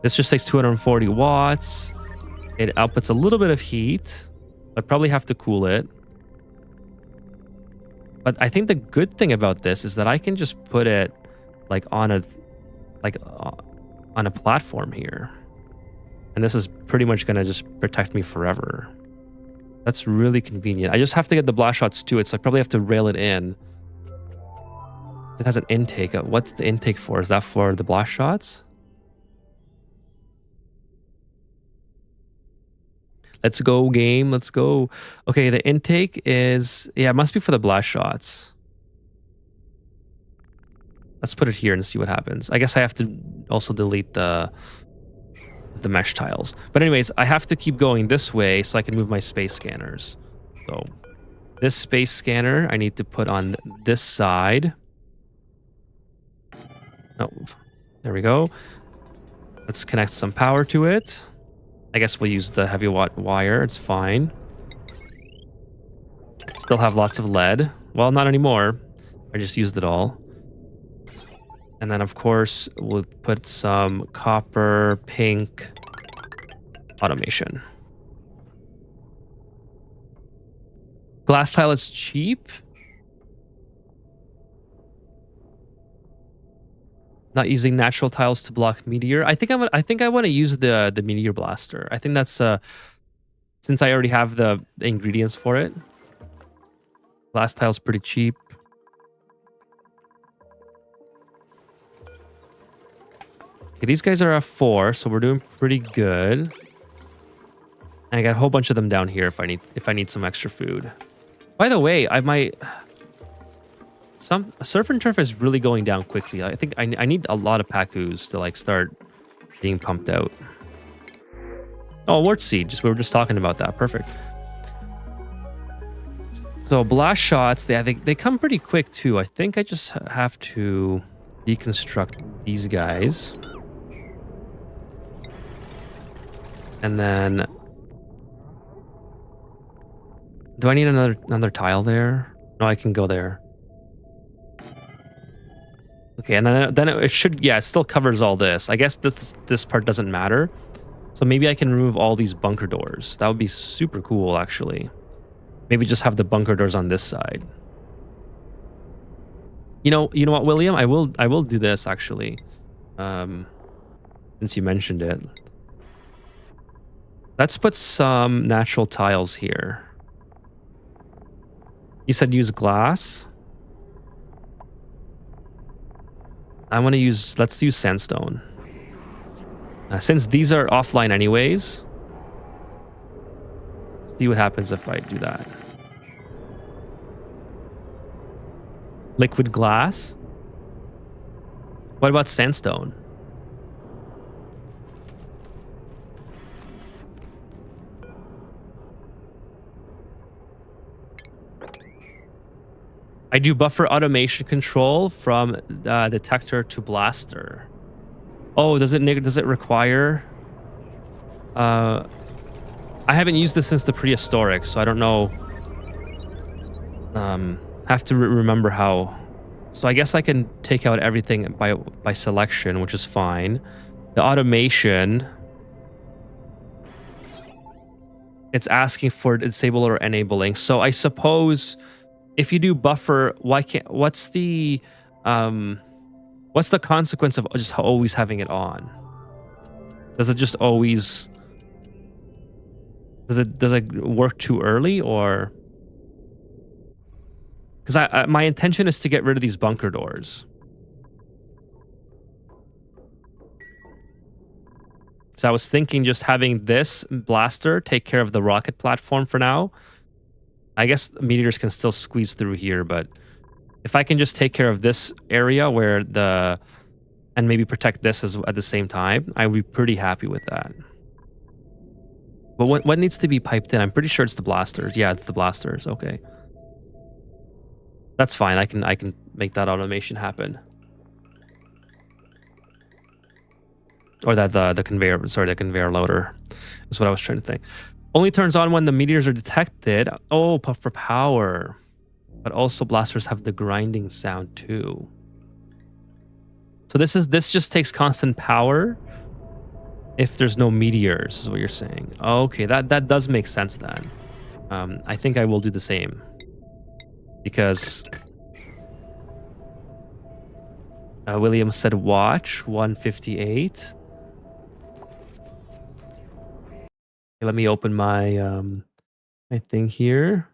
This just takes 240 watts. It outputs a little bit of heat. I'd probably have to cool it. But I think the good thing about this is that I can just put it like on a platform here. And this is pretty much going to just protect me forever. That's really convenient. I just have to get the blast shots to it, so I probably have to rail it in. It has an intake. What's the intake for? Is that for the blast shots? Let's go, game. Let's go. Okay, the intake is... Yeah, it must be for the blast shots. Let's put it here and see what happens. I guess I have to also delete the mesh tiles. But anyways, I have to keep going this way so I can move my space scanners. So this space scanner I need to put on this side. Oh, there we go. Let's connect some power to it. I guess we'll use the heavy watt wire. It's fine. Still have lots of lead. Well, not anymore. I just used it all. And then, of course, we'll put some copper, pink automation. Glass tile is cheap. Not using natural tiles to block meteor. I think I want to use the meteor blaster. I think that's since I already have the ingredients for it. Glass tile's pretty cheap. Okay, these guys are F4, so we're doing pretty good. And I got a whole bunch of them down here if I need some extra food. By the way, surf and turf is really going down quickly. I think I need a lot of Pacus to like start being pumped out. Oh, wart seed. We were just talking about that. Perfect. So blast shots, they come pretty quick too. I think I just have to deconstruct these guys. And then do I need another tile there? No, I can go there. Okay, and then it should, yeah, it still covers all this. I guess this part doesn't matter. So maybe I can remove all these bunker doors. That would be super cool, actually. Maybe just have the bunker doors on this side. You know what, William? I will do this actually. Since you mentioned it. Let's put some natural tiles here. You said use glass. Let's use sandstone. Since these are offline anyways, see what happens if I do that. Liquid glass. What about sandstone? I do buffer automation control from detector to blaster. Oh, does it require? I haven't used this since the prehistoric, so I don't know. Have to remember how. So I guess I can take out everything by selection, which is fine. The automation, it's asking for disable or enabling. So I suppose if you do buffer, what's the consequence of just always having it on? Does it just always, does it work too early, or? Because my intention is to get rid of these bunker doors. So I was thinking just having this blaster take care of the rocket platform for now. I guess meteors can still squeeze through here, but if I can just take care of this area where and maybe protect this at the same time, I would be pretty happy with that. But what needs to be piped in? I'm pretty sure it's the blasters. Yeah, it's the blasters. Okay. That's fine. I can make that automation happen. Or that the conveyor, sorry, the conveyor loader is what I was trying to think. Only turns on when the meteors are detected. Oh, for power. But also blasters have the grinding sound too. So this just takes constant power if there's no meteors, is what you're saying. Okay, that does make sense then. I think I will do the same. Because William said watch 158. Okay, let me open my my thing here.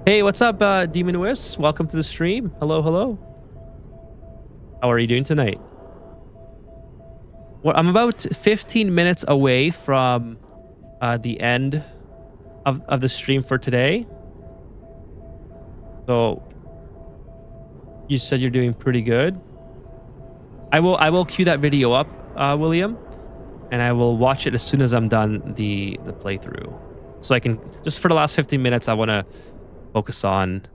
Hey, what's up, Demon Wisps? Welcome to the stream. Hello, hello. How are you doing tonight? Well, I'm about 15 minutes away from the end of the stream for today. So you said you're doing pretty good. I will queue that video up, William, and I will watch it as soon as I'm done the playthrough. So I can just for the last 15 minutes I want to focus on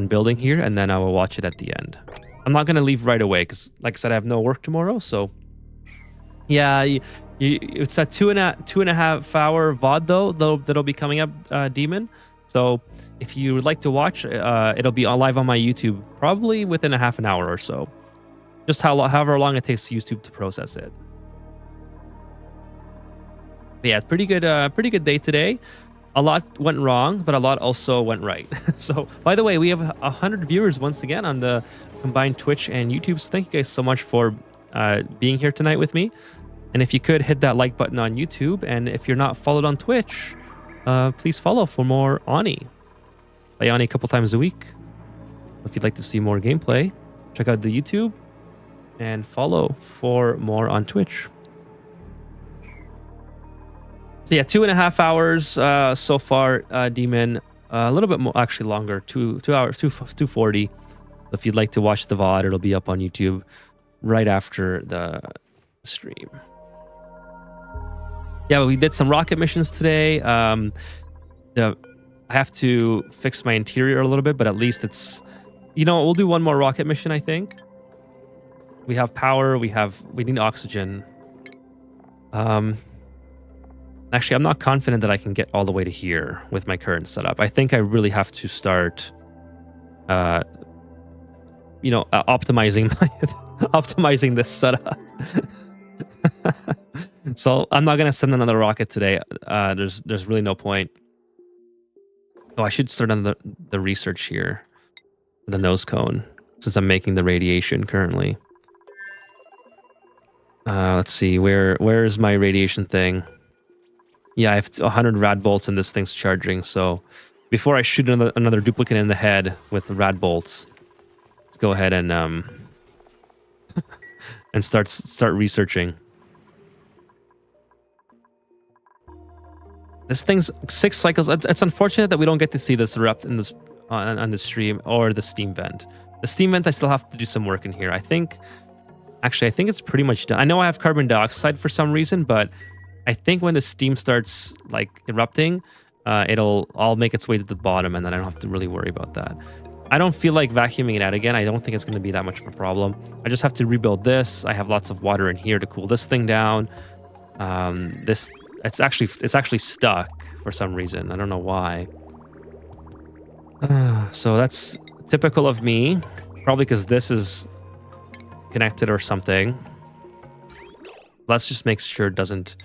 building here, and then I will watch it at the end. I'm not going to leave right away because, like I said, I have no work tomorrow. So yeah, it's a two and a half hour VOD though that'll be coming up, Demon. So if you would like to watch, it'll be live on my YouTube probably within a half an hour or so. Just however long it takes YouTube to process it. But yeah, it's pretty good day today. A lot went wrong, but a lot also went right. So, by the way, we have 100 viewers once again on the combined Twitch and YouTube. So thank you guys so much for being here tonight with me. And if you could hit that like button on YouTube, and if you're not followed on Twitch, please follow for more Ani. Play Ani a couple times a week. If you'd like to see more gameplay, check out the YouTube and follow for more on Twitch. So yeah, 2.5 hours so far, Demon. A little bit more, actually longer, 2 hours, 240. If you'd like to watch the VOD, it'll be up on YouTube right after the stream. Yeah, we did some rocket missions today. I have to fix my interior a little bit, but at least it's, we'll do one more rocket mission, I think. We have power, we need oxygen. Actually, I'm not confident that I can get all the way to here with my current setup. I think I really have to start, optimizing this setup. So I'm not gonna send another rocket today. There's really no point. Oh, I should start on the research here, the nose cone, since I'm making the radiation currently. Let's see, where is my radiation thing? Yeah, I have 100 rad bolts and this thing's charging. So before I shoot another duplicate in the head with the rad bolts, let's go ahead and and start researching. This thing's 6 cycles. It's unfortunate that we don't get to see this erupt in this on the stream or the steam vent. The steam vent, I still have to do some work in here. I think it's pretty much done. I know I have carbon dioxide for some reason, but I think when the steam starts like erupting, it'll all make its way to the bottom, and then I don't have to really worry about that. I don't feel like vacuuming it out again. I don't think it's going to be that much of a problem. I just have to rebuild this. I have lots of water in here to cool this thing down. This it's actually stuck for some reason. I don't know why. So that's typical of me. Probably because this is connected or something. Let's just make sure it doesn't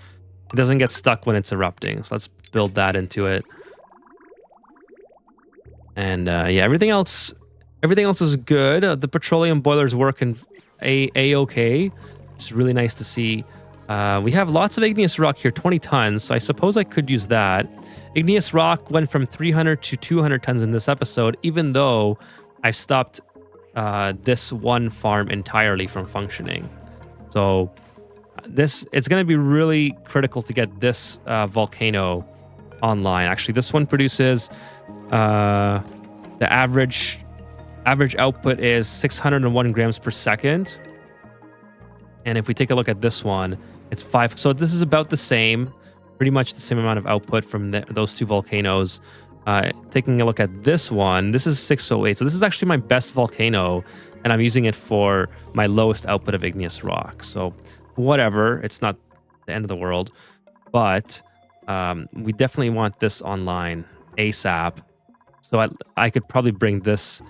get stuck when it's erupting. So let's build that into it. And yeah, everything else is good. The petroleum boilers work in a-okay. It's really nice to see. We have lots of igneous rock here, 20 tons. So I suppose I could use that. Igneous rock went from 300 to 200 tons in this episode, even though I stopped this one farm entirely from functioning. So it's going to be really critical to get this volcano online. Actually, this one produces the average output is 601 grams per second. And if we take a look at this one, it's 5. So this is about the same, pretty much the same amount of output from those two volcanoes. Taking a look at this one, this is 608. So this is actually my best volcano, and I'm using it for my lowest output of igneous rock. So whatever, it's not the end of the world, but we definitely want this online ASAP. So I could probably bring this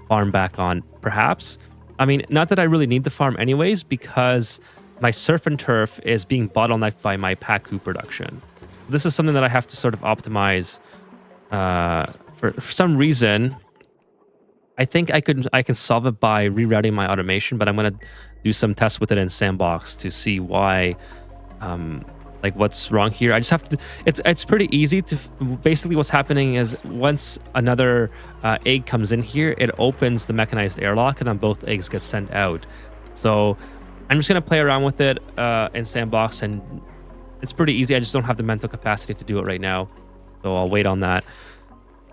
farm back on, perhaps. I mean, not that I really need the farm anyways, because my surf and turf is being bottlenecked by my Paku production. This is something that I have to sort of optimize. For some reason, I think I can solve it by rerouting my automation, but I'm gonna do some tests with it in Sandbox to see why, like what's wrong here. I just have to. It's pretty easy to. Basically, what's happening is once another egg comes in here, it opens the mechanized airlock, and then both eggs get sent out. So I'm just gonna play around with it in Sandbox, and it's pretty easy. I just don't have the mental capacity to do it right now, so I'll wait on that,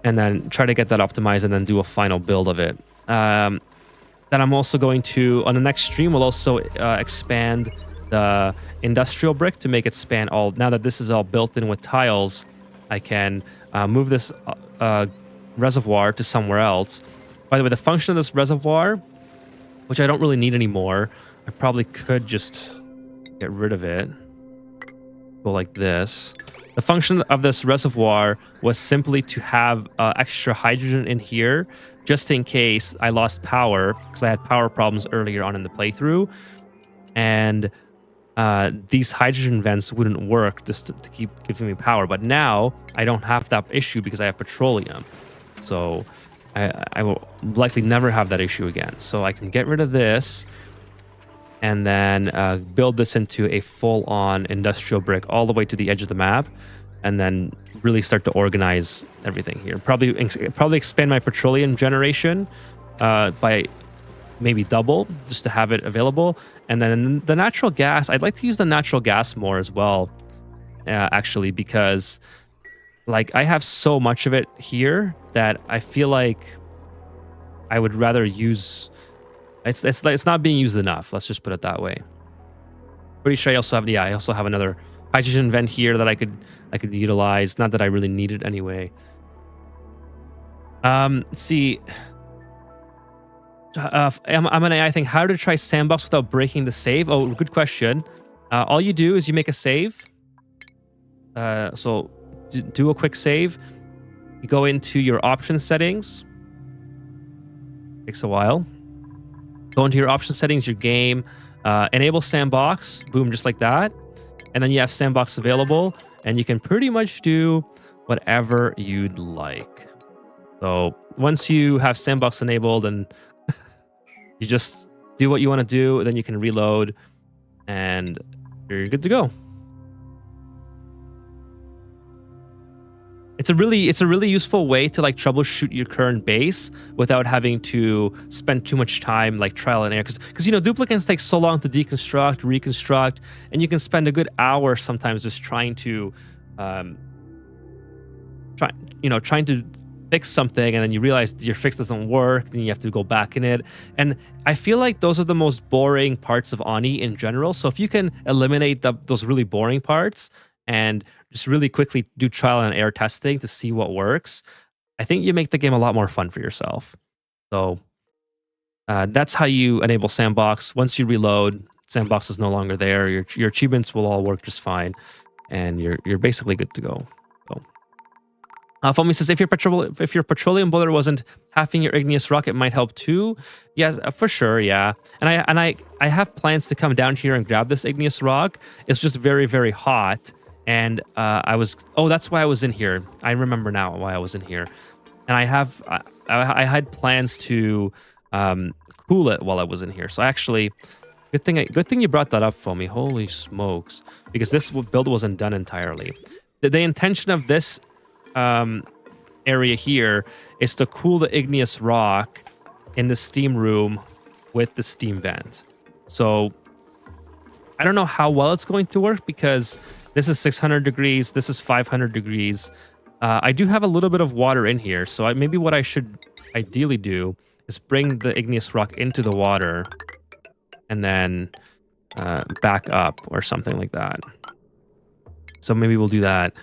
and then try to get that optimized, and then do a final build of it. Then I'm also going to, on the next stream, we'll also expand the industrial brick to make it span all. Now that this is all built in with tiles, I can move this reservoir to somewhere else. By the way, the function of this reservoir, which I don't really need anymore, I probably could just get rid of it. Go like this. The function of this reservoir was simply to have extra hydrogen in here, just in case I lost power, because I had power problems earlier on in the playthrough. And these hydrogen vents wouldn't work just to keep giving me power. But now I don't have that issue because I have petroleum. So I will likely never have that issue again. So I can get rid of this and then build this into a full-on industrial brick all the way to the edge of the map, and then really start to organize everything here. Probably expand my petroleum generation by maybe double, just to have it available. And then the natural gas, I'd like to use the natural gas more as well, actually, because like I have so much of it here that I feel like I would rather use. It's not being used enough. Let's just put it that way. Pretty sure I also have another hydrogen vent here that I could utilize. Not that I really need it anyway. Let's see. I'm an AI thing. How to try Sandbox without breaking the save? Oh, good question. All you do is you make a save. So do a quick save. You go into your option settings. Takes a while. Go into your option settings, your game, enable Sandbox, boom, just like that. And then you have Sandbox available, and you can pretty much do whatever you'd like. So once you have Sandbox enabled and you just do what you want to do, then you can reload and you're good to go. It's a really useful way to like troubleshoot your current base without having to spend too much time like trial and error, because you know duplicates take so long to deconstruct, reconstruct, and you can spend a good hour sometimes just trying to trying to fix something, and then you realize your fix doesn't work, then you have to go back in it. And I feel like those are the most boring parts of Ani in general. So if you can eliminate those really boring parts and just really quickly do trial and error testing to see what works, I think you make the game a lot more fun for yourself. So that's how you enable sandbox. Once you reload, sandbox is no longer there. Your achievements will all work just fine, and you're basically good to go. So, Foamy says, if your petroleum boiler wasn't halving your igneous rock, it might help too. Yes, for sure, yeah. And I have plans to come down here and grab this igneous rock. It's just very, very hot. And that's why I was in here. I remember now why I was in here. And I had plans to cool it while I was in here. So actually, good thing you brought that up, Foamy. Holy smokes. Because this build wasn't done entirely. The intention of this area here is to cool the igneous rock in the steam room with the steam vent. So I don't know how well it's going to work because this is 600 degrees, this is 500 degrees. I do have a little bit of water in here, so maybe what I should ideally do is bring the igneous rock into the water and then back up or something like that. So maybe we'll do that,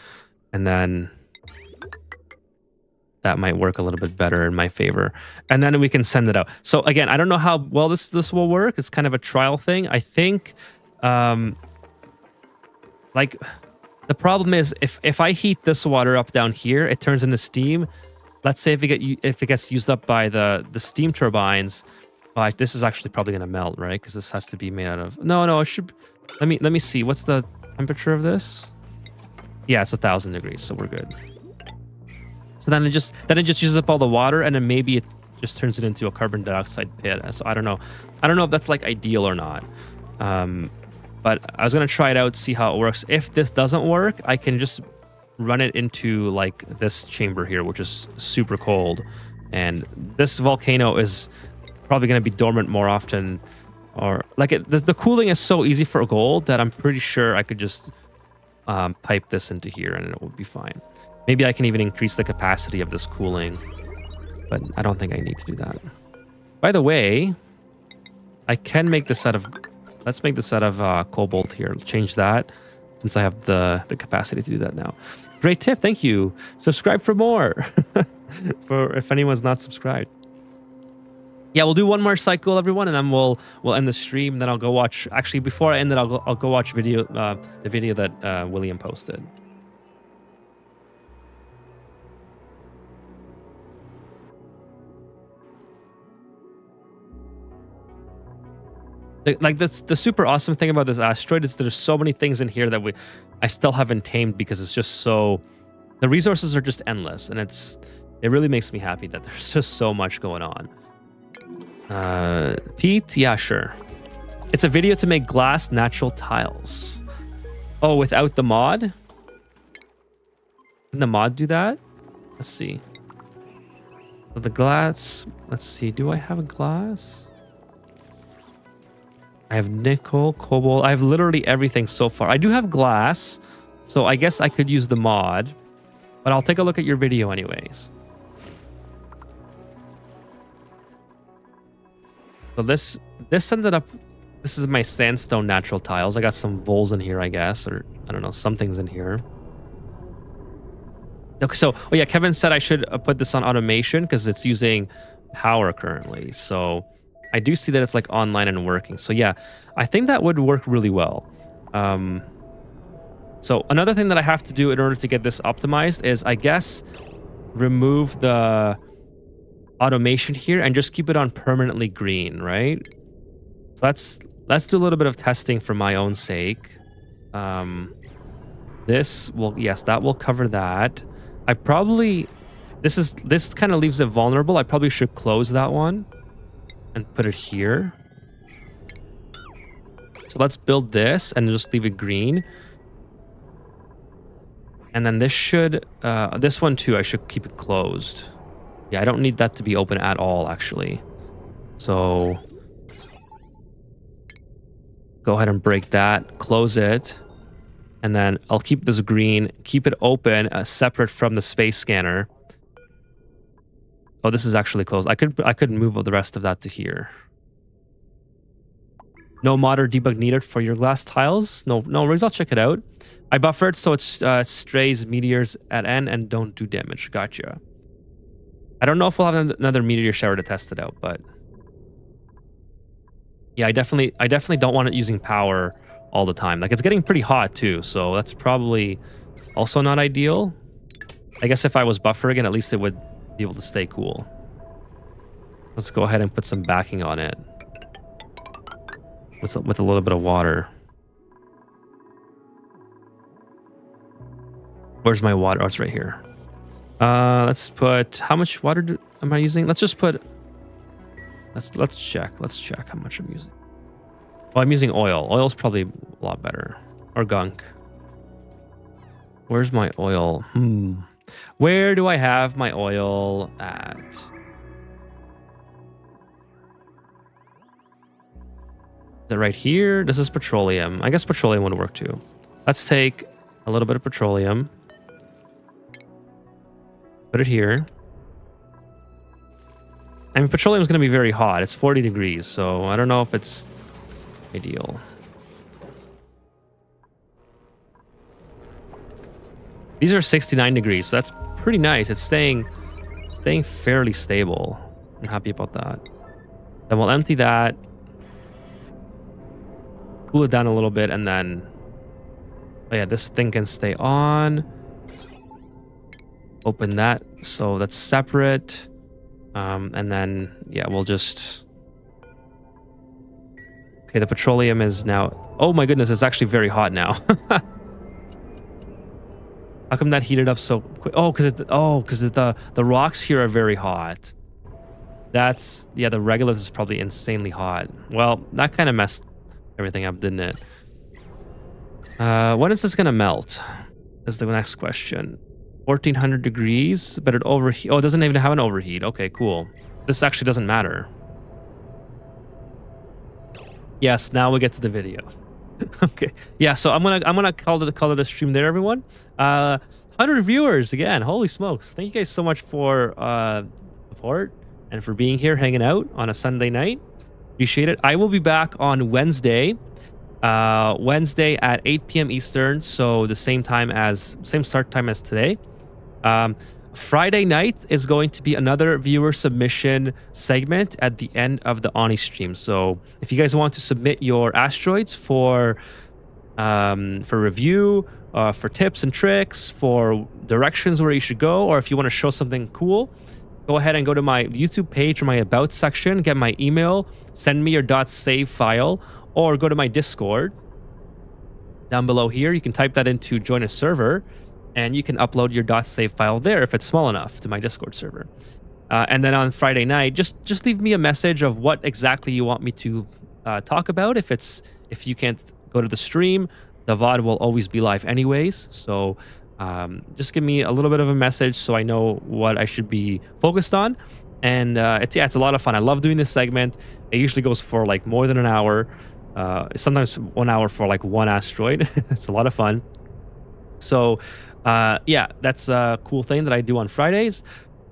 and then that might work a little bit better in my favor. And then we can send it out. So again, I don't know how well this will work. It's kind of a trial thing. I think like the problem is if I heat this water up down here, it turns into steam. Let's say if it gets used up by the steam turbines, like this is actually probably going to melt, right? Because this has to be made out of no, it should. Let me see. What's the temperature of this? Yeah, it's 1,000 degrees, so we're good. So then it just uses up all the water, and then maybe it just turns it into a carbon dioxide pit. So I don't know if that's like ideal or not. But I was gonna try it out, see how it works. If this doesn't work, I can just run it into like this chamber here, which is super cold, and this volcano is probably gonna be dormant more often. Or like the cooling is so easy for gold that I'm pretty sure I could just pipe this into here and it will be fine. Maybe I can even increase the capacity of this cooling, but I don't think I need to do that. By the way, I can make this out of, let's make this out of cobalt here. Change that since I have the capacity to do that now. Great tip, thank you. Subscribe for more, for if anyone's not subscribed. Yeah, we'll do one more cycle, everyone, and then we'll end the stream. Then I'll go watch. Actually, before I end it, I'll go watch the video that William posted. Like that's the super awesome thing about this asteroid is there's so many things in here that I still haven't tamed because it's just so, the resources are just endless, and it really makes me happy that there's just so much going on. Pete, yeah, sure. It's a video to make glass natural tiles. Oh, without the mod? Can the mod do that? Let's see. So the glass, let's see. Do I have a glass? I have nickel, cobalt. I have literally everything so far. I do have glass, so I guess I could use the mod, but I'll take a look at your video anyways. So this ended up, this is my sandstone natural tiles. I got some voles in here, I guess, or I don't know, something's in here. Okay, so, oh yeah, Kevin said I should put this on automation because it's using power currently. So I do see that it's like online and working. So yeah, I think that would work really well. So another thing that I have to do in order to get this optimized is, I guess, remove the automation here and just keep it on permanently green, right? So let's do a little bit of testing for my own sake. This will, yes, that will cover that. I probably, this kind of leaves it vulnerable. I probably should close that one and put it here. So let's build this and just leave it green. And then this should, this one too, I should keep it closed. Yeah, I don't need that to be open at all, actually. So go ahead and break that, close it, and then I'll keep this green, keep it open, separate from the space scanner. Oh, this is actually closed. I could move the rest of that to here. No mod or debug needed for your glass tiles. No worries, I'll check it out. I buffered so it strays meteors at N and don't do damage. Gotcha. I don't know if we'll have another meteor shower to test it out, but yeah, I definitely don't want it using power all the time. Like, it's getting pretty hot too, so that's probably also not ideal. I guess if I was buffering it, at least it would be able to stay cool. Let's go ahead and put some backing on it with a little bit of water. Where's my water? Oh, it's right here. Let's put, how much water am I using? Let's just put, let's check how much I'm using. Oh, I'm using oil. Oil's probably a lot better. Or gunk. Where's my oil? Where do I have my oil at? Is it right here? This is petroleum. I guess petroleum would work too. Let's take a little bit of petroleum. Put it here. I mean, petroleum is going to be very hot. It's 40 degrees, so I don't know if it's ideal. These are 69 degrees, so that's pretty nice. It's staying fairly stable. I'm happy about that. Then we'll empty that. Cool it down a little bit, and then... Oh yeah, this thing can stay on. Open that, so that's separate. And then, yeah, we'll just... Okay, the petroleum is now... Oh my goodness, it's actually very hot now. How come that heated up so quick? Oh, because the rocks here are very hot. That's... Yeah, the regolith is probably insanely hot. Well, that kind of messed everything up, didn't it? When is this going to melt? Is the next question. 1400 degrees, but it overheat. Oh, it doesn't even have an overheat. Okay, cool. This actually doesn't matter. Yes, now we get to the video. Okay, yeah. So I'm gonna call it a stream there, everyone. 100 viewers again. Holy smokes! Thank you guys so much for support and for being here, hanging out on a Sunday night. Appreciate it. I will be back on Wednesday. Wednesday at 8 p.m. Eastern, so the same start time as today. Friday night is going to be another viewer submission segment at the end of the Oni stream. So if you guys want to submit your asteroids for review, for tips and tricks, for directions where you should go, or if you want to show something cool, go ahead and go to my YouTube page or my About section, get my email, send me your .save file, or go to my Discord down below here. You can type that into join a server, and you can upload your .save file there if it's small enough to my Discord server. And then on Friday night, just leave me a message of what exactly you want me to talk about. If you can't go to the stream, the VOD will always be live anyways. So just give me a little bit of a message so I know what I should be focused on. And it's a lot of fun. I love doing this segment. It usually goes for like more than an hour. Sometimes 1 hour for like one asteroid. It's a lot of fun. So yeah, that's a cool thing that I do on Fridays.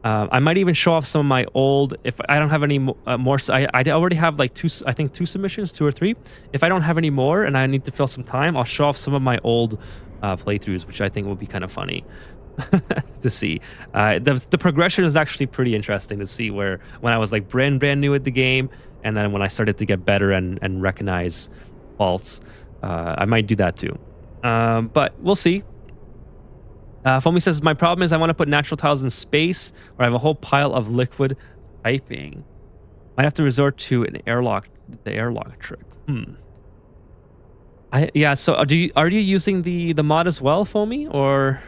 I might even show off some of my old, if I don't have any more, I already have like two submissions, 2 or 3. If I don't have any more and I need to fill some time, I'll show off some of my old playthroughs, which I think will be kind of funny to see. The progression is actually pretty interesting to see, where when I was like brand new at the game, and then when I started to get better and recognize faults, I might do that too. But we'll see. Foamy says, my problem is I want to put natural tiles in space, or I have a whole pile of liquid piping. Might have to resort to the airlock trick. Yeah, so are you using the mod as well, Foamy, or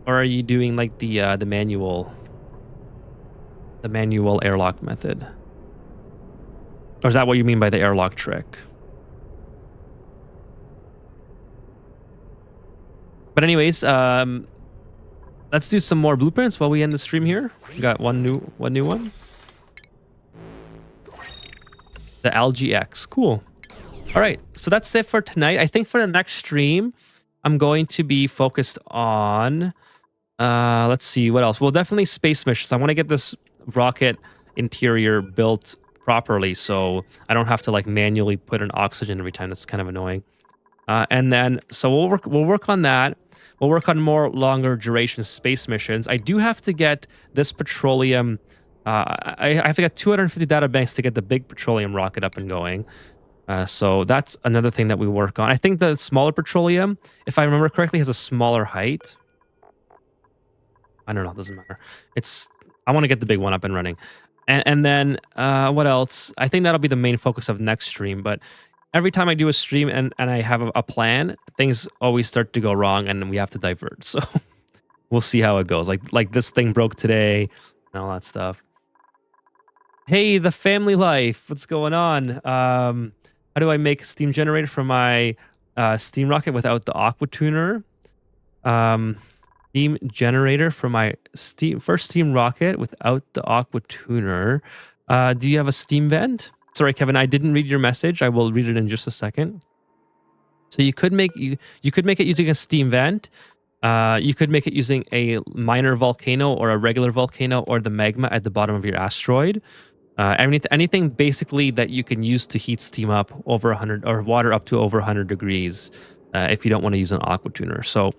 are you doing like the manual airlock method? Or is that what you mean by the airlock trick? But anyways, let's do some more blueprints while we end the stream here. We got one new one. The LGX. Cool. All right, so that's it for tonight. I think for the next stream, I'm going to be focused on, let's see, what else? Well, definitely space missions. I want to get this rocket interior built properly, so I don't have to like manually put in oxygen every time. That's kind of annoying. And then, so we'll work on that. we'll work on more longer duration space missions. I do have to get this petroleum. I have to get 250 data banks to get the big petroleum rocket up and going. So that's another thing that we work on. I think the smaller petroleum, if I remember correctly, has a smaller height. I don't know. It doesn't matter. I want to get the big one up and running. And then what else? I think that'll be the main focus of next stream. But every time I do a stream and I have a plan, things always start to go wrong and we have to divert. So we'll see how it goes. Like this thing broke today and all that stuff. Hey, the family life. What's going on? How do I make a steam generator for my steam rocket without the aqua tuner? Steam generator for my first steam rocket without the aqua tuner. Do you have a steam vent? Sorry, Kevin, I didn't read your message. I will read it in just a second. So you could make you could make it using a steam vent. You could make it using a minor volcano or a regular volcano or the magma at the bottom of your asteroid. Anything basically that you can use to heat steam up over 100 or water up to over 100 degrees if you don't want to use an aqua tuner. So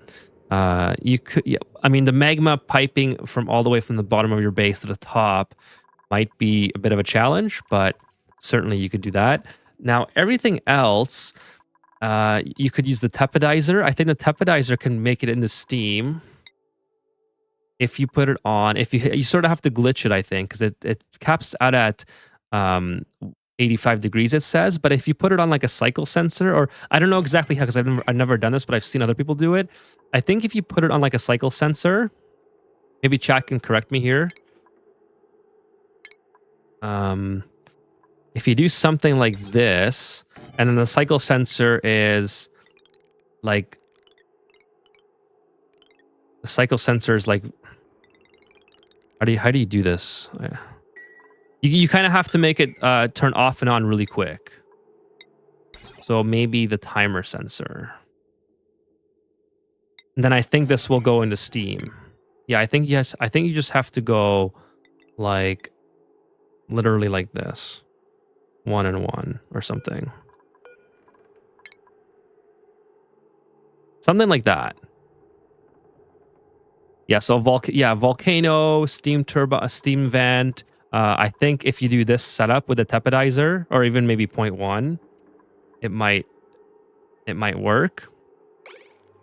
you could, yeah, I mean, the magma piping from all the way from the bottom of your base to the top might be a bit of a challenge, but certainly you could do that. Now, everything else, you could use the tepodizer. I think the tepodizer can make it into steam. If you put it on, if you sort of have to glitch it, I think, because it caps out at 85 degrees, it says. But if you put it on like a cycle sensor, or I don't know exactly how, because I've never done this, but I've seen other people do it. I think if you put it on like a cycle sensor, maybe chat can correct me here. If you do something like this, and then the cycle sensor is like, the cycle sensor is like, how do you do this? You kind of have to make it turn off and on really quick. So maybe the timer sensor. And then I think this will go into Steam. Yeah, I think yes. I think you just have to go like literally like this. 1 and 1 or something. Something like that. Yeah, so volcano, steam turbo, steam vent. I think if you do this setup with a tepodizer or even maybe 0.1, it might work.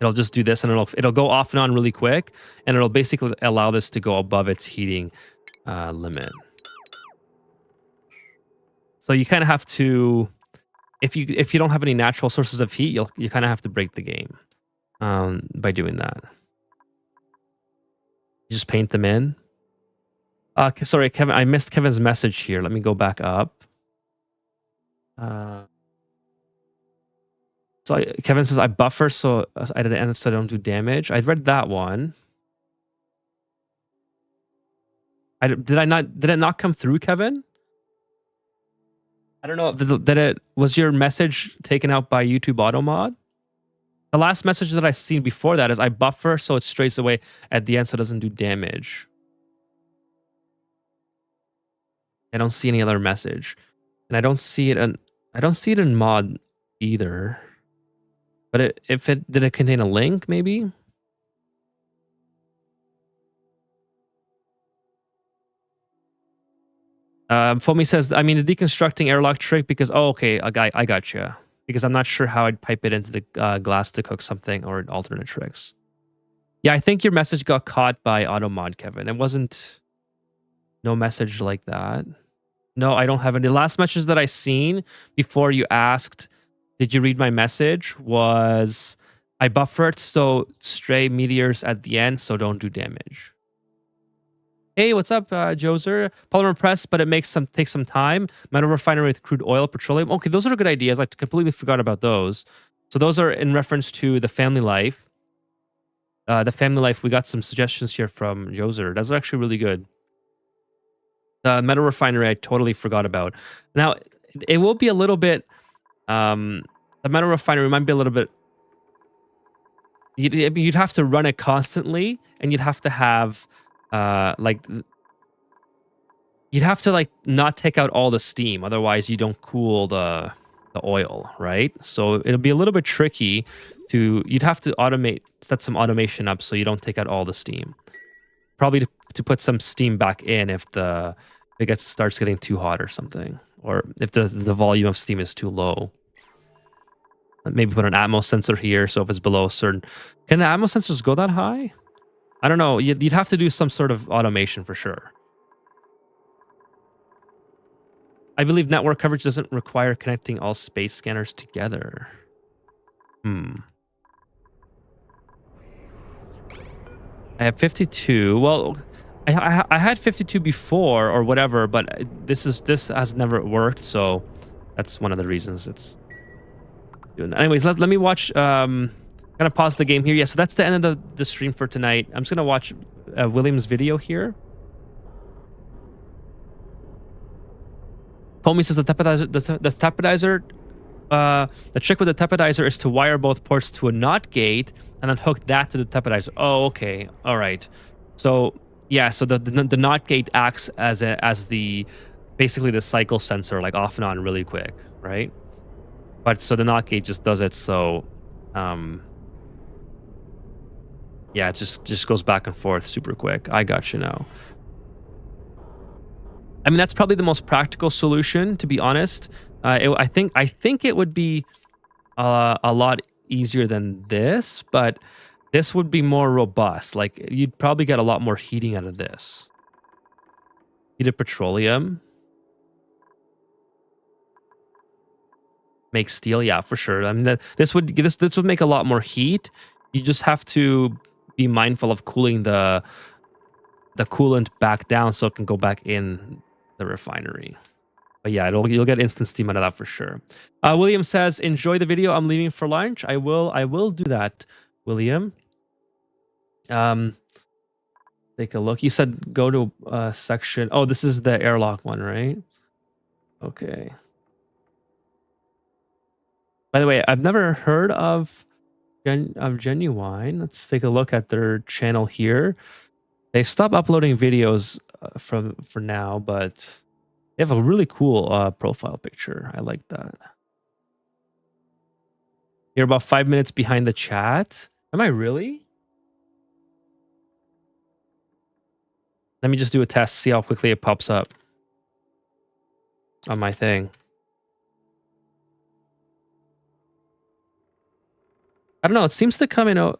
It'll just do this and it'll go off and on really quick, and it'll basically allow this to go above its heating limit. So you kind of have to, if you don't have any natural sources of heat, you kind of have to break the game by doing that. You just paint them in. Sorry, Kevin, I missed Kevin's message here. Let me go back up. So Kevin says, I buffer so I don't do damage. I read that one. Did it not come through, Kevin? I don't know. Was your message taken out by YouTube Auto Mod? The last message that I seen before that is I buffer so it strays away at the end so it doesn't do damage. I don't see any other message. And I don't see it in mod either. But did it contain a link maybe? Foamy says, I mean the deconstructing airlock trick because okay, I got you. Because I'm not sure how I'd pipe it into the glass to cook something or alternate tricks. Yeah, I think your message got caught by AutoMod, Kevin. It wasn't no message like that. No, I don't have any. The last message that I seen before you asked, did you read my message, was I buffered so stray meteors at the end so don't do damage. Hey, what's up, Joser? Polymer press, but it takes some time. Metal refinery with crude oil, petroleum. Okay, those are good ideas. I completely forgot about those. So those are in reference to the family life. The family life, we got some suggestions here from Joser. Those are actually really good. The metal refinery, I totally forgot about. Now, it will be a little bit... the metal refinery might be a little bit... You'd have to run it constantly, and you'd have to have... you'd have to not take out all the steam, otherwise you don't cool the oil, right? So it'll be a little bit tricky you'd have to set some automation up so you don't take out all the steam. Probably to put some steam back in if it starts getting too hot or something, or if the volume of steam is too low. Maybe put an atmos sensor here, so if it's below a certain... Can the atmos sensors go that high? I don't know. You'd have to do some sort of automation for sure. I believe network coverage doesn't require connecting all space scanners together. I have 52. Well, I had 52 before or whatever, but this has never worked, so that's one of the reasons it's doing that. Anyways, let me watch. Gonna pause the game here. Yeah, so that's the end of the stream for tonight. I'm just gonna watch William's video here. Comey says the tapidizer, the trick with the tapidizer is to wire both ports to a NOT gate and then hook that to the tapidizer. Oh, okay, all right. So yeah, so the NOT gate acts as basically the cycle sensor, like off and on really quick, right? But so the NOT gate just does it so, yeah, it just goes back and forth super quick. I got you now. I mean, that's probably the most practical solution, to be honest. I think it would be a lot easier than this, but this would be more robust. Like, you'd probably get a lot more heating out of this. Heated petroleum. Make steel, yeah, for sure. I mean, this would make a lot more heat. You just have to be mindful of cooling the coolant back down so it can go back in the refinery. But yeah, you'll get instant steam out of that for sure. William says, enjoy the video. I'm leaving for lunch. I will do that, William. Take a look. You said go to section. Oh, this is the airlock one, right? Okay. By the way, I've never heard of Genuine. Let's take a look at their channel here. They've stopped uploading videos for now, but they have a really cool profile picture. I like that. You're about 5 minutes behind the chat. Am I really? Let me just do a test, see how quickly it pops up on my thing. I don't know. It seems to come in.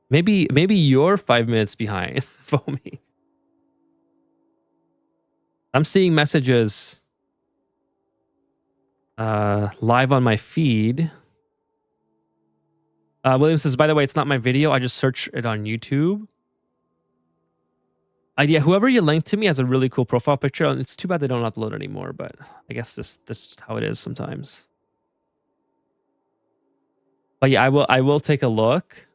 Maybe you're 5 minutes behind, Foamy. I'm seeing messages live on my feed. William says, by the way, it's not my video. I just searched it on YouTube. Yeah, whoever you linked to me has a really cool profile picture. It's too bad they don't upload anymore, but I guess that's just how it is sometimes. But yeah, I will take a look.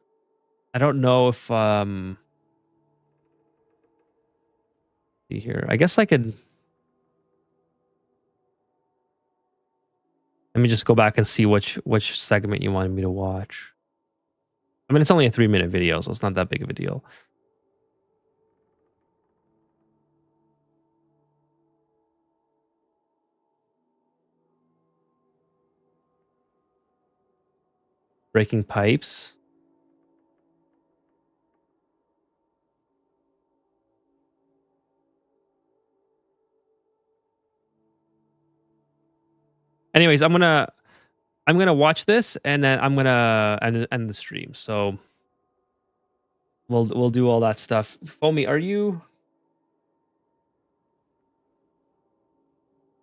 I don't know if see here. I guess I could. Let me just go back and see which segment you wanted me to watch. I mean, it's only a 3-minute video, so it's not that big of a deal. Breaking pipes. Anyways, I'm gonna watch this and then I'm gonna end the stream. So we'll do all that stuff. Foamy, are you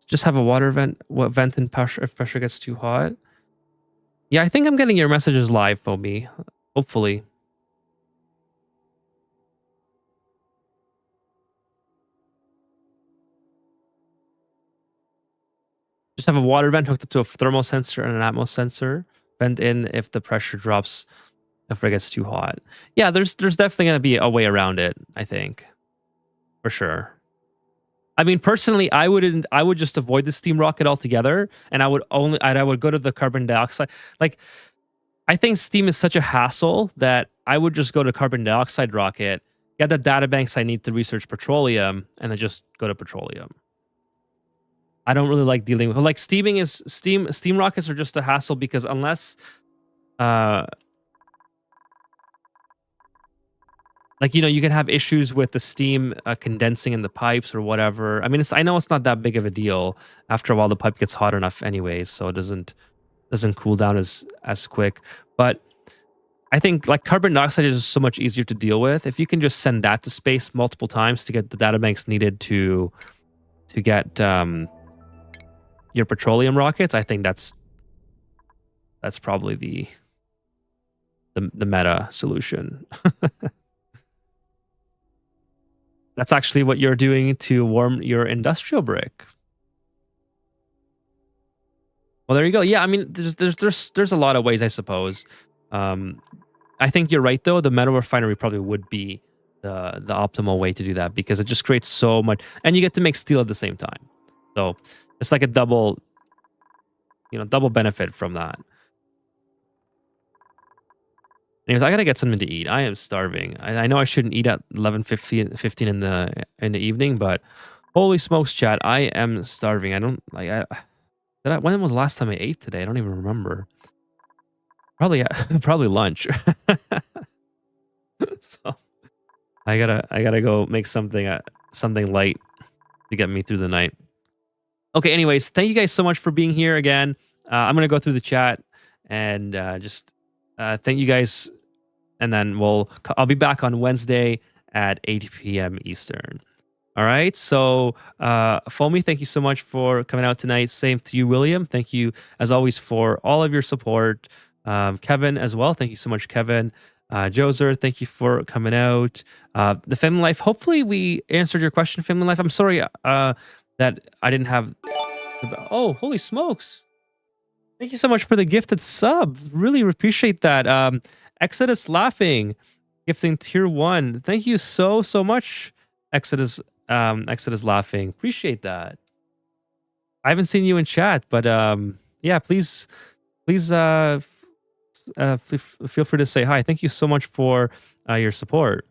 just have a water vent? What vent in pressure if pressure gets too hot? Yeah, I think I'm getting your messages live, Foamy. Hopefully. Just have a water vent hooked up to a thermal sensor and an atmos sensor. Vent in if the pressure drops, if it gets too hot. Yeah, there's definitely going to be a way around it, I think. For sure. I mean, personally, I would just avoid the steam rocket altogether, and I would go to the carbon dioxide. Like, I think steam is such a hassle that I would just go to carbon dioxide rocket, get the data banks I need to research petroleum, and then just go to petroleum. I don't really like dealing with, like, steam rockets are just a hassle because unless uh like, you can have issues with the steam condensing in the pipes or whatever. I mean, I know it's not that big of a deal. After a while, the pipe gets hot enough anyways, so it doesn't cool down as quick. But I think like carbon dioxide is so much easier to deal with. If you can just send that to space multiple times to get the data banks needed to get your petroleum rockets, I think that's probably the meta solution. That's actually what you're doing to warm your industrial brick. Well, there you go. Yeah, I mean, there's a lot of ways, I suppose. Um, I think you're right though. The metal refinery probably would be the optimal way to do that because it just creates so much, and you get to make steel at the same time. So it's like a double benefit from that. Anyways, I gotta get something to eat. I am starving. I know I shouldn't eat at 11:15 in the evening, but holy smokes, chat! I am starving. I don't like. When was the last time I ate today? I don't even remember. Probably probably lunch. So I gotta go make something light to get me through the night. Okay. Anyways, thank you guys so much for being here again. I'm gonna go through the chat and just thank you guys, and then I'll be back on Wednesday at 8 p.m. Eastern. All right. So, Foamy, thank you so much for coming out tonight. Same to you, William. Thank you, as always, for all of your support. Kevin, as well. Thank you so much, Kevin. Joser, thank you for coming out. The Family Life. Hopefully, we answered your question, Family Life. I'm sorry that I didn't have. Oh, holy smokes! Thank you so much for the gifted sub. Really appreciate that. Exodus laughing, gifting tier 1. Thank you so much, Exodus. Exodus laughing. Appreciate that. I haven't seen you in chat, but yeah, please feel free to say hi. Thank you so much for your support.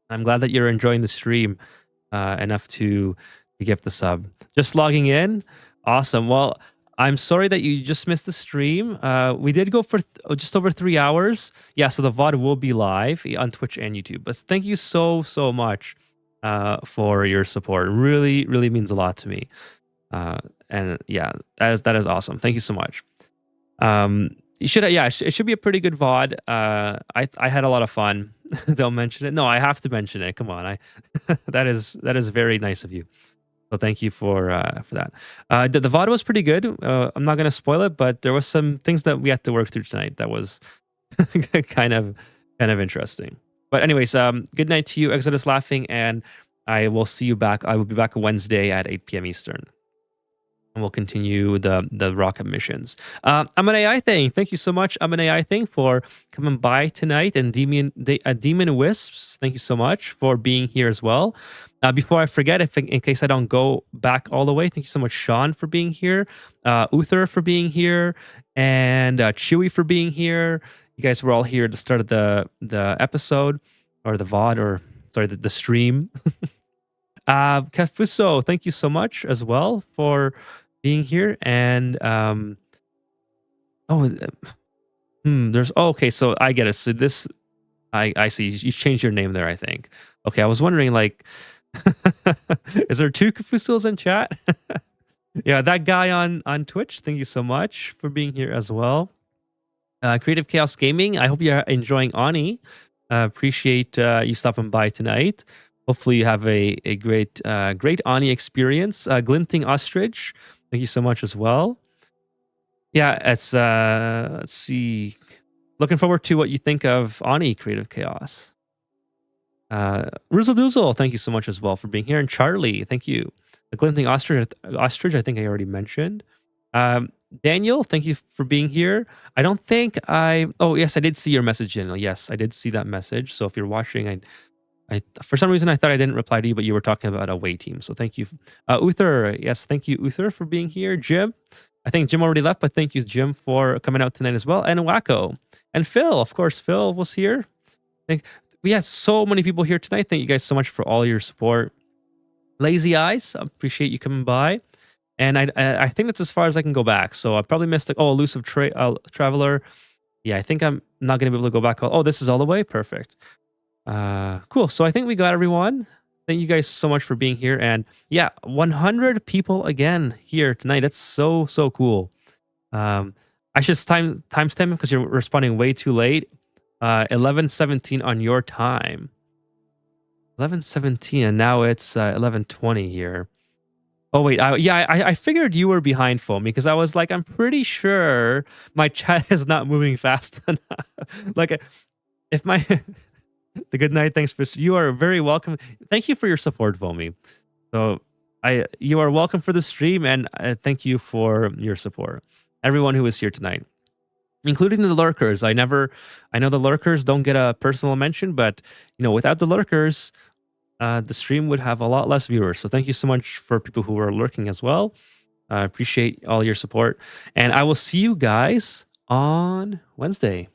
I'm glad that you're enjoying the stream enough to gift the sub. Just logging in. Awesome. Well, I'm sorry that you just missed the stream. We did go for just over 3 hours. Yeah, so the VOD will be live on Twitch and YouTube. But thank you so much for your support. It really means a lot to me. And yeah, that is awesome. Thank you so much. You should, yeah, it should be a pretty good VOD. I had a lot of fun. Don't mention it. No, I have to mention it. Come on, that is very nice of you. So thank you for that. The VOD was pretty good. I'm not gonna spoil it, but there was some things that we had to work through tonight that was kind of interesting. But anyways, good night to you, Exodus laughing, and I will see you back. I will be back Wednesday at 8 p.m. Eastern. And we'll continue the rocket missions. I'm an AI thing. Thank you so much. I'm an AI thing for coming by tonight, and Demon Wisps. Thank you so much for being here as well. Before I forget, in case I don't go back all the way, thank you so much, Sean, for being here, Uther for being here, and Chewy for being here. You guys were all here at the start of the episode, or the VOD, or sorry, the stream. Kafuso, thank you so much as well for being here. And okay, so I get it. So this, I see you changed your name there, I think. Okay, I was wondering, like, is there 2 Kafusos in chat? Yeah, that guy on Twitch, thank you so much for being here as well. Creative Chaos Gaming, I hope you're enjoying Ani. Appreciate you stopping by tonight. Hopefully you have a great Ani experience. Glinting Ostrich, thank you so much as well. Yeah, it's let's see. Looking forward to what you think of Ani Creative Chaos. Rizzle Doozle, thank you so much as well for being here. And Charlie, thank you. The Glinting Ostrich, I think I already mentioned. Daniel, thank you for being here. I don't think oh yes, I did see your message, Daniel. Yes, I did see that message. So if you're watching, I for some reason I thought I didn't reply to you, but you were talking about a away team. So thank you. Uther, yes, thank you, Uther, for being here. Jim, I think Jim already left, but thank you, Jim, for coming out tonight as well. And Wacko. And Phil, of course, Phil was here. We had so many people here tonight. Thank you guys so much for all your support. Lazy Eyes, I appreciate you coming by. And I think that's as far as I can go back. So I probably missed, elusive traveler. Yeah, I think I'm not gonna be able to go back. Oh, this is all the way? Perfect. Cool. So I think we got everyone. Thank you guys so much for being here. And yeah, 100 people again here tonight. That's so, so cool. Um, I should timestamp because you're responding way too late. 11:17 on your time. 11:17, and now it's 11:20 here. Oh wait, I figured you were behind Foam because I was like, I'm pretty sure my chat is not moving fast enough. like, if my the good night, thanks for you are very welcome. Thank you for your support, Foamy. So you are welcome for the stream, and thank you for your support. Everyone who is here tonight, including the lurkers. I know the lurkers don't get a personal mention, but without the lurkers, the stream would have a lot less viewers. So thank you so much for people who are lurking as well. I appreciate all your support, and I will see you guys on Wednesday.